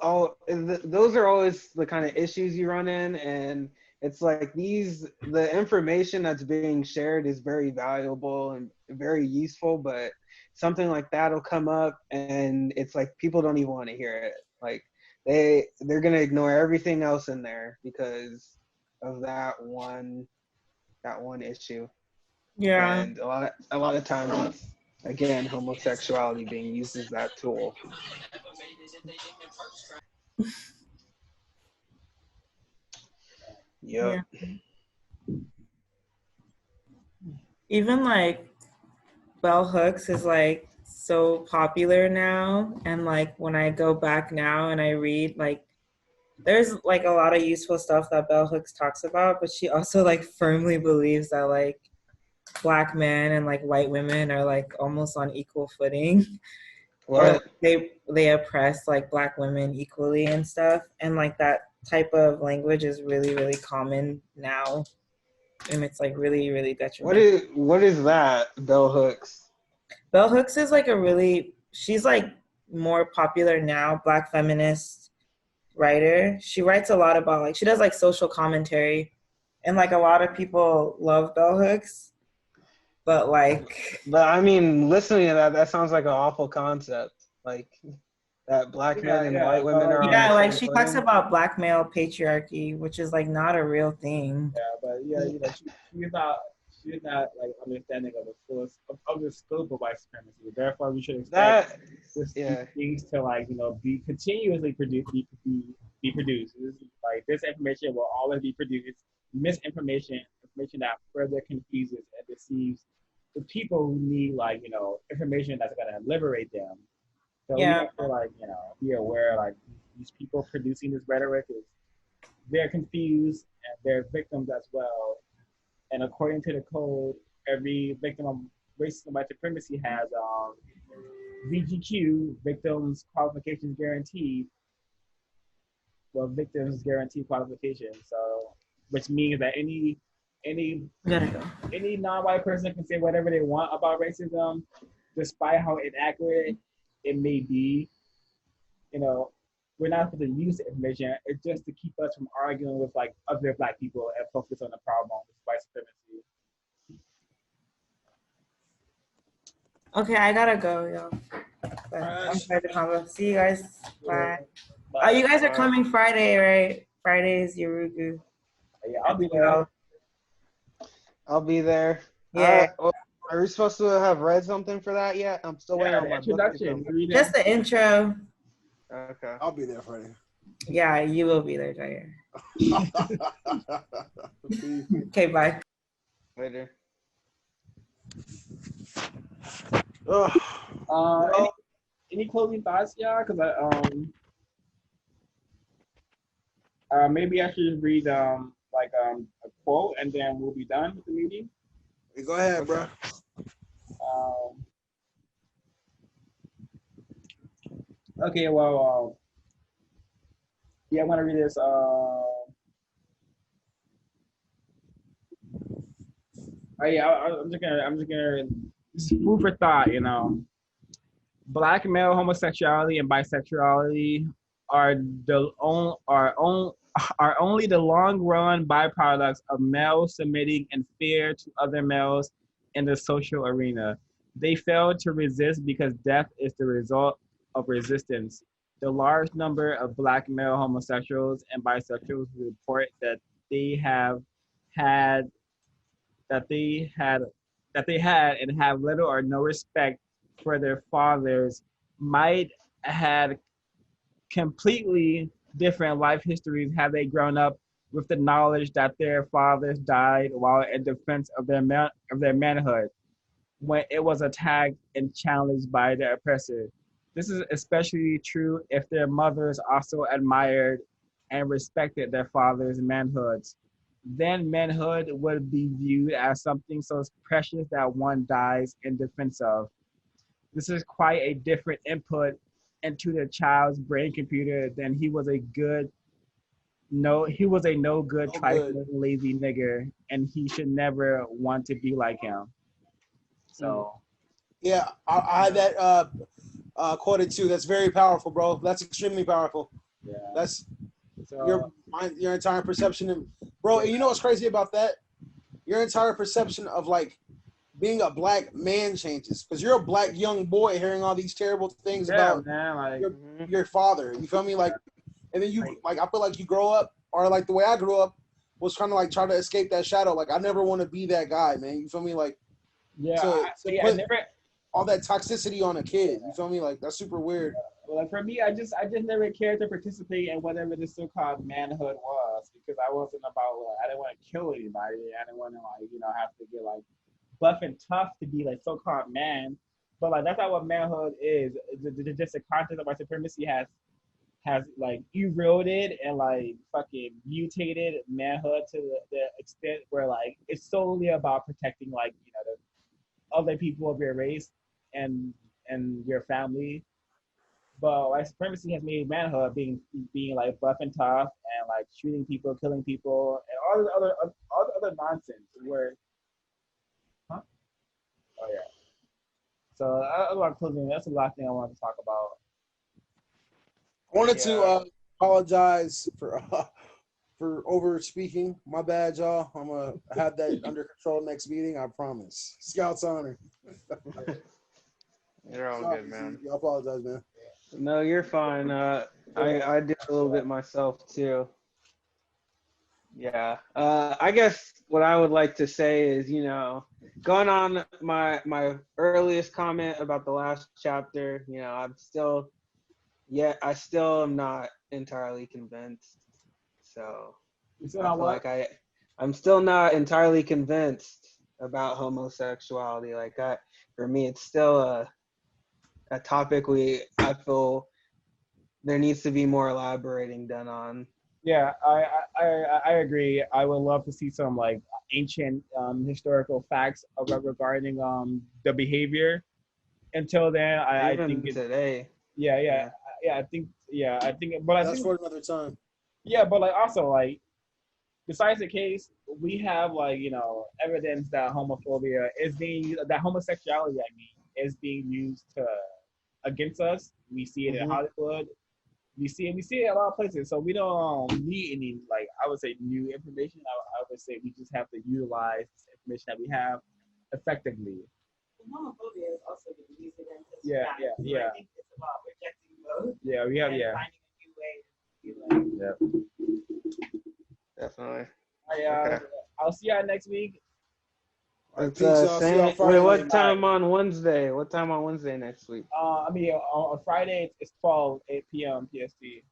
all. Those are always the kind of issues you run in, and it's like the information that's being shared is very valuable and very useful, but something like that'll come up, and it's like people don't even want to hear it. Like they're gonna ignore everything else in there because of that one issue. Yeah. And a lot of times it's, again, homosexuality being used as that tool. Yep. Yeah. Even like bell hooks is like so popular now, and like when I go back now and I read like there's like a lot of useful stuff that Bell Hooks talks about, but she also like firmly believes that like Black men and like white women are like almost on equal footing, or What? they oppress like Black women equally and stuff, and like that type of language is really common now, and it's like really detrimental. What is that? Bell hooks. Bell Hooks is like she's like more popular now, Black feminist writer. She writes a lot about like, she does like social commentary, and like a lot of people love Bell Hooks, but like, But I mean, listening to that sounds like an awful concept. Like that Black men and white women are on yeah, the like same she talks footing. about Black male patriarchy, which is like not a real thing. Yeah, but yeah, she's not like understanding of the fullest of the scope of white supremacy. Therefore, we should expect these things to like be continuously be produced. Like this information will always be produced. Misinformation, information that further confuses and deceives the people who need like information that's gonna liberate them. So we Yeah. have to like be aware like these people producing this rhetoric is they're confused and they're victims as well. And according to the code, every victim of racism and white supremacy has VGQ, victims qualifications guaranteed. Well, victims guarantee qualifications. So, which means that any non-white person can say whatever they want about racism, despite how inaccurate it may be. We're not supposed to use the information. It's just to keep us from arguing with like other Black people and focus on the problem with white supremacy. Okay, I gotta go, y'all. I'm sorry to convo. See you guys. Bye. Oh, you guys are coming Friday, right? Friday is Yorugu. Yeah, I'll be there. I'll be there. Yeah. Are we supposed to have read something for that yet? I'm still waiting on my introduction. Just the intro. Okay. I'll be there Friday. Yeah, you will be there, Jair. Okay, bye. Later. Any closing thoughts, y'all? Because maybe I should read a quote and then we'll be done with the meeting. Hey, go ahead, bro. Okay, well, yeah, I'm gonna read this. I'm just gonna food for thought. Black male homosexuality and bisexuality are only the long run byproducts of males submitting in fear to other males in the social arena. They fail to resist because death is the result of resistance. The large number of Black male homosexuals and bisexuals report that they had and have little or no respect for their fathers might had completely different life histories had they grown up with the knowledge that their fathers died while in defense of their manhood when it was attacked and challenged by their oppressor. This is especially true if their mothers also admired and respected their fathers' manhoods. Then manhood would be viewed as something so precious that one dies in defense of. This is quite a different input into the child's brain computer than he was a no good trifling lazy nigger and he should never want to be like him. So yeah, I had that quoted too. That's very powerful, bro. That's extremely powerful. Yeah. That's your entire perception of, bro. And you know what's crazy about that? Your entire perception of like being a Black man changes because you're a Black young boy hearing all these terrible things about your father. You feel me? Like, and then you like I feel like you grow up, or like the way I grew up was kind of like trying to escape that shadow. Like I never want to be that guy, man. You feel me? Like to put all that toxicity on a kid. You feel me? Like that's super weird. Well, like for me, I just never cared to participate in whatever the so-called manhood was because I wasn't about I didn't want to kill anybody. I didn't want to have to get like buff and tough to be like so-called man. But like that's not what manhood is. Just the concept of white supremacy has has like eroded and like fucking mutated manhood to the extent where like it's solely about protecting like the other people of your race and your family. But white supremacy has made manhood being like buff and tough and like shooting people, killing people, and all the other nonsense. Where, huh? Oh yeah. So that's a lot of things I wanted to talk about. I wanted to apologize for over speaking. My bad, y'all. I'm gonna have that under control next meeting. I promise. Scouts honor. You're all good, man. I apologize, man. No, you're fine. I did a little bit myself too. Yeah. I guess what I would like to say is, going on my earliest comment about the last chapter, I still am not entirely convinced. So I'm still not entirely convinced about homosexuality. Like for me, it's still a topic I feel there needs to be more elaborating done on. Yeah, I agree. I would love to see some like ancient historical facts regarding the behavior. Until then, I think today. I think, but I that's think for another time. Yeah, but like also like besides the case, we have like evidence that homosexuality is being used against us. We see it in Hollywood. We see it in a lot of places. So we don't need any like I would say new information. I would say we just have to utilize this information that we have effectively. Homophobia is also being used against us. Yeah. I think it's about rejecting both. Yeah, we have and finding a new way. Definitely. I'll see y'all next week. Wait, what time on Wednesday? What time on Wednesday next week? On Friday it's 8 p.m. PST.